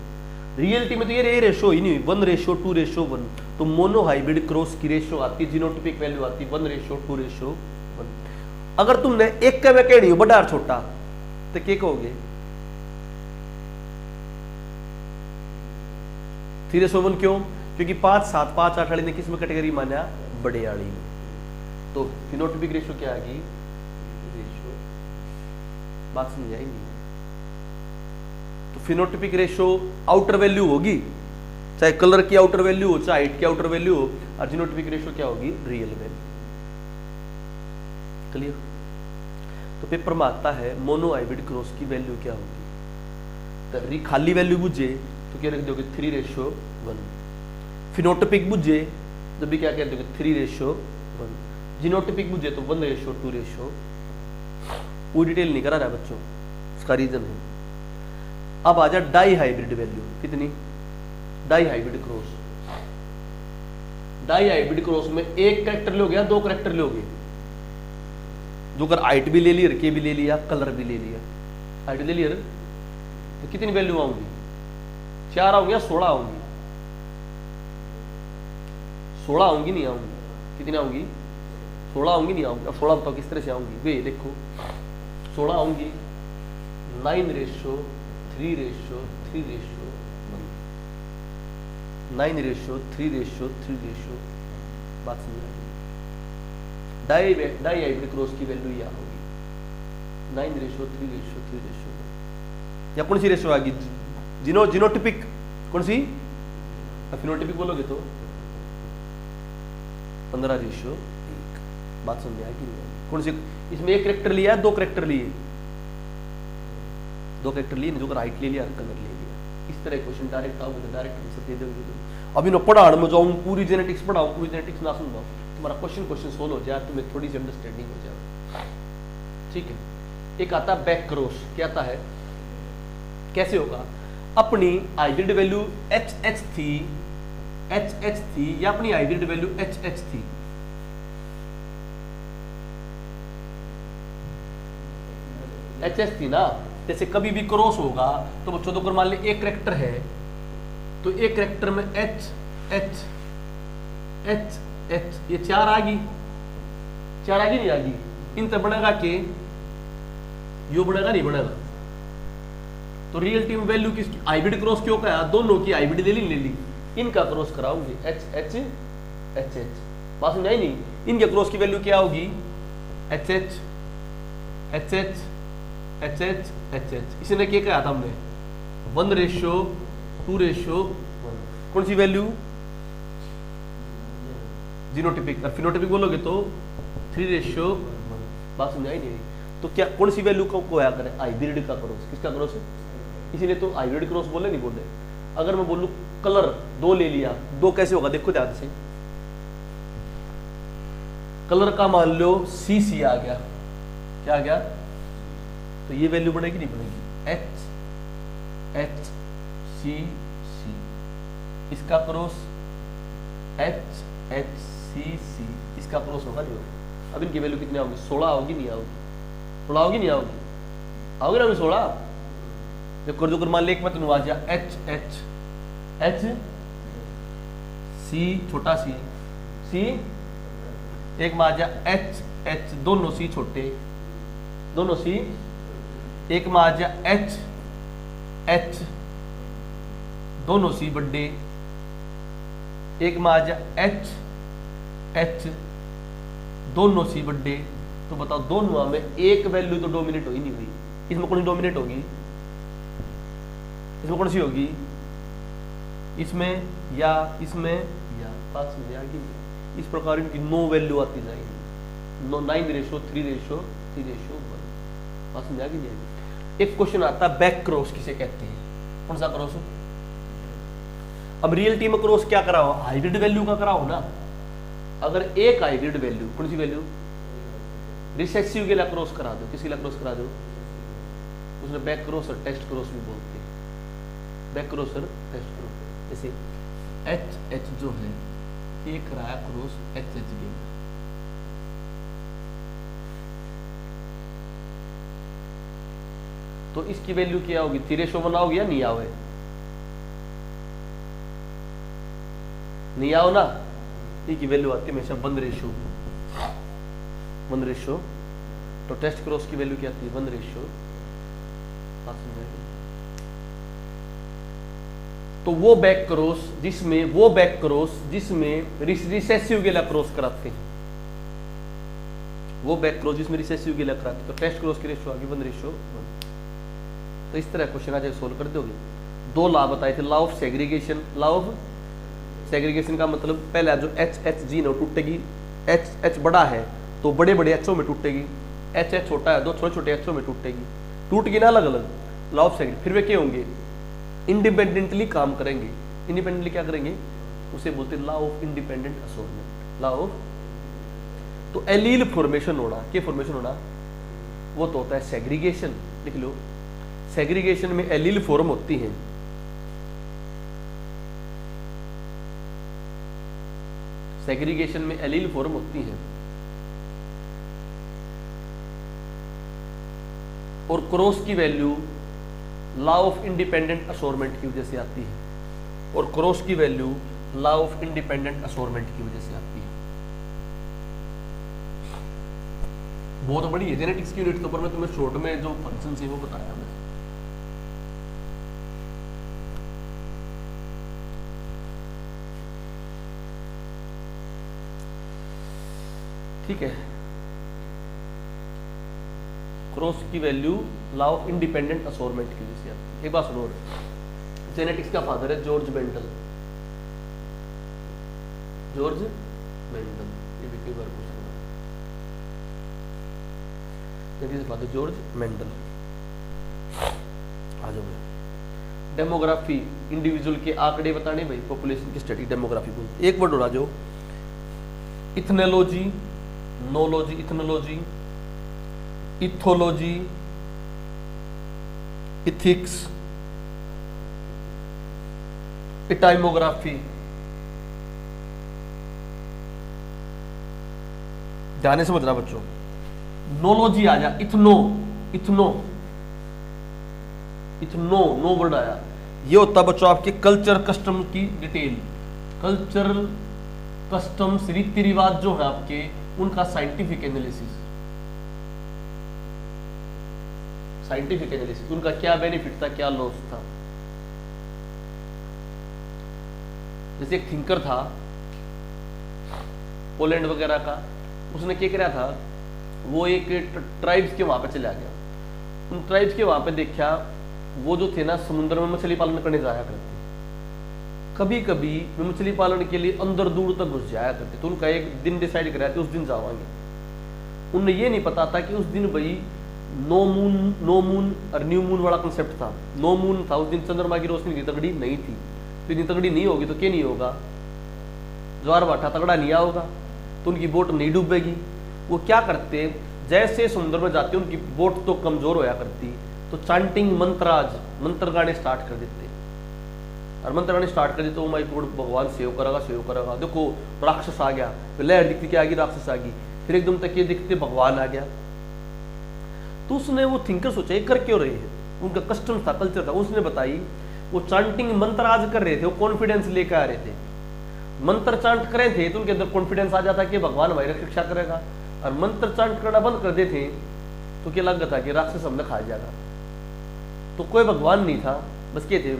रियलिटी में तो ये रेशियो ही नहीं हुई 1:2:1। तो मोनो हाइब्रिड क्रॉस की रेशियो आती है, जीनोटिपिक वैल्यू आती है 1:2:1। अगर तुमने एक का मैं कह रही हूं बड़ा और छोटा, तो क्या कहोगे? 3:1। क्यों? क्योंकि 5 7 5 8 वाली ने किस में कैटेगरी माना? बड़े वाली में। तो फिनोटिपिक रेशियो क्या आ गई? रेशियो। बात समझ आई नहीं? तो फिनोटिपिक रेशियो आउटर वैल्यू होगी, चाहे कलर की आउटर वैल्यू हो चाहे हाइट की आउटर वैल्यू हो, और जीनोटिपिक रेशियो क्या होगी? Real value. क्लियर? तो पेपर में आता है मोनो हाइब्रिड क्रॉस की वैल्यू क्या होगी? तो खाली वैल्यू बुझे तो क्या रख दोगे? 3:1। फिनोटिपिक बुझे जब भी क्या कह दोगे? 3:1। जीनोटिपिक बुझे तो 1:2:। पूरी डिटेल नहीं करा रहा बच्चों, इसका रीजन है। अब आ जा डाई हाइब्रिड वैल्यू। कितनी? Dihybrid cross. Dihybrid cross में एक कैरेक्टर लोगे या दो कैरेक्टर लोगे? जो अगर हाइट भी ले ली, के भी ले लिया, कलर भी ले लिया। हाइट ले लिया तो कितनी वैल्यू आऊंगी? 4 आऊंगी या 16 आऊंगी? 16 आऊंगी नहीं आऊंगी? कितनी आऊंगी? 16 आऊंगी नहीं आऊंगी? अब 16 बताओ किस तरह से आऊंगी? वे देखो 16 आऊंगी 9:3:3:1। 9:3:3:1। बात समझ आई? डाई हाइब्रिड क्रॉस की वैल्यू यह होगी 9:3:3:1। या कौन सी रेशियो आ गई? जीनोटिपिक। कौन सी? फिनोटिपिक बोलोगे तो 15:1। बात समझ में आएगी नहीं? कौन सी? इसमें एक कैरेक्टर लिया है, दो कैरेक्टर लिए? दो कैरेक्टर लिए, जो हाइट ले लिया, कलर ले लिया। इस तरह क्वेश्चन डायरेक्ट आओगे तो डायरेक्ट आंसर दे दोगे। अभी ना पढ़ाने में जाऊँ पूरी जेनेटिक्स पढ़ाऊँ, पूरी जेनेटिक्स ना सुन पाऊँ, तुम्हारा क्वेश्चन सोल्व हो जाए, तुम्हें थोड़ी सी अंडरस्टैंडिंग हो जाए। ठीक है, एक आता है बैक क्रॉस। क्या आता है, कैसे होगा, अपनी हाइब्रिड वैल्यू एच थी या अपनी हाइब्रिड वैल्यू एच थी, एच थी ना। जैसे कभी भी क्रॉस होगा तो बच्चों तो मान ले एक करेक्टर है, तो एक करेक्टर में एच ये चार आ गई, नहीं आ गई, इन तक बनेगा के यो बनेगा, नहीं बनेगा। तो रियल टीम वैल्यू किसकी, हाइब्रिड क्रॉस क्यों कहा, दोनों की हाइब्रिड ले ली, इनका क्रॉस कराओगे एच बात समझ आई नहीं। इनके क्रॉस की वैल्यू क्या होगी, एच इसने क्या कहा था हमने, 1:2:1। कौन सी वैल्यू, जीनोटिपिक, और फिनोटिपिक बोलोगे तो 3:1। बात समझ आई नहीं। तो क्या कौन सी वैल्यू को आया करें, हाइब्रिड का क्रॉस। किसका क्रॉस है, इसीलिए तो हाइब्रिड क्रॉस बोले, नहीं बोले। अगर मैं बोलूं कलर 2 ले लिया, 2 कैसे होगा, देखो ध्यान से, कलर का मान लो सी आ गया, क्या आ गया, तो ये वैल्यू बनेगी, नहीं बनेगी, एच सी, इसका क्रॉस एच सी, इसका क्रॉस होगा, नहीं होगा। अब इनकी वैल्यू कितनी आओगी, 16 होगी, नहीं आओगी, 16 होगी, नहीं आओगी, आओगी ना 16। देखो जो मान ले एक मत आ जा, एच सी छोटा सी एक में आ जा एच दोनों सी छोटे, दोनों सी, एक में आ जा एच दोनों सी बड़े, एक में आ जा एच दोनों सी बड़े। तो बताओ दोनों में एक वैल्यू तो डोमिनेट हो ही नहीं हुई, इसमें कौन सी डोमिनेट होगी, इसमें कौन सी होगी, इसमें या बात समझ आ गई। इस प्रकार इनकी 9 वैल्यू आती जाएगी, 9:3:1। बात समझ आ गई। एक क्वेश्चन आता है बैक क्रॉस किसे कहते हैं, कौन सा क्रॉस। अब रियल टी में क्रॉस क्या कराओ, हाइब्रिड वैल्यू का कराओ ना। अगर एक हाइब्रिड वैल्यू, कौन सी वैल्यू, रिसेसिव के लिए क्रॉस करा दो, किसके लिए क्रॉस करा दो, उसने बैक क्रॉस और टेस्ट क्रॉस भी बोलते हैं, बैक क्रॉस और टेस्ट क्रॉस। जैसे एच जो है ये कराया क्रॉस एच के, तो इसकी वैल्यू क्या होगी, 3:1 बनाओगे या नहीं आओगे, नहीं आओ ना, इसकी वैल्यू आती है हमेशा 1:1। तो टेस्ट क्रॉस की वैल्यू क्या आती है, 1:1। तो वो बैक क्रॉस जिसमें रिसेसिव के लिए क्रॉस कराते हैं, वो बैक क्रॉस जिसमें रिसेसिव के लिए कराते हैं, तो टेस्ट क्रॉस की रेशियो आ गई 1:1। तो इस तरह क्वेश्चन आज सोल्व कर दोगे। 2 लॉ बताए थे, law of segregation. Law of segregation का मतलब पहला जो एच जी ना टूटेगी, एच बड़ा है तो बड़े बड़े एचओ में टूटेगी, एच छोटा है 2 छोटे छोटे एचओ में टूटेगी, टूटगी ना अलग अलग। लॉ ऑफ सेग्रीगेशन, फिर वे क्या होंगे, इंडिपेंडेंटली काम करेंगे। इंडिपेंडेंटली क्या करेंगे, उसे बोलते हैं law of independent assortment. Law of, तो एलील फॉर्मेशन होना, क्या फॉर्मेशन होना, वो तो होता है सेग्रीगेशन। लिख लो, सेग्रीगेशन में एलील फॉर्म होती हैं, सेग्रीगेशन में एलील फॉर्म होती हैं, और क्रॉस की value law of independent assortment की वजह से आती है, और क्रॉस की value law of independent assortment की वजह से आती है। बहुत बड़ी है जेनेटिक्स की यूनिट के ऊपर, मैं तुम्हें शॉर्ट में जो फंक्शन है वो बताया मैं। ठीक है, क्रॉस की value law of independent assortment की वजह से आती है। एक बात सुनो, जेनेटिक्स का फादर है जॉर्ज मेंडल। जॉर्ज मेंडल, ये भी कई बार पूछ सकता है, जेनेटिक्स का फादर जॉर्ज मेंडल। आ जाओ, डेमोग्राफी, इंडिविजुअल के आंकड़े बताने भाई, पॉपुलेशन की स्टडी डेमोग्राफी बोलते। एक वर्ड हो रहा जो ethnology, nology, ethnology, ethology, ethics, इटाइमोग्राफी। ध्यान से समझना बच्चों, नोलॉजी आ जा, इथनो, इथनो, इथनो, नो वर्ड आया, ये होता बच्चों आपके कल्चर कस्टम की डिटेल। कल्चरल कस्टम्स, रीति रिवाज जो है आपके, उनका साइंटिफिक एनालिसिस। साइंटिफिक एनालिसिस, उनका क्या बेनिफिट था, क्या लॉस था। जैसे एक थिंकर था पोलैंड वगैरह का, उसने क्या किया था, वो एक ट्राइब्स के वहां पे चला गया। उन ट्राइब्स के वहां पे देखा, वो जो थे ना समुद्र में मछली पालन करने जाया करते, कभी कभी वे मछली पालन के लिए अंदर दूर तक घुस जाया करते। तो उनका एक दिन डिसाइड कराया कि उस दिन जावांगे। उन्हें ये नहीं पता था कि उस दिन भाई नो मून और न्यू मून वाला कंसेप्ट था। नो मून था, उस दिन चंद्रमा की रोशनी तगड़ी नहीं थी, तो इतनी तगड़ी नहीं होगी तो क्या नहीं होगा, ज्वार भाटा तगड़ा नहीं होगा, तो उनकी बोट नहीं डूबेगी। वो क्या करते, जैसे समुद्र में जाते उनकी बोट तो कमजोर होया करती, तो चांटिंग मंत्राज, मंत्र गाने स्टार्ट कर देते, और मंत्र गाने स्टार्ट कर देते, ओ माय गॉड भगवान सेव करेगा, सेव करेगा। देखो राक्षस आ गया, लहर दिखती क्या आ गई, राक्षस आ गई, फिर एकदम तक ये दिखते भगवान आ गया। तो उसने, वो थिंकर सोचा ये कर क्यों रहे हैं, उनका कस्टम था, कल्चर था। उसने बताई वो चांटिंग मंत्राज कर रहे थे, वो कॉन्फिडेंस लेकर आ रहे थे, मंत्र चांट कर रहे थे, तो उनके अंदर कॉन्फिडेंस आ जाता कि भगवान हमारी रक्षा करेगा। और मंत्र चांट करना बंद कर देते तो क्या लग था कि राक्षस हमने खा जाएगा। तो कोई भगवान नहीं था, बस क्या थे,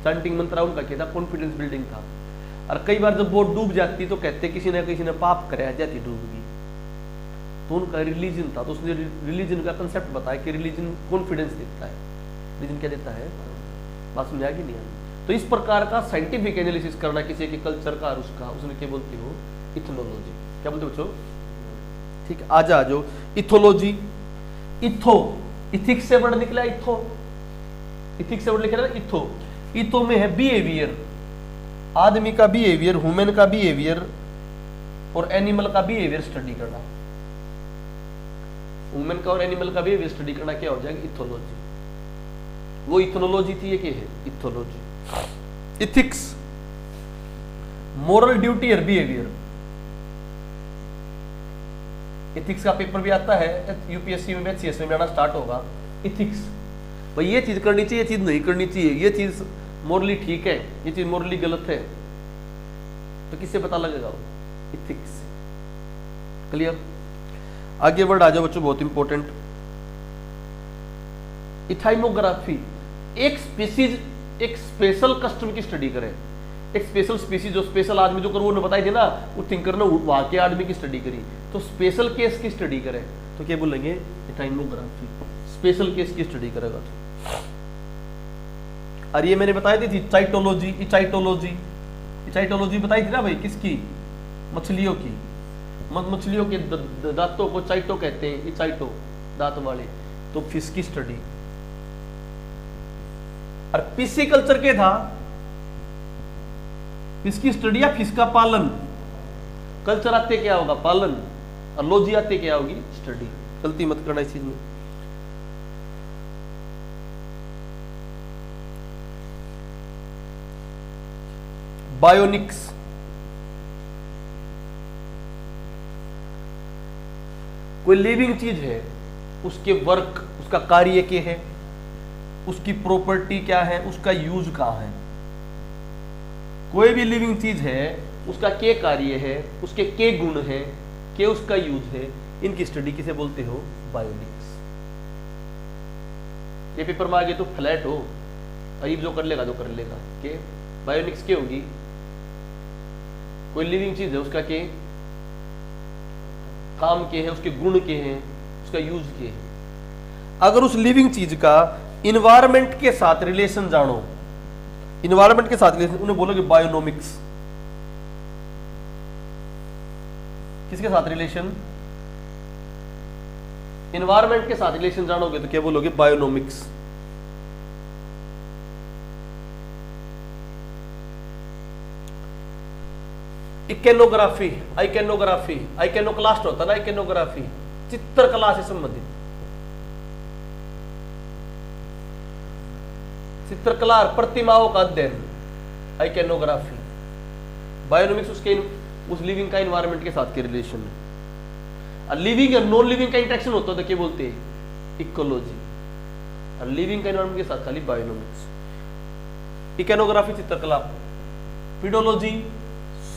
चांटिंग मंत्र उनका क्या था, कॉन्फिडेंस बिल्डिंग था। और कई बार जब बोट डूब जाती तो कहते किसी ने पाप कराया, जाती डूब गई। तो उनका रिलीजन था, तो उसने रिलीजन का कंसेप्ट बताया कि रिलीजन कॉन्फिडेंस देता है। रिलीजन क्या देता है, बात समझ आ गई नहीं आई। तो इस प्रकार का साइंटिफिक एनालिसिस करना किसी के कल्चर का और उसका, उसने क्या बोलते हो, इथनोलॉजी। क्या बोलते हो बच्चों, ठीक है, आ जाओ। इथोलॉजी, इथो, इथिक्स से वर्ड निकला, इथो, इथिक्स से वर्ड लिखा ना, इथो। इथो में है बिहेवियर, आदमी का बिहेवियर, ह्यूमन का बिहेवियर और एनिमल का बिहेवियर स्टडी करना। ह्यूमन का और एनिमल का बिहेवियर स्टडी करना क्या हो जाएगा, इथोलॉजी। वो इथोलॉजी थी, ये क्या है, इथोलॉजी। इथिक्स, मोरल ड्यूटी और बिहेवियर। इथिक्स का पेपर भी आता है यूपीएससी में, एचसीएस में आना स्टार्ट होगा। इथिक्स भाई, ये चीज करनी चाहिए, ये चीज नहीं करनी चाहिए, ये चीज मोरली ठीक है, ये चीज मोरली गलत है, तो किससे पता लगेगा, वो इथिक्स से। क्लियर, आगे वर्ड आ जाओ बच्चों, बहुत इंपॉर्टेंट। इथाइमोग्राफी, एक स्पीसीज, एक स्पेशल कस्टम की स्टडी करें। एक स्पेशल स्पीसीज, जो स्पेशल आदमी जो कर, वो बताई थी ना, वो थिंकर ने वहां के आदमी की स्टडी करी, तो स्पेशल केस की स्टडी करें तो क्या बोलेंगे, इथाइमोग्राफी। स्पेशल केस की स्टडी करेगा तो। और ये मैंने बताई थी चाइटोलॉजी, इचाइटोलॉजी, इचाइटोलॉजी बताई थी ना भाई, किसकी, मछलियों की। मछलियों के दांतों को चाइटो कहते हैं, इचाइटो दांत वाले, तो फिश की स्टडी। और पिस्सीकल्चर के था, फिश की स्टडी या फिश का पालन। कल्चर आते क्या होगा, पालन, और लॉजी आते क्या होगी, स्टडी। गलती मत करना इस चीज में। बायोनिक्स, कोई लिविंग चीज है, उसके वर्क, उसका कार्य क्या है, उसकी प्रॉपर्टी क्या है, उसका यूज कहां है। कोई भी लिविंग चीज है, उसका क्या कार्य है, उसके क्या गुण है, क्या उसका यूज है, इनकी स्टडी किसे बोलते हो, बायोनिक्स। ये पेपर में आ गए तो फ्लैट हो, अरीब जो कर लेगा जो कर लेगा, के बायोनिक्स क्या होगी, कोई लिविंग चीज है, उसका क्या काम के है, उसके गुण के हैं, उसका यूज के है। अगर उस लिविंग चीज का इन्वायरमेंट के साथ रिलेशन जानो, इन्वायरमेंट के साथ रिलेशन, उन्हें बोलोगे बायोनोमिक्स। किसके साथ रिलेशन, इन्वायरमेंट के साथ रिलेशन जानोगे तो क्या बोलोगे, बायोनोमिक्स। इकेनोग्राफी, आइकेनोग्राफी, आइकेनोक्लास्ट होता है ना, इकेनोग्राफी चित्रकला से संबंधित, चित्रकला और प्रतिमाओं का अध्ययन, आइकेनोग्राफी। बायोनोमिक्स उसके उस लिविंग का इन्वायरमेंट के साथ के रिलेशन है। लिविंग और नॉन लिविंग का इंटरेक्शन होता है तो क्या बोलते हैं, इकोलॉजी। और लिविंग का इन्वायरमेंट के साथ खाली बायोनोमिक्स। इकेनोग्राफी चित्रकला। Pedology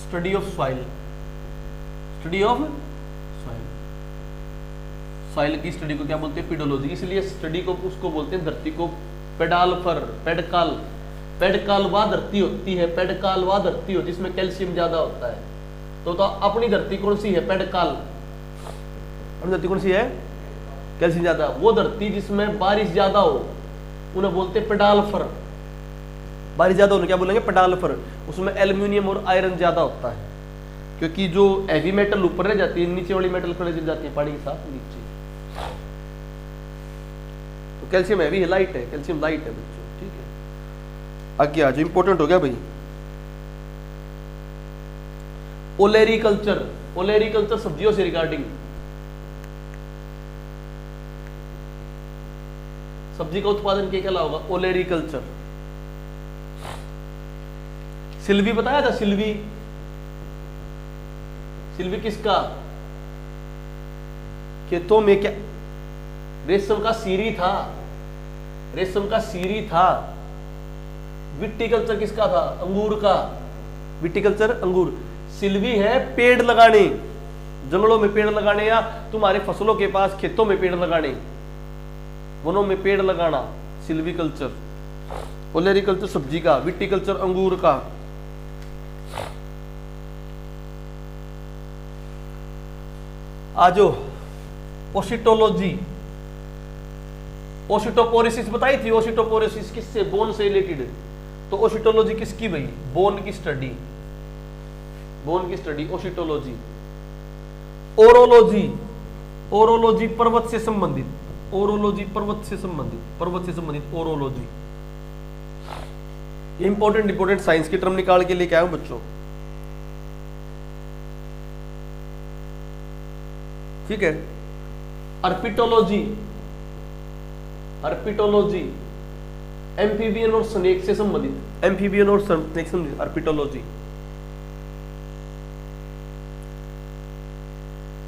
study of soil, study of soil, soil की स्टडी को क्या बोलते हैं, पीडोलॉजी। इसलिए स्टडी को उसको बोलते हैं धरती को पेडालफर, पेडकाल, पेडकाल वह धरती होती है, पेडकाल वह धरती होती है जिसमें कैल्शियम ज्यादा होता है। तो अपनी धरती कौन सी है, पेडकाल। अपनी धरती कौन सी है, कैल्शियम ज्यादा। वो धरती जिसमें बारिश ज्यादा हो उन्हें बोलते हैं पेडालफर। बारिश ज्यादा होने क्या बोलेंगे, पेडालफर। उसमें एल्यूमिनियम और आयरन ज्यादा होता है, क्योंकि जो हैवी मेटल ऊपर रह जाती है, नीचे वाली मेटल खड़े चल जाती है पानी के साथ नीचे। तो कैल्शियम हैवी है, लाइट है, कैल्शियम लाइट है बच्चों, ठीक है। आगे आज इंपॉर्टेंट हो गया भाई, ओलेरिकल्चर। ओलेरिकल्चर सब्जियों से रिगार्डिंग, सब्जी का उत्पादन क्या कहला होगा, ओलेरिकल्चर। सिल्वी बताया था, सिल्वी, सिल्वी किसका, खेतों में क्या, रेशम का सीरी था, रेशम का सीरी था। विटिकल्चर किसका था, अंगूर का, विटिकल्चर अंगूर। सिल्वी है पेड़ लगाने, जंगलों में पेड़ लगाने, या तुम्हारे फसलों के पास खेतों में पेड़ लगाने, वनों में पेड़ लगाना, सिल्वीकल्चर। ओलेरिकल्चर सब्जी का, विटिकल्चर अंगूर का। आजो ओसिटोलॉजी, ओसिटोपोरेसिस बताई थी। ओसिटोपोरेसिस किससे, बोन से रिलेटेड। तो ओसिटोलॉजी किसकी भाई, बोन की स्टडी, बोन की स्टडी ओसिटोलॉजी। ओरोलॉजी, ओरोलॉजी पर्वत से संबंधित, ओरोलॉजी पर्वत से संबंधित, पर्वत से संबंधित ओरोलॉजी। इंपॉर्टेंट साइंस की टर्म निकाल के लेके आया हूं बच्चों, ठीक है। अर्पिटोलॉजी, अर्पिटोलॉजी एम्फीबियन और स्नेक से संबंधित, एम्फीबियन और स्नेक से संबंधित अर्पिटोलॉजी।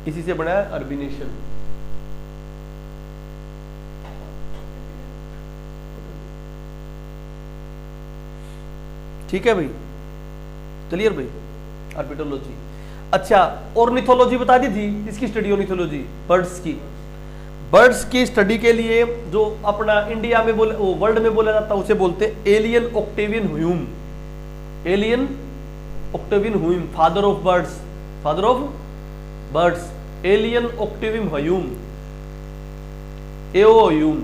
इसी से बना है अर्बिनेशन। ठीक है भाई, क्लियर भाई, अर्बिटोलॉजी। अच्छा, ऑर्निथोलॉजी बता दी थी, इसकी स्टडी ऑर्निथोलॉजी, बर्ड्स की। बर्ड्स की स्टडी के लिए जो अपना इंडिया में बोले, वो वर्ल्ड में बोला जाता है, उसे बोलते हैं alien Octavian Hume. Alien Octavian Hume, father of birds, father of birds, alien Octavian Hume. AO Hume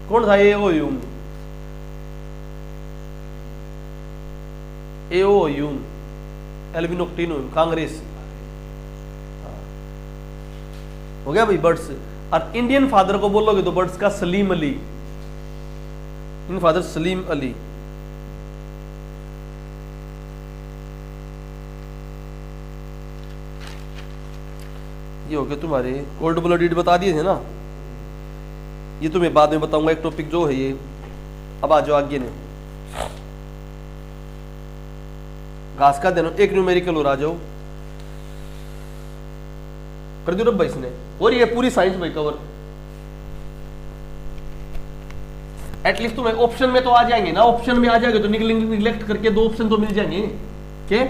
कौन था, एओ ह्यूम, एओ ह्यूम, एल्विन ऑक्टिनोम, कांग्रेस। हो गया भाई बर्ड्स। और इंडियन फादर को बोलोगे तो बर्ड्स का सलीम अली, इन फादर सलीम अली। ये हो गया तुम्हारे कोल्ड ब्लडेड बता दिए थे ना, ये तुम्हें बाद में बताऊंगा एक टॉपिक जो है ये। अब आ जाओ आगे ने, घास का देना, एक न्यूमेरिकल और आ जाओ, कर दियो भाई इसने। और ये पूरी साइंस भाई कवर, एटलीस्ट तुम्हें ऑप्शन में तो आ जाएंगे ना, ऑप्शन में आ जाएंगे तो निगलेक्ट करके दो ऑप्शन तो मिल जाएंगे के।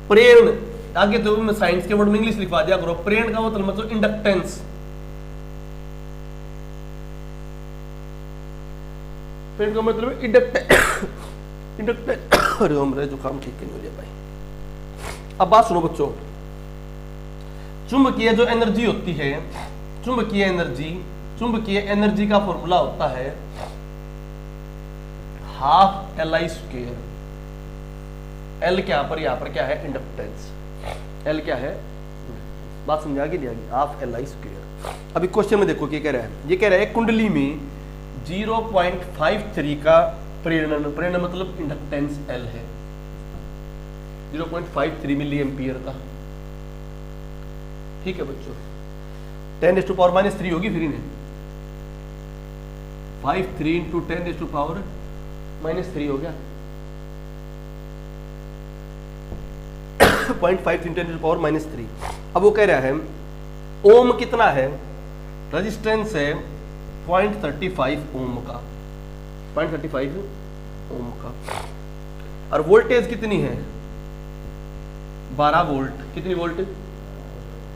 प्रेरण, आगे तो मैं साइंस के वर्ड में इंग्लिश लिखवा दिया करो। प्रेरण का मतलब इंडक्टेंस, प्रेरण का मतलब इंडक्टेंस। अरे हमरे जुकाम ठीक नहीं हो गया भाई। अब बात सुनो बच्चों, चुंबकीय जो एनर्जी होती है, चुंबकीय एनर्जी, चुंबकीय एनर्जी का फॉर्मूला होता है हाफ LI स्क्वायर। एल क्या पर, यहां पर क्या है, इंडक्टेंस। एल क्या है, बात समझा के नहीं, हाफ एल आई स्क्वायर। अभी क्वेश्चन में देखो क्या कह रहा है, ये कह रहा है कुंडली में 0.53 का प्रेरण मतलब इंडक्टेंस एल है, 0.53 मिली एम्पियर का। ठीक है बच्चों, 10⁻³ होगी फिर इन्हें 53 × 10⁻³ हो गया 0.53 × 10⁻³। अब वो कह रहा है ओम कितना है, रेजिस्टेंस है 0.35 ओम का, 0.35 ओम का, और वोल्टेज कितनी है 12 वोल्ट। कितनी वोल्ट,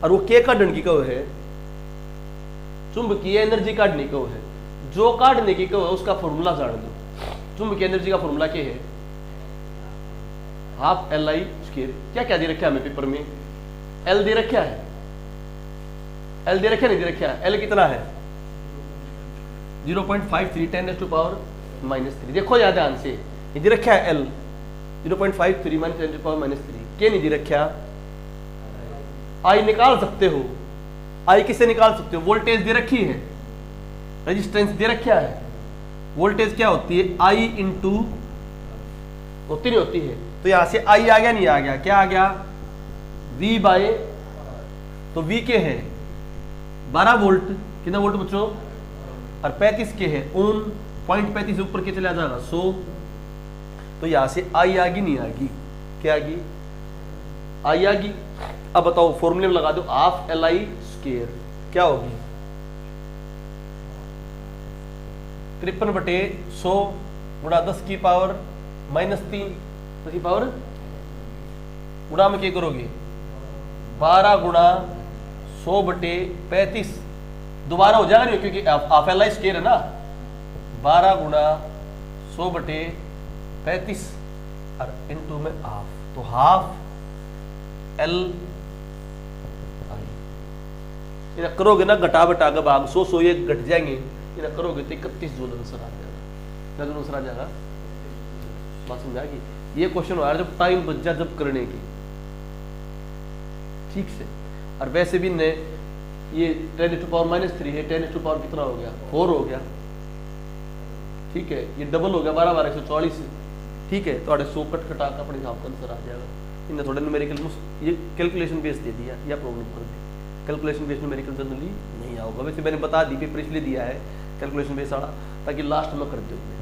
और वो के काटने की कहो है, चुंबकीय एनर्जी काटने को है, जो काटने की कहो है उसका फॉर्मूला जान दो। चुंबकीय एनर्जी का फॉर्मूला क्या है, हाफ एल आई स्क्वायर। क्या क्या दे रखा है हमें पेपर में, एल दे रखा है, एल दे रखा नहीं दे रखा है, एल कितना है 0.53 10⁻³ देखो याद ध्यान से, ये दे रखा है एल 0.53 10⁻³ के नहीं दे रखा, आई निकाल सकते हो, आई किससे निकाल सकते हो, वोल्टेज दे रखी है, रेजिस्टेंस दे रखा है, वोल्टेज क्या होती है आई इंटू, होती नहीं होती है, तो यहां से आई आ गया नहीं आ गया, क्या आ गया V बाय, तो V के है 12 वोल्ट, कितना वोल्ट बच्चों, और 35 के है ओम, 0.35 ऊपर के चला जाएगा 100, तो यहां से आई आ गई नहीं आ गई, क्या आ गई आई आ गई। अब बताओ फॉर्मूले में लगा दो, हाफ एल आई स्क्वायर क्या होगी 53/100 गुणा 10⁻³ -3, 10⁻, गुणा में क्या करोगे 12 गुणा 100/35, दोबारा हो जाएगा नहीं क्योंकि हाफ एल आई स्क्वायर है ना, 12 गुणा 100/35 और इनटू में हाफ, तो हाफ एल आई, इन्हें करोगे ना घटा बटा का भाग 100 ये घट जाएंगे, इन्हें करोगे तो 31 जूल आंसर आ जाएगा, क्या जूल आंसर आ जाएगा, बात समझाएगी। ये क्वेश्चन हो रहा है जब टाइम बच जाए जब करने की, ठीक से। और वैसे भी ने ये 10⁻³ है, 10⁻³ कितना हो गया 4 हो गया, ठीक है, ये डबल हो गया 12 12 144, ठीक है, तो 100 कट कटा का अपने हिसाब का आंसर आ जाएगा। इन्हें थोड़ा न्यूमेरिकल ये कैलकुलेशन बेस दे दिया या प्रॉब्लम कर दी, कैलकुलेशन बेस न्यूमेरिकल जनरली नहीं आओगे, वैसे मैंने बता दी पेपर इसलिए दिया है कैलकुलेशन बेस आना, ताकि लास्ट में करते हुए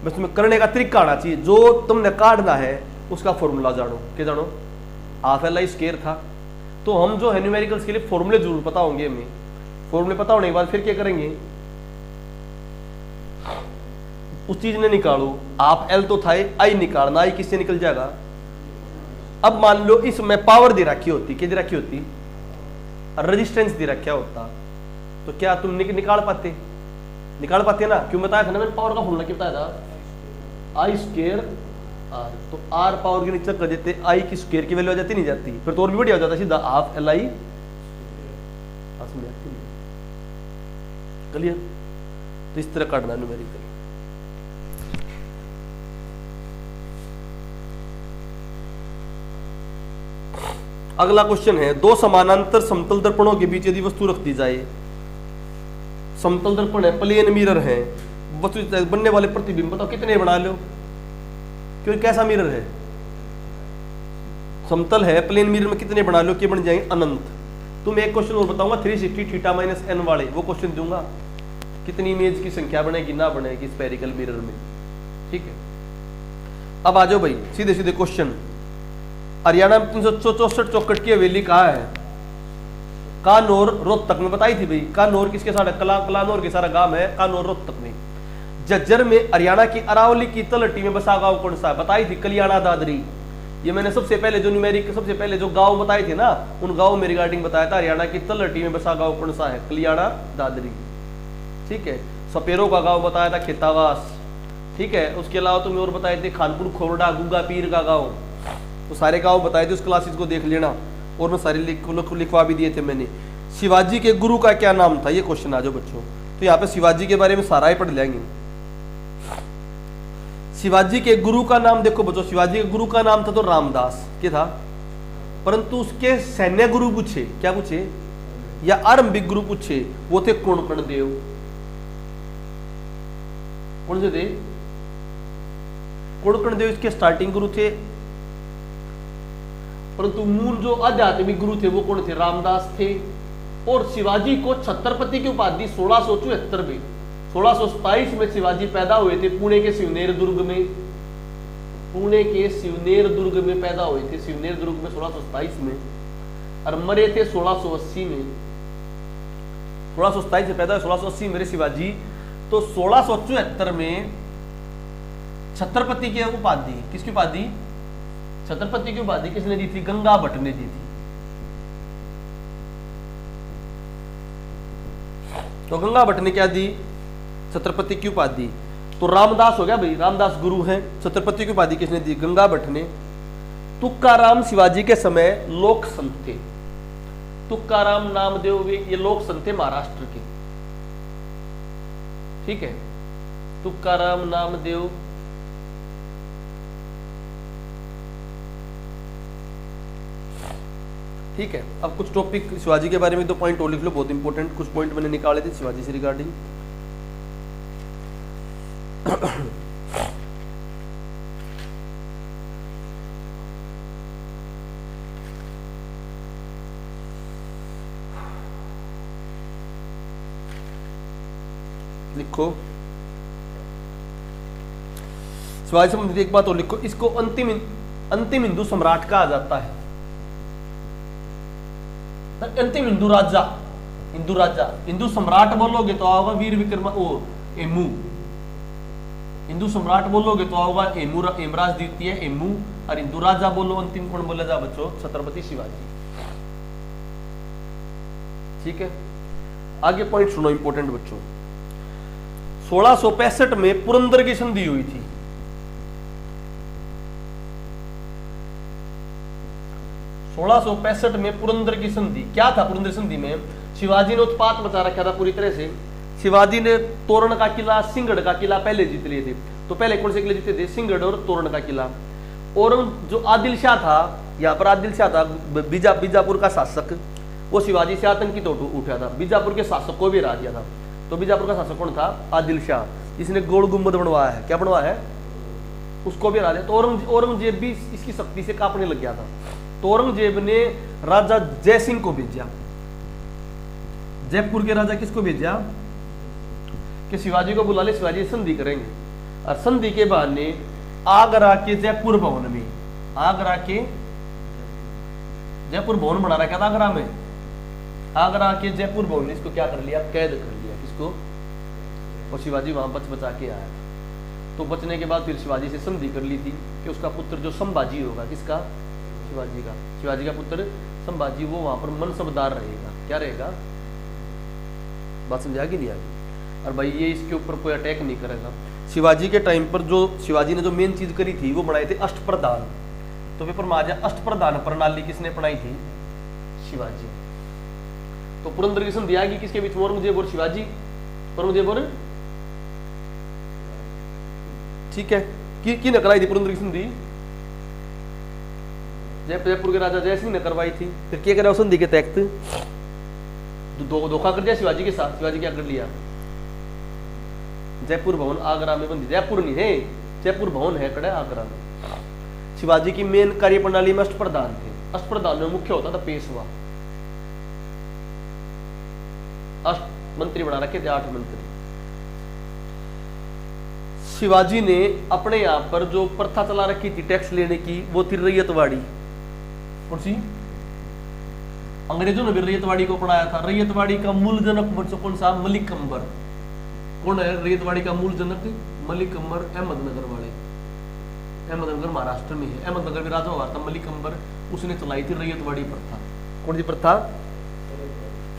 बस तुम्हें करने का तरीका आना चाहिए, जो तुमने काटना है उसका फॉर्मूला जानो, क्या जानो हाफ एल आई स्क्वायर था, तो हम जो है न्यूमेरिकल्स के लिए फॉर्मूले जरूर पता होंगे हमें, फॉर्मूले पता होने के बाद फिर क्या करेंगे उस चीज ने निकालो, आप एल तो था आई निकालना, आई किससे निकल जाएगा। अब मान लो इसमें पावर दे रखी होती, क्या दे रखी होती, रेजिस्टेंस दे रखा होता, तो क्या तुम निकाल पाते, निकाल पाते ना, क्यों बताया था ना मैंने पावर का फॉर्मूला क्या बताया था, आई स्क्वायर आर, तो आर पावर के नीचे कर देते, आई की स्क्वायर की वैल्यू आ जाती नहीं जाती, फिर तो और भी बढ़िया हो जाता सीधा हाफ एल आई, क्लियर। तो इस तरह काटना न्यूमेरिकल। अगला क्वेश्चन है, दो समानांतर समतल दर्पणों के बीच यदि वस्तु रख दी जाए, समतल दर्पण है, प्लेन मिरर है, वस्तु बनने वाले प्रतिबिंब बताओ कितने बना लो, क्योंकि कैसा मिरर है समतल है, प्लेन मिरर में कितने बना लो, क्या बन जाएंगे अनंत। तुम एक क्वेश्चन और बताऊंगा 360 θ - n वाले, वो क्वेश्चन दूंगा कितनी इमेज की संख्या बनेगी ना बनेगी स्फेरिकल मिरर में, ठीक है। अब आ जाओ भाई सीधे सीधे क्वेश्चन, हरियाणा में 364 चौखट की हवेली कहाँ है, कानौर रोहतक में बताई थी भाई, कानौर किसके साथ, कलानौर के सारा गांव है कानौर रोहतक में। जज्जर में हरियाणा की अरावली की तलहटी में बसा गांव कौन सा, बताई थी कलियाड़ा दादरी। ये मैंने सबसे पहले जो न्यूमेरिक सबसे पहले जो गांव बताए थे ना, उन गांव में रिगार्डिंग बताया था, हरियाणा की तलहटी में बसा गांव कौन सा है, कलियाड़ा दादरी, ठीक है। सपेरों का गांव बताया था खेतावास, ठीक है। उसके अलावा तुम्हें और बताए थे खानपुर खोरडा गुगा पीर का गाँव, तो सारे गाँव बताए थे, उस क्लासेस को देख लेना, और मैं सारे लिखवा भी दिए थे मैंने। शिवाजी के गुरु का क्या नाम था, ये क्वेश्चन आ जाओ बच्चों, तो यहाँ पे शिवाजी के बारे में सारा ही पढ़ लेंगे। शिवाजी के गुरु का नाम देखो बच्चों, शिवाजी के गुरु का नाम था तो रामदास, क्या था परंतु उसके सैन्य गुरु पूछे, क्या पूछे, या आरंभिक गुरु पूछे, वो थे कोणकण देव। कौन से थे? कोणकण देव इसके स्टार्टिंग गुरु थे। परंतु मूल जो आध्यात्मिक गुरु थे वो कौन थे? रामदास थे। और शिवाजी को छत्रपति की उपाधि 1674 में, 1627 में शिवाजी पैदा हुए थे पुणे के शिवनेर दुर्ग में। पुणे के शिवनेर दुर्ग में पैदा हुए थे, शिवनेर दुर्ग में 1627 में, और मरे थे 1680 में। 1627 में पैदा हुए, 1680 मेरे शिवाजी। तो 1674 में छत्रपति की उपाधि, किसकी उपाधि? छत्रपति की उपाधि किसने दी थी? गंगा भट्ट ने दी थी। तो गंगा भट्ट ने क्या दी? छत्रपति की उपाधि। तो रामदास हो गया भाई, रामदास गुरु हैं। छत्रपति की उपाधि किसने दी? गंगा भट्ट ने। तुकाराम शिवाजी के समय लोक संत थे। तुकाराम नामदेव ये लोक संत थे महाराष्ट्र के, ठीक है। तुकाराम नामदेव ठीक है। अब कुछ टॉपिक शिवाजी के बारे में 2 पॉइंट और लिख लो, बहुत इंपॉर्टेंट। कुछ पॉइंट मैंने निकाले थे शिवाजी से रिगार्डिंग। लिखो शिवाजी से संबंधित एक बात और लिखो, इसको अंतिम हिंदू सम्राट कहा जाता है। अंतिम हिंदू राजा, हिंदू राजा। हिंदू सम्राट बोलोगे तो आओगा वीर विक्रम एमू। हिंदू सम्राट बोलोगे तो आओगा हेमराज द्वितीय एमू। और हिंदू राजा बोलो, अंतिम कौन बोला जा बच्चों? छत्रपति शिवाजी। ठीक है, आगे पॉइंट सुनो इंपॉर्टेंट बच्चों। 1665 में पुरंदर की संधि हुई थी। 1665 में पुरंदर की संधि। क्या था पुरंदर संधि में? शिवाजी ने उत्पात मचा रखा था पूरी तरह से। शिवाजी ने तोरण का किला, सिंहगढ़ का किला पहले जीत लिए थे। तो पहले कौन से किले जीते थे? सिंहगढ़ और तोरण का किला। और जो आदिल शाह था, यहाँ पर आदिल शाह था बीजापुर का शासक, वो शिवाजी से आतंकित उठा था। बीजापुर के शासक को भी हरा दिया था। तो बीजापुर का शासक कौन था? आदिल शाह, जिसने गोल गुम्बद बनवाया है। क्या बनवाया है? उसको भी हरा दिया। तो औरंगजेब भी इसकी शक्ति से कांपने लग गया था। तो औरंगजेब ने राजा जय सिंह को भेजा। जयपुर के राजा किसको भेजा? कि शिवाजी को बुला ले, शिवाजी संधि करेंगे। और संधि के बहाने आगरा के जयपुर भवन में, आगरा के जयपुर भवन बना रखा था आगरा में। आगरा के जयपुर भवन, इसको क्या कर लिया? कैद कर लिया। किसको? और शिवाजी वहां बचा के आया। तो बचने के बाद फिर शिवाजी से संधि कर ली थी कि उसका पुत्र जो संभाजी होगा, किसका? शिवाजी का। शिवाजी का पुत्र संभाजी, वो वहां पर मनसबदार रहेगा। क्या रहेगा? बात समझा कि नहीं आगे? और भाई ये इसके ऊपर कोई अटैक नहीं करेगा। शिवाजी के टाइम पर जो शिवाजी ने जो मेन चीज करी थी वो बनाए थे अष्टप्रधान। तो पेपर में आ जाए, अष्टप्रधान प्रणाली किसने बनाई थी? शिवाजी। तो पुरंदर की संधि आएगी किसके बीच? औरंगजेब और शिवाजी। औरंगजेब और ठीक है, की न कराई थी पुरंदर की संधि? जयपुर के राजा जय सिंह ने करवाई थी। फिर क्या करा संधि के तहत? धोखा कर दिया शिवाजी के साथ। शिवाजी क्या कर लिया? जयपुर भवन आगरा में बंदी। जयपुर नहीं है, जयपुर भवन है कड़े आगरा में। शिवाजी की मेन कार्य प्रणाली में अष्टप्रधान थे। अष्टप्रधान में मुख्य होता था पेशवा। अष्ट मंत्री बना रखे थे, 8 मंत्री। शिवाजी ने अपने यहां पर जो प्रथा चला रखी थी टैक्स लेने की, वो थी रैयतवाड़ी। कौन सी? अंग्रेजों ने भी रैयतवाड़ी को अपनाया था। रैयतवाड़ी का मूल जनक कौन सा? मलिक अंबर। कौन है रैयतवाड़ी का मूल जनक? मलिक अंबर, अहमदनगर वाले। अहमदनगर महाराष्ट्र में है। अहमदनगर में राजा हुआ था मलिक अंबर, उसने चलाई थी रैयतवाड़ी प्रथा। कौन सी प्रथा?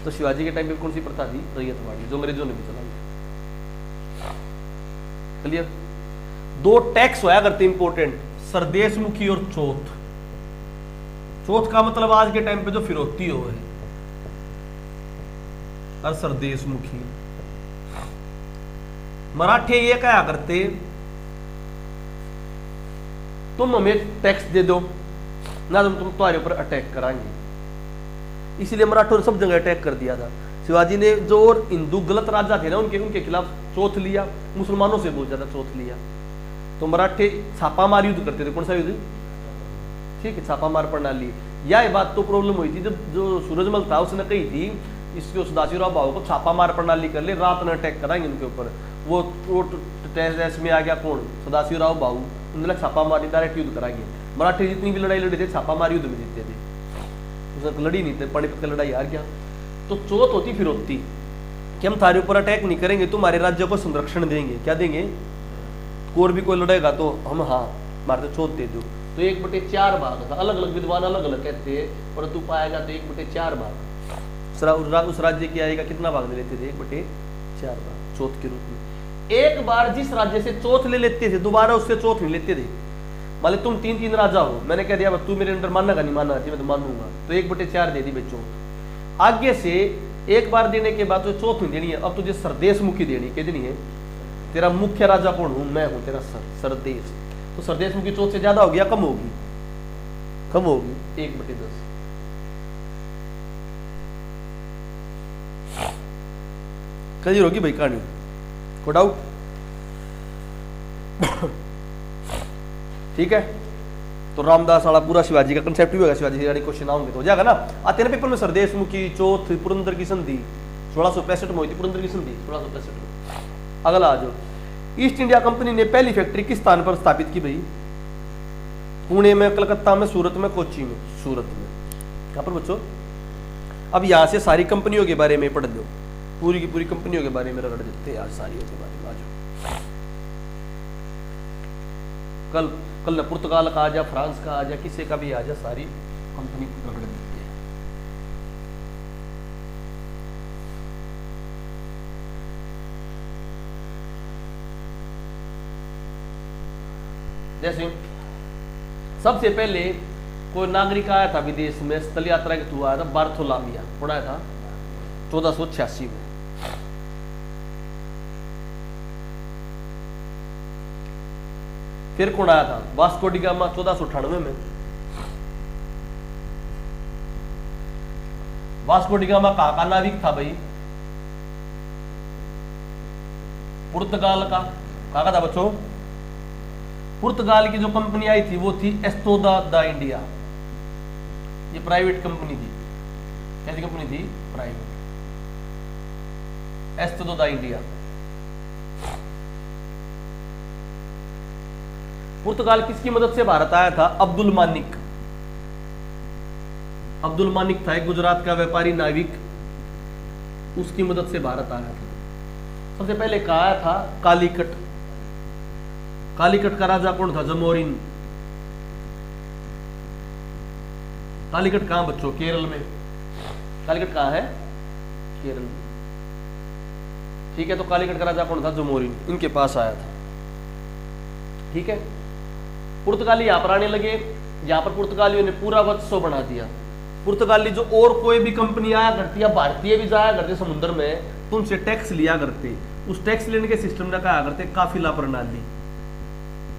तो शिवाजी के टाइम पे कौन सी प्रथा थी? रैयतवाड़ी, जो अंग्रेजों ने भी चलाई। क्लियर? 2 टैक्स होया करते इंपोर्टेंट, सरदेशमुखी और चौथ। चौथ का मतलब आज के टाइम पे जो फिरौती हो है, और सरदेशमुखी। मराठे ये क्या करते? तुम हमें टैक्स दे दो, ना तुम तुम्हारे ऊपर अटैक कराएंगे। इसलिए मराठों ने सब जगह अटैक कर दिया था। शिवाजी ने जो और हिंदू गलत राजा थे ना उनके खिलाफ चौथ लिया, मुसलमानों से बहुत ज्यादा चौथ लिया। तो मराठे छापामार युद्ध करते थे। कौन सा युद्ध? ठीक है, छापामार प्रणाली। यह बात तो प्रॉब्लम हुई थी जब जो सूरजमल था उसने कही थी इसको सदाशिवराव भाऊ को छापामार प्रणाली कर ले, रात में अटैक कराएंगे उनके ऊपर। वो टेस्ट में आ गया कौन? सदाशिवराव भाऊ। उन्होंने छापामारी डायरेक्ट युद्ध कराएंगे। मराठे जितनी भी लड़ाई लड़े थे छापामार युद्ध में जीते थे, उसने लड़ी नहीं थे, पानीपत का लड़ाई हार गया। तो चौथ होती फिर होती कि हम थारे ऊपर अटैक नहीं करेंगे, तुम्हारे राज्य को संरक्षण देंगे। क्या देंगे? और भी कोई लड़ेगा तो हम हाँ मारते चौथ दे दो। तो 1/4 भाग था। अलग अलग विद्वान अलग अलग कहते हैं, परंतु पाएगा तो 1/4 भाग उस राज्य की आएगा। कितना भाग ले लेते थे? 1/4 भाग चौथ के रूप में। एक बार जिस राज्य से चौथ ले लेते थे दोबारा उससे चौथ नहीं लेते थे। मान लो तुम 3 राजा हो, मैंने कह दिया तू मेरे अंडर मानना नहीं मानना चाहिए, मैं तो मानूंगा, तो 1/4 दे दी भाई चौथ। आगे से एक बार देने के बाद तो चौथ नहीं देनी है, अब तुझे सरदेश मुखी देनी। क्या देनी है? तेरा मुख्य राजा कौन हूं? मैं हूं तेरा सरदेश। तो सरदेश मुखी चौथ से ज्यादा हो गया, कम होगी? कम होगी, 1/10। कहीं होगी भाई कहानी, को डाउट? ठीक है, तो रामदास वाला पूरा शिवाजी का कंसेप्ट भी होगा। शिवाजी से क्वेश्चन आऊंगे तो हो जाएगा ना। आते ना पेपर में सरदेश मुखी चौथ, पुरंदर की संधि 1665 में हुई थी। पुरंदर की संधि 1665 में। अगला आ जाओ। ईस्ट इंडिया कंपनी ने पहली फैक्ट्री किस स्थान पर स्थापित की भाई? पुणे में, कलकत्ता में, सूरत में, कोच्चि में। सूरत में। कहां पर बच्चों? अब यहां से सारी कंपनियों के बारे में पढ़ लो, पूरी की पूरी कंपनियों के बारे में रगड़ देते हैं आज, सारी के बारे में। आ जाओ, कल न पुर्तगाल का आ जा, फ्रांस का आ जा, किसी का भी आ जा, सारी कंपनी रगड़ देते हैं। जैसे सबसे पहले कोई नागरिक आया था विदेश में, स्थल यात्रा के थ्रू आया था, बार्थोलोमिया, पढ़ाया था 1486 में। फिर कौन आया था? वास्को डी गामा 1498 में। वास्को डी गामा कहां का नाविक था भाई? पुर्तगाल का। कहां का था बच्चों? पुर्तगाल की जो कंपनी आई थी वो थी एस्टोदा दा इंडिया। ये प्राइवेट कंपनी थी। कैसी कंपनी थी? प्राइवेट। एस्टोदा दा इंडिया। पुर्तगाल किसकी मदद से भारत आया था? अब्दुल मानिक। अब्दुल मानिक था एक गुजरात का व्यापारी नाविक, उसकी मदद से भारत आया था। सबसे पहले कहा आया था? कालीकट। कालीकट का राजा कौन था? जमोरिन। कालीकट कहां बच्चों? केरल में। कालीकट कहां है? केरल में। ठीक है, तो कालीकट का राजा कौन था? जमोरिन। इनके पास आया था। ठीक है, पुर्तगाली यहां पर आने लगे। यहां पर पुर्तगालियों ने पूरा वर्चस्व बना दिया। पुर्तगाली जो और कोई भी कंपनी आया करती है, भारतीय भी जाया करते समुद्र में, तुमसे टैक्स लिया करते। उस टैक्स लेने के सिस्टम ने कहा करते काफिला प्रणाली।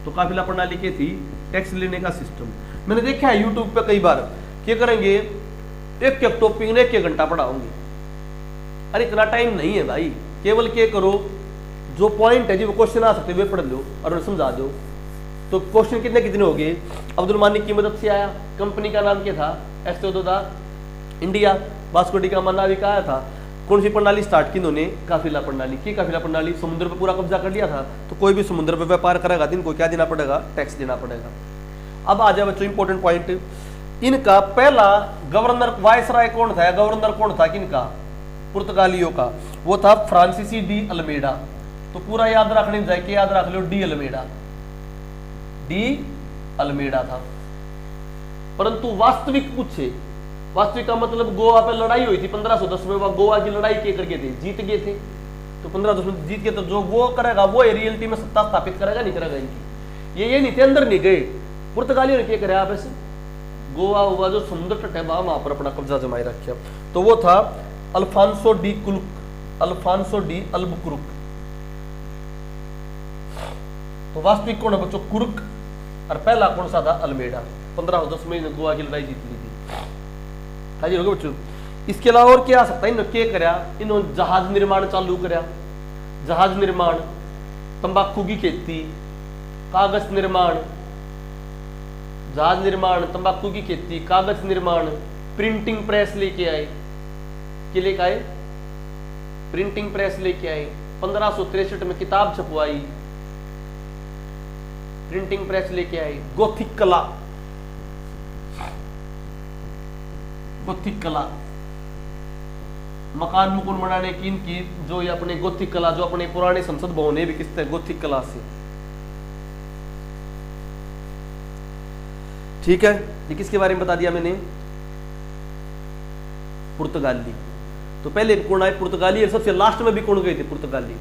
तो काफिला प्रणाली क्या थी? टैक्स लेने का सिस्टम। मैंने देखा है यूट्यूब पे कई बार, क्या करेंगे एक एक टॉपिक ने 1 घंटा पढ़ाऊंगी। अरे इतना टाइम नहीं है भाई, केवल क्या करो, जो पॉइंट है जो क्वेश्चन आ सकते वे पढ़ लो और समझा दो। तो क्वेश्चन कितने हो गए? अब्दुल मानिक की मदद से आया। कंपनी का नाम क्या था? एस्टोदा दा इंडिया। वास्को डी गामा नाविक आया था। कौन सी प्रणाली स्टार्ट की इन्होंने? काफिला प्रणाली की। काफिला प्रणाली, समुद्र पर पूरा कब्जा कर लिया था, तो कोई भी समुद्र पर व्यापार करेगा तो इनको क्या देना पड़ेगा? टैक्स देना पड़ेगा। अब आ जाए बच्चों इंपॉर्टेंट पॉइंट। इनका पहला गवर्नर वायसराय कौन था? गवर्नर कौन था किनका? पुर्तगालियों का। वो था फ्रांसीसी डी अल्मेडा। तो पूरा याद रखने जाए कि याद रख लो डी अल्मेडा। डी अल्मेडा था। परंतु वास्तविक पूछे, वास्तविक का मतलब गोवा पे लड़ाई हुई थी 1510 में, वह गोवा की लड़ाई के करके थे, जीत गए थे। तो 1510 में जीत गए, तो जो वो करेगा वो रियलिटी में सत्ता स्थापित करेगा, नहीं करेगा इनकी। ये नहीं थे, अंदर नहीं गए। पुर्तगालियों ने क्या कराया? आप ऐसे गोवा हुआ जो समुद्र तट है वहां पर अपना कब्जा जमाए रखा। तो वो था अल्फांसो डी कुलुक, अल्फांसो डी अल्बुकुर्क। तो वास्तविक कौन है बच्चों? कुर्क। और पहला कौन सा था? अल्मेडा। 1510 में इन्होंने गोवा की लड़ाई जीत ली थी। हाँ जी हो गया बच्चों। इसके अलावा और क्या आ सकता है, इन्होंने क्या कराया, इन्होंने जहाज निर्माण चालू कराया, जहाज निर्माण, तंबाकू की खेती, कागज निर्माण, जहाज निर्माण, तंबाकू की खेती, कागज निर्माण, प्रिंटिंग प्रेस लेके आए, क्या लेके आए, प्रिंटिंग प्रेस लेके आए, 1563 में किताब छपवाई, प्रिंटिंग प्रेस लेके आए, गोथिक कला, गोथिक कला, मकान मुकुन बनाने की इनकी जो ये अपने गोथिक कला, जो अपने पुराने संसद भवन है विकसित है गोथिक कला से। ठीक है, ये किसके बारे में बता दिया मैंने, पुर्तगाली। तो पहले कौन आए, पुर्तगाली, और सबसे लास्ट में भी कौन गए थे, पुर्तगाली।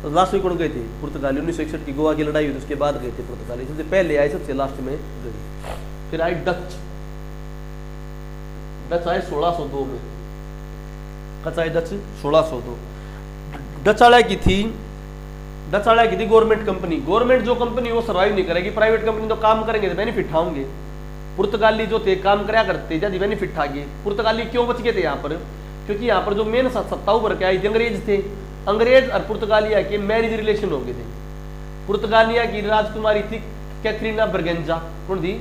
तो लास्ट में कौन गए थे, पुर्तगाली। 1961 की गोवा की लड़ाई हुई उसके बाद गए थे पुर्तगाली, सबसे पहले आए, सबसे लास्ट में गए। फिर आए डच, डच आए 1602 में, कब आए डच, 1602। डच वाला की थी, डच वाला की थी गवर्नमेंट कंपनी। गवर्नमेंट जो कंपनी वो सर्वाइव नहीं करेगी, प्राइवेट कंपनी तो काम करेंगे तो बेनिफिट उठाओगे। पुर्तगाली जो थे काम कराया करते, जल्दी बेनिफिट आ गए। पुर्तगाली क्यों बच गए थे यहाँ पर, क्योंकि यहाँ पर जो मेन सत्ता उभर के आई थी अंग्रेज थे। अंग्रेज और पुर्तगालिया के मैरिज रिलेशन हो गए थे। पुर्तगालिया की राजकुमारी थी कैथरीना बर्गेंजा, कौन थी,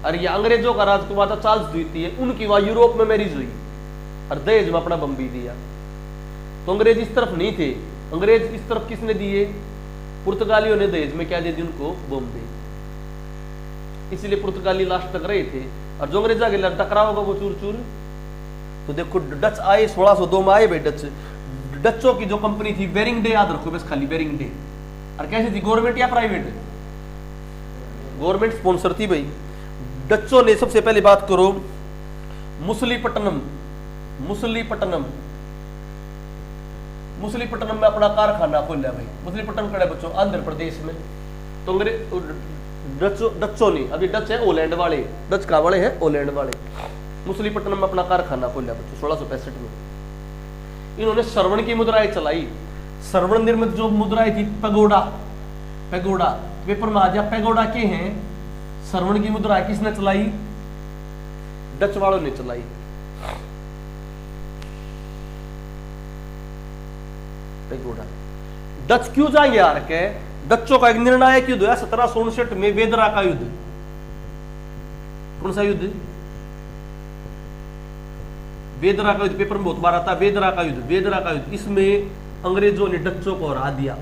और ये अंग्रेजों का राजकुमार था चार्ल्स द्वितीय, उनकी वहां यूरोप में मैरिज हुई और दहेज में अपना बम भी दिया। तो अंग्रेज इस तरफ नहीं थे, अंग्रेज इस तरफ किसने दिए, पुर्तगालियों ने दहेज में क्या दे दी उनको, बम दे। इसलिए पुर्तगाली लास्ट तक रहे थे, और जो अंग्रेजा के टकराव होगा वो चूर चूर। तो देखो डच आए 1602 में आए भाई डच। डचों की जो कंपनी थी बेरिंग डे, याद रखो बस खाली बेरिंग डे। और कैसी थी, गवर्नमेंट या प्राइवेट, गवर्नमेंट स्पॉन्सर थी भाई। डचों ने सबसे पहले बात करो मुसलीपट्टनम, मुसलीपट्टनम, मुसलीपट्टनम में अपना कारखाना खोला भाई। मुसलीपट्टनम कड़ा बच्चों आंध्र प्रदेश में। तो डचों ने, अभी डच है ओलैंड वाले, डच का वाले हैं ओलैंड वाले, मुसलीपट्टनम में अपना कारखाना खोला बच्चों 1665 में। इन्होंने श्रवण की मुद्राएं चलाई। श्रवण निर्मित जो मुद्राएं थी, पैगोडा, पैगोडा पेपर में आ गया, पैगोडा के हैं श्रवण की मुद्रा किसने चलाई, डच वालों ने चलाई। पैगोडा डच क्यों जाएंगे यार के, डचों का एक निर्णायक युद्ध है 1759 में, वेदरा का युद्ध। कौन सा युद्ध, वेदरा का युद्ध, पेपर में बहुत बार आता है वेदरा का युद्ध, वेदरा का युद्ध। इसमें अंग्रेजों ने डचों को हरा दिया।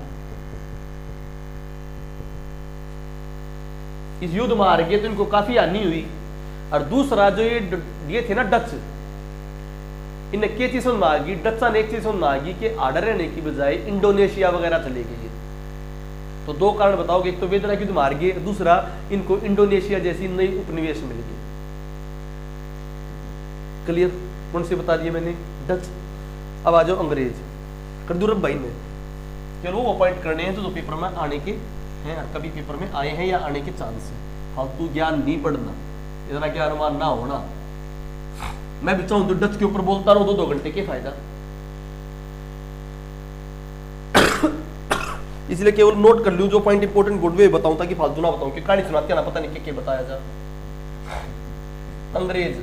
इस युद्ध में हार गए तो इनको काफी हानि हुई। और दूसरा जो ये थे ना डच, इन्हें क्या चीज समझ आ गई, डचा ने एक चीज समझ आ गई कि आर्डर रहने की बजाय इंडोनेशिया वगैरह चले गए। तो दो कारण बताओगे, एक तो वेदना की युद्ध मार गए, दूसरा इनको इंडोनेशिया जैसी नई उपनिवेश मिल गई। क्लियर, कौन से बता दिए मैंने, डच। अब आ जाओ अंग्रेज, कर दूर भाई ने, चलो वो पॉइंट करने हैं तो पेपर में आने के हैं, कभी पेपर में आए हैं या आने के चांस है। फालतू ज्ञान नहीं पढ़ना, इतना क्या अनुमान ना होना। मैं भी चाहूं तो डच के ऊपर बोलता रहूं 2-2 घंटे, के फायदा। इसलिए केवल नोट कर लूं जो पॉइंट इंपोर्टेंट गुड वे बताऊं, ताकि फालतू ना बताऊं कि कहानी सुनाते ना पता नहीं क्या बताया जा। अंग्रेज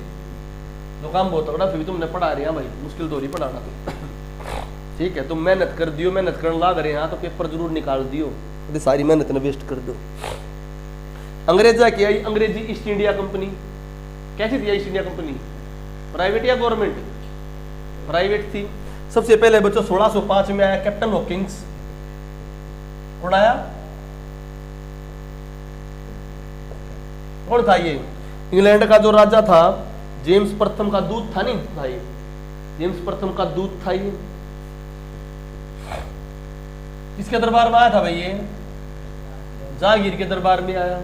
जो काम बहुत तगड़ा, फिर भी तुमने पढ़ा रहे हैं भाई, मुश्किल तो नहीं पढ़ाना तो। ठीक है, तुम मेहनत कर दियो, मेहनत करने लाग रहे हैं तो पेपर जरूर निकाल दियो, सारी मेहनत ने वेस्ट कर दो। अंग्रेजा की आई अंग्रेजी ईस्ट इंडिया कंपनी। कैसी थी ईस्ट इंडिया कंपनी, प्राइवेट या गवर्नमेंट, प्राइवेट थी। सबसे पहले बच्चों 1605 में आया कैप्टन हॉकिंस, उड़ाया, कौन था ये, इंग्लैंड का जो राजा था, जेम्स प्रथम का दूत था, नहीं था ये, जेम्स प्रथम का दूत था ये। किसके दरबार में आया था भाई ये, जहांगीर के दरबार में आया।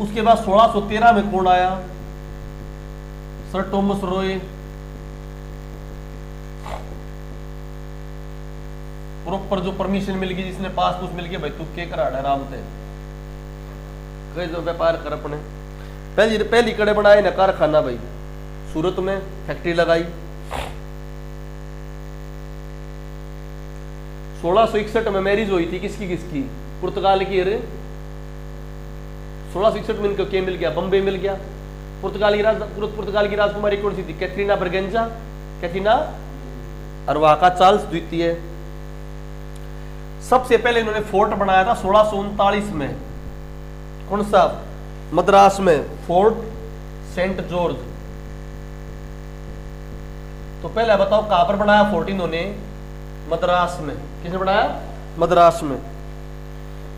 उसके बाद 1613 में कौन आया, सर टॉमस रॉय। प्रॉपर जो परमिशन मिल गई, जिसने पास कुछ मिल गया भाई, तू के करा आराम से कई जो व्यापार कर अपने। पहली कड़े बनाए ना कारखाना भाई, सूरत में फैक्ट्री लगाई। 1661 में मैरिज हुई थी, किसकी किसकी, पुर्तगाल की, अरे 1661 में इनको क्या मिल गया? बम्बे मिल गया। पुर्तगाल की राजकुमारी कौन सी थी? कैथरीना बर्गेंजा, कैथरीना, और वहां का चार्ल्स द्वितीय। सबसे पहले इन्होंने फोर्ट बनाया था 1639 में। कौन सा? मद्रास में, फोर्ट सेंट जॉर्ज। तो पहले बताओ कहां पर बनाया फोर्ट इन्होंने? मद्रास में। किसने बनाया? मद्रास में।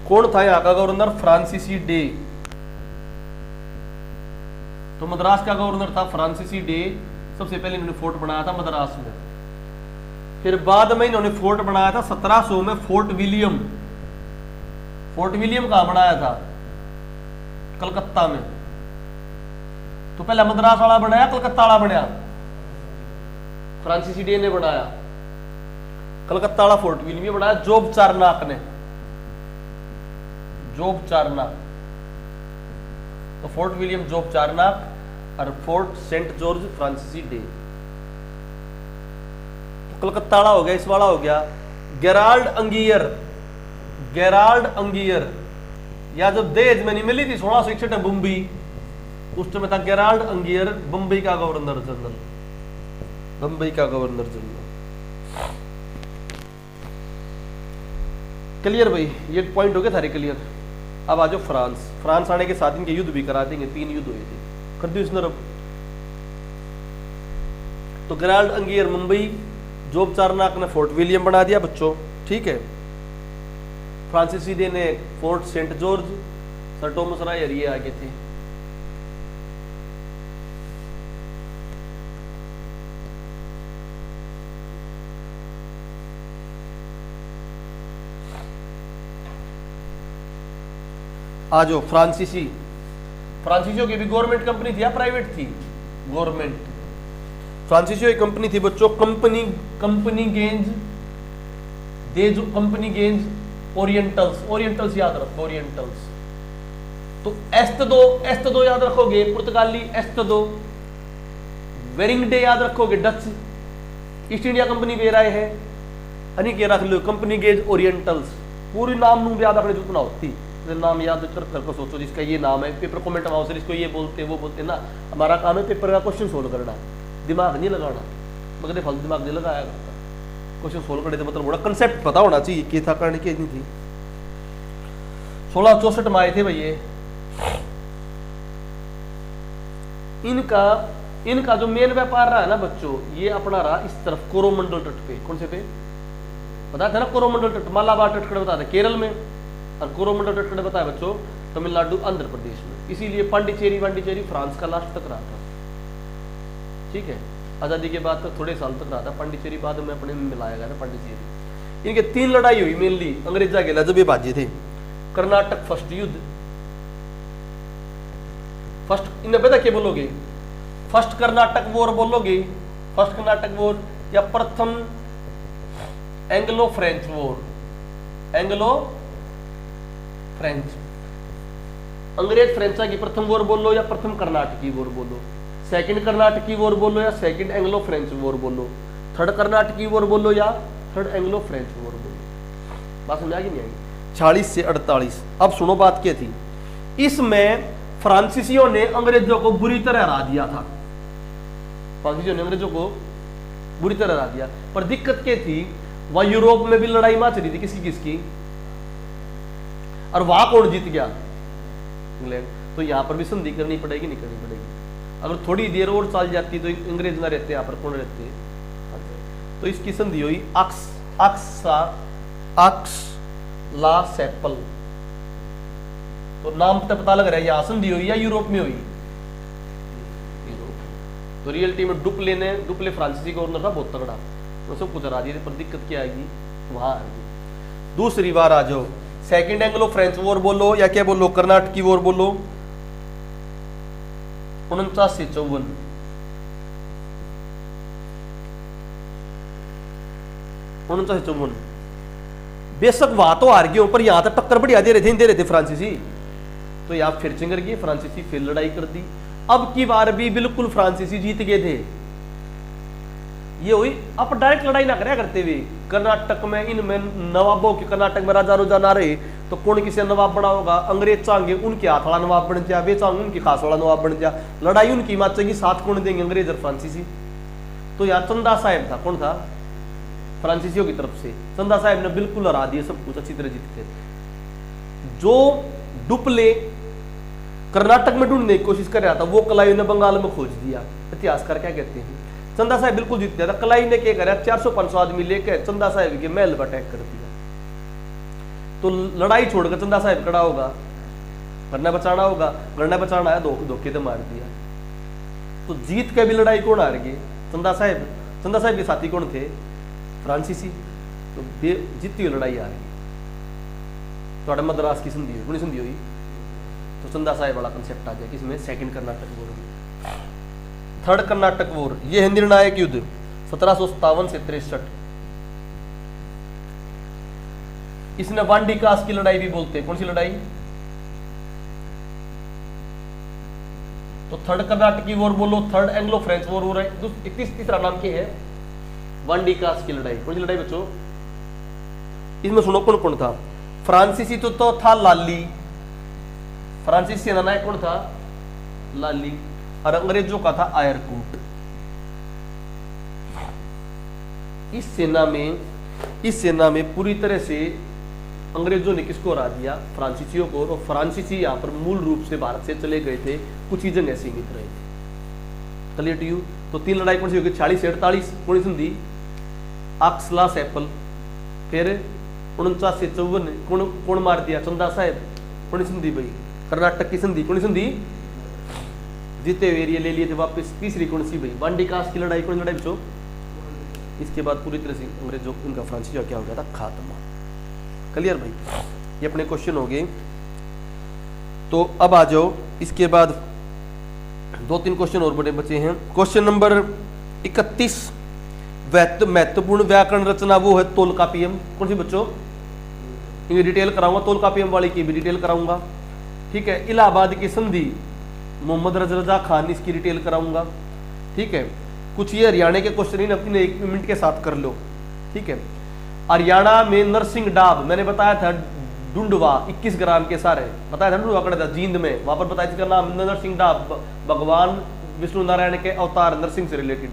कौन था यहां का गवर्नर? फ्रांसीसी डे। तो मद्रास का गवर्नर था फ्रांसीसी डे। सबसे पहले इन्होंने फोर्ट बनाया था मद्रास में। फिर बाद में इन्होंने फोर्ट बनाया था 1700 में, फोर्ट विलियम। फोर्ट विलियम कहां बनाया था? कलकत्ता में। तो पहले मद्रास वाला बनाया, कलकत्ता वाला बनाया? फ्रांसीसी डे ने बनाया। कलकत्ता वाला फोर्ट विलियम बनाया जॉब चारनाक ने। जॉब चारनाक। तो फोर्ट विलियम जॉब चारनाक और फोर्ट सेंट जॉर्ज फ्रांसीसी डे। तो कलकत्ता वाला हो गया, इस वाला हो गया गेराल्ड अंगियर। गेराल्ड अंगियर, या जब दहेज में नहीं मिली थी 1661 में बम्बई, उस समय था गेराल्ड अंगियर, बम्बई का गवर्नर जनरल। बम्बई का गवर्नर जनरल। क्लियर भाई? ये पॉइंट हो गया सारे क्लियर। अब आ जाओ फ्रांस। फ्रांस आने के साथ इनके युद्ध भी करा देंगे, 3 युद्ध हुए थे। कर दी उसने रब। तो गेराल्ड अंगियर मुंबई, जॉब चारनाक ने फोर्ट विलियम बना दिया बच्चों, ठीक है। फ्रांसीसी डे ने Fort Saint George, sir Thomas रायर ये आगे थे। आज फ्रांसीसियों की भी गवर्नमेंट कंपनी थी या प्राइवेट थी? गवर्नमेंट। फ्रांसीसियों की कंपनी थी बच्चों, कंपनी गेंज दे, जो कंपनी गेंज ओरिएंटल्स याद रखो, ओरिएंटल्स। तो एस्तदो याद रखोगे, पुर्तगाली एस्तदो। वेरिंगडे याद रखोगे, डच। ईस्ट इंडिया कंपनी भी राय है, अनी के रख लो कंपनी गेज ओरिएंटल्स। पूरी नाम नू याद रखने जितना होती, नाम याद कर सोचो जिसका ये नाम है। पेपर कमेंट हाउस इसको ये बोलते वो बोलते ना। हमारा काम है पेपर का क्वेश्चन सोल्व करना, दिमाग नहीं लगाना। मगर फालतू दिमाग नहीं लगाया करता। क्वेश्चन सोल्व करने का मतलब बड़ा कंसेप्ट पता होना चाहिए कि था करने की नहीं थी। 1664 में आए थे भैया। इनका जो मेन व्यापार रहा है ना बच्चों, ये अपना रहा इस तरफ कोरोमंडल तट पे। कौन से पे? बताया था ना कोरोमंडल तट, मालाबार तट बताया था केरल में, और कोरोमंडल तट बताया बच्चों तमिलनाडु आंध्र प्रदेश में। इसीलिए पांडिचेरी फ्रांस का लास्ट तक रहा था, ठीक है। आजादी के बाद तक थोड़े साल तक रहा था पांडिचेरी, बाद में अपने में मिलाया गया था पांडिचेरी। इनके 3 लड़ाई हुई मेनली अंग्रेजा के जब ये बाजी थे। कर्नाटक फर्स्ट युद्ध, फर्स्ट इन्हें पता क्या बोलोगे? फर्स्ट कर्नाटक वॉर बोलोगे? फर्स्ट कर्नाटक वॉर या प्रथम Anglo French war? Anglo French, अंग्रेज फ्रेंचा की प्रथम वॉर बोलो या प्रथम कर्नाटकी वॉर बोलो? सेकंड कर्नाटकी वॉर बोलो या सेकंड एंग्लो फ्रेंच वॉर बोलो? थर्ड कर्नाटकी वॉर बोलो या थर्ड एंग्लो फ्रेंच वॉर बोलो? बात समझ आ गई नहीं आई? 46 से 48। अब सुनो बात क्या थी। इसमें फ्रांसीसियों ने अंग्रेजों को बुरी तरह हरा दिया था। फ्रांसीसियों ने अंग्रेजों को बुरी तरह हरा दिया, पर दिक्कत क्या थी? वहां यूरोप में भी लड़ाई माच रही थी, किसकी? और वहां कौन जीत गया? इंग्लैंड। तो यहां पर भी संधि करनी पड़ेगी, नहीं करनी पड़ेगी? अगर थोड़ी देर और चल जाती तो अंग्रेज ना रहते, यहाँ पर कौन रहते? तो इसकी संधि हुई अक्स ला सेपल। तो नाम तो पता लग रहा है, यहां संधि हुई या यूरोप में हुई? यूरोप। तो रियलिटी में डुप्ले फ्रांसीसी गवर्नर था, बहुत तगड़ा, तो सब कुछ हरा दिया, पर दिक्कत क्या आएगी? वहां आएगी। दूसरी बार आ जाओ, सेकंड एंग्लो फ्रेंच वॉर बोलो या क्या बोलो? कर्नाटकी वॉर बोलो। 49 से 54। बेशक वहां तो हार गए, पर यहां तक टक्कर बढ़िया दे रहे थे फ्रांसीसी। तो यहां फिर चिंगर गए फ्रांसीसी, फिर लड़ाई कर दी। अब की बार भी बिल्कुल फ्रांसीसी जीत गए थे। ये हुई। आप डायरेक्ट लड़ाई ना करे करते हुए कर्नाटक में इनमें नवाबों के, कर्नाटक में राजा रोजा ना रहे तो कौन किसी नवाब बना होगा? अंग्रेज चाहेंगे उनके हाथ वाला नवाब बन जा, वे चाहेंगे उनकी खास वाला नवाब बन जा। लड़ाई उनकी माचेगी, साथ कौन देंगे? अंग्रेज और फ्रांसीसी। तो यहाँ चंदा साहब था, कौन था? फ्रांसीसियों की तरफ से। चंदा साहब ने बिल्कुल हरा दिया, सब कुछ अच्छी तरह जीत थे। जो डुप्ले कर्नाटक में ढूंढने की कोशिश कर रहा था वो कलाई ने बंगाल में खोज दिया। इतिहासकार क्या कहते हैं? चंदा साहब बिल्कुल जीत गया था। कलाई ने क्या करा? 400-500 आदमी लेकर चंदा साहब के महल पर अटैक कर दिया। तो लड़ाई छोड़कर चंदा साहब खड़ा होगा, गन्ना बचाना होगा, गन्ना बचाना है, धोखे से मार दिया। तो जीत के भी लड़ाई कौन हार गए? चंदा साहब। चंदा साहब के साथी कौन थे? फ्रांसीसी। तो जीतती हुई लड़ाई हार गई। तो मद्रास की संधि हुई, संधि हुई तो चंदा साहब वाला कंसेप्ट आ गया किसमें? सेकंड कर्नाटक वॉर में। थर्ड कर्नाटक वॉर, ये है निर्णायक युद्ध 1757 से 63। इसने वांडीकास की लड़ाई भी बोलते हैं। कौन सी लड़ाई? तो थर्ड कर्नाटक की वॉर बोलो, थर्ड एंग्लो फ्रेंच वॉर हो रहा है। तीसरा नाम क्या है? वांडीकास की लड़ाई। कौन सी लड़ाई बच्चों? इसमें सुनो कौन कौन था? फ्रांसीसी तो था लाली, फ्रांसीसी सेनानायक कौन था? लाली। और अंग्रेजों का था आयरकूट। इस सेना में पूरी तरह से अंग्रेजों ने किसको हरा दिया? फ्रांसीसियों को। और फ्रांसीसी यहाँ पर मूल रूप से भारत से चले गए थे, कुछ ही जगह सीमित रहे थे। Clear to you? तो तीन लड़ाई कौन सी होगी? 46 से 48 कौन सी संधि? आक्सला सैपल। फिर 49 से 54 कौन मार दिया? चंदा साहब। कौन सी संधि भाई? कर्नाटक की संधि। कौन सी संधि? जीते हुए एरिया ले लिए थे वापस। तीसरी कौन सी भाई? वांडीकास की लड़ाई। कौन सी लड़ाई बच्चों? इसके बाद पूरी तरह से अंग्रेजों उनका फ्रांसीसी क्या हो गया था? खात्मा। क्लियर भाई? ये अपने क्वेश्चन हो गए। तो अब आ जाओ, इसके बाद 2-3 क्वेश्चन और बड़े बचे हैं। क्वेश्चन नंबर 31, महत्वपूर्ण व्याकरण रचना वो है तोलकापियम। कौन सी बच्चों? ये डिटेल कराऊंगा, तोलकापियम वाली की भी डिटेल कराऊंगा। ठीक है। इलाहाबाद की संधि, मोहम्मद रजा खान, इसकी डिटेल कराऊंगा। ठीक है। कुछ ये हरियाणा के क्वेश्चन अपने 1 मिनट के साथ कर लो। ठीक है। हरियाणा में नरसिंह डाब, मैंने बताया था डुंडवा 21 ग्राम के सारे बताया था। डुंडवा कड़ा था जींद में, वहां पर बताया इसका नाम नरसिंह डाब, भगवान विष्णु नारायण के अवतार नरसिंह से रिलेटेड।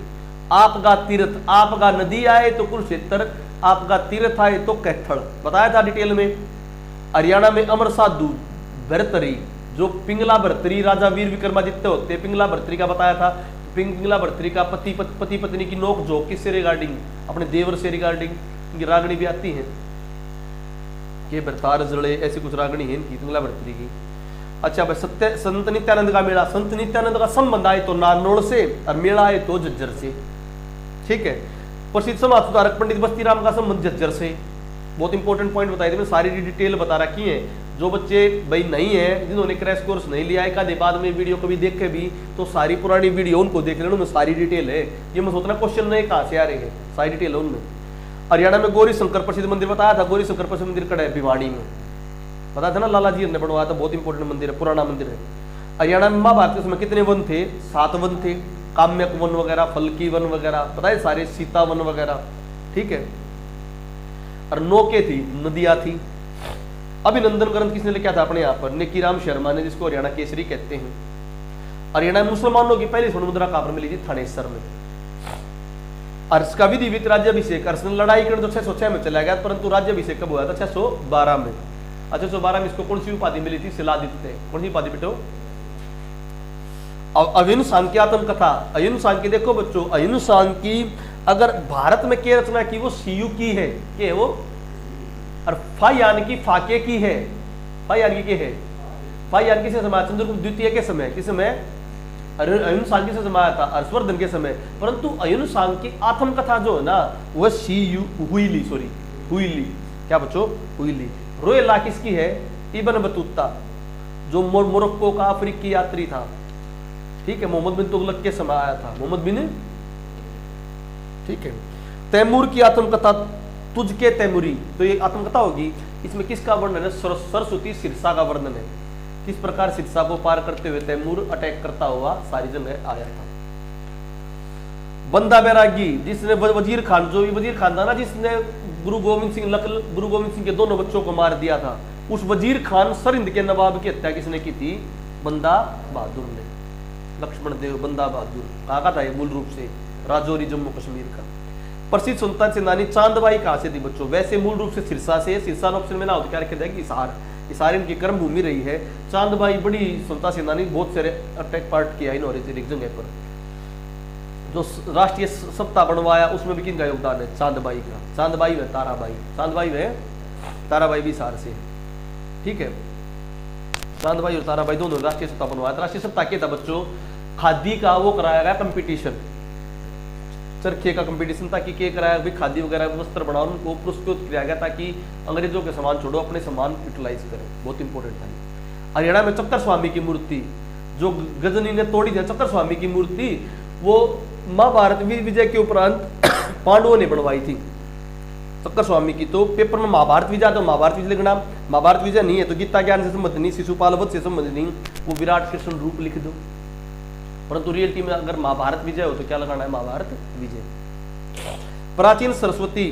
आपका तीर्थ, आपका नदी आए तो कुरुक्षेत्र, आपका तीर्थ आए तो कैथड़, बताया था डिटेल में। हरियाणा में अमर साधु भरतरी, जो पिंगला भरतरी राजा वीर विक्रमादित्य होते, पिंगला भरतरी का बताया था। पिंगला भरतरी का पति पत्नी की नोक झोंक किससे रिगार्डिंग? अपने देवर से रिगार्डिंग। इनकी रागणी भी आती है कि भरतार जड़े, ऐसी कुछ रागणी है इनकी पिंगला भरतरी की। अच्छा भाई, संत नित्यानंद का मेला, संत नित्यानंद का संबंध आए तो नारनौल से और मेला आए तो झज्जर से। ठीक है। प्रसिद्ध समाज सुधारक पंडित बस्ती राम का संबंध झज्जर से। बहुत इंपॉर्टेंट पॉइंट बताए थे, मैंने सारी डिटेल बता रखी है। जो बच्चे भाई नहीं है, जिन्होंने क्रैश कोर्स नहीं लिया है, कभी बाद में वीडियो कभी देखे भी तो सारी पुरानी वीडियो उनको देख लेना, उनमें सारी डिटेल है। ये मैं सोचना क्वेश्चन नहीं कहाँ से आ रहे हैं, सारी डिटेल है उनमें। हरियाणा में गौरी शंकर प्रसिद्ध मंदिर बताया था। गौरी शंकर प्रसिद्ध मंदिर कड़ा है? भिवाड़ी में। बताया था ना, लाला जी ने बनवाया था, बहुत इंपॉर्टेंट मंदिर है, पुराना मंदिर है। हरियाणा में महाभारत के समय कितने वन थे? 7 वन थे। काम्यक वन वगैरह, फलकी वन वगैरह, पता है सारे, सीता वन वगैरह। ठीक है। और नौके थी, नदियां थी। अभिनंदन ग्रंथ किसने लिखा था अपने यहाँ पर? नेकीराम शर्मा ने, जिसको हरियाणा केसरी कहते हैं। हरियाणा में मुसलमानों की पहली स्वर्ण मुद्रा कहाँ पर मिली थी? थानेसर में। और इसका विधिवत राज्याभिषेक, अर्सनल लड़ाई कर तो 606 में चला गया, परंतु राज्याभिषेक कब हुआ था? 612 में। 612 में इसको कौन सी उपाधि मिली थी? शिलादित्य। कौन सी उपाधि बेटो? अहिंसा शान की आत्मकथा। अहिंसा शान की देखो बच्चों, अहिंसा शान की अगर भारत में क्या रचना की, वो सीयू की है, क्या है वो? और फायान की फाके की है। फायान की है? फायान किसे समाया? चंद्रगुप्त द्वितीय के समय। किस समय? अहिंसा शान किसे समाया था? हर्षवर्धन के समय। परंतु अहिंसा शान की आत्मकथा जो है ना, वह सीयू हुईली, सॉरी हुईली, क्या बच्चों? हुईली। रोयला किसकी है? इब्न बतूता, जो मोरक्को का अफ्रीकी यात्री था। ठीक है। मोहम्मद बिन तुगलक के समय आया था, मोहम्मद बिन। ठीक है। तैमूर की आत्मकथा, तुझके तैमूरी, तो ये आत्मकथा होगी। इसमें किसका वर्णन है? सरस्वती सिरसा का वर्णन है। किस प्रकार सिरसा को पार करते हुए तैमूर अटैक करता हुआ सारी जगह आया था। बंदा बैरागी जिसने वजीर खान, जो वजीर खान था ना जिसने गुरु गोविंद सिंह के दोनों बच्चों को मार दिया था, उस वजीर खान सरहिंद के नवाब की हत्या किसने की थी? बंदा बहादुर ने। लक्ष्मण देव बंदा बहादुर कहाँ का था ये? मूल रूप से राजौरी जम्मू कश्मीर का। प्रसिद्ध स्वतंत्रता सेनानी चांदबाई कहाँ से थी बच्चों? वैसे मूल रूप से सिरसा से। सिरसा ऑप्शन में ना हो तो क्या रखे जाएगी? हिसार इनकी कर्म भूमि रही है। चांदबाई बड़ी स्वतंत्रता सेनानी, बहुत सारे अटैक पार्ट किया इन्होंने एक जगह पर। जो राष्ट्रीय सत्ता बनवाया उसमें भी किनका योगदान है? चांदबाई का। चांदबाई व ताराबाई, चांदबाई व ताराबाई भी हिसार से, ठीक है। चांदबाई और ताराबाई दोनों राष्ट्रीय सत्ता बनवाया। राष्ट्रीय सत्ता क्या था बच्चों? खादी का वो कराया गया कंपटीशन, चरखे का कंपटीशन, ताकि क्या कराया भाई खादी वगैरह वस्त्र बनाओ, उनको पुरस्कृत किया गया ताकि अंग्रेजों के सामान छोड़ो अपने सामान यूटिलाइज करें। बहुत इंपॉर्टेंट था। हरियाणा में चक्कर स्वामी की मूर्ति जो गजनी ने तोड़ी थी, चक्कर स्वामी की मूर्ति वो महाभारत विजय के उपरांत पांडवों ने बनवाई थी चक्कर स्वामी की। तो पेपर में महाभारत विजय, तो महाभारत विजय लिखना, महाभारत विजय नहीं है तो गीता ज्ञान से संबंध नहीं, शिशुपाल वध से संबंध नहीं, वो विराट कृष्ण रूप लिख दो। परंतु रियलिटी में अगर महाभारत विजय हो तो क्या लगाना है? महाभारत विजय। प्राचीन सरस्वती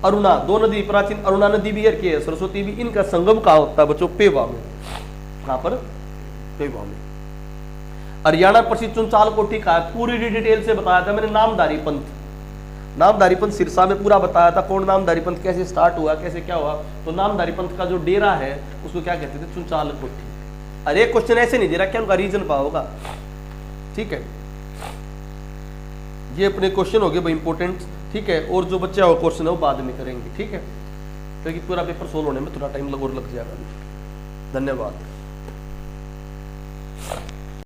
अरुणा, दो नदी प्राचीन, अरुणा नदी भी की है, सरस्वती भी, इनका संगम कहाँ होता है बच्चों? पेवा में। कहां पर? पेवा में। हरियाणा प्रसिद्ध चुनचाल कोठी का पूरी डिटेल से बताया था मैंने। नामधारी पंथ, नामधारी पंथ सिरसा में पूरा बताया था। कौन नामधारी पंथ कैसे स्टार्ट हुआ, कैसे क्या हुआ? तो नामधारी पंथ का जो डेरा है उसको क्या कहते थे? चुनचाल कोठी। अरे एक क्वेश्चन ऐसे नहीं दे रहा क्या उनका रीजन पाओगा, ठीक है। ये अपने क्वेश्चन हो गए भाई इंपॉर्टेंट, ठीक है। और जो बच्चा हो क्वेश्चन है वो बाद में करेंगे, ठीक है, क्योंकि पूरा पेपर सोल्व होने में थोड़ा टाइम लग जाएगा। धन्यवाद।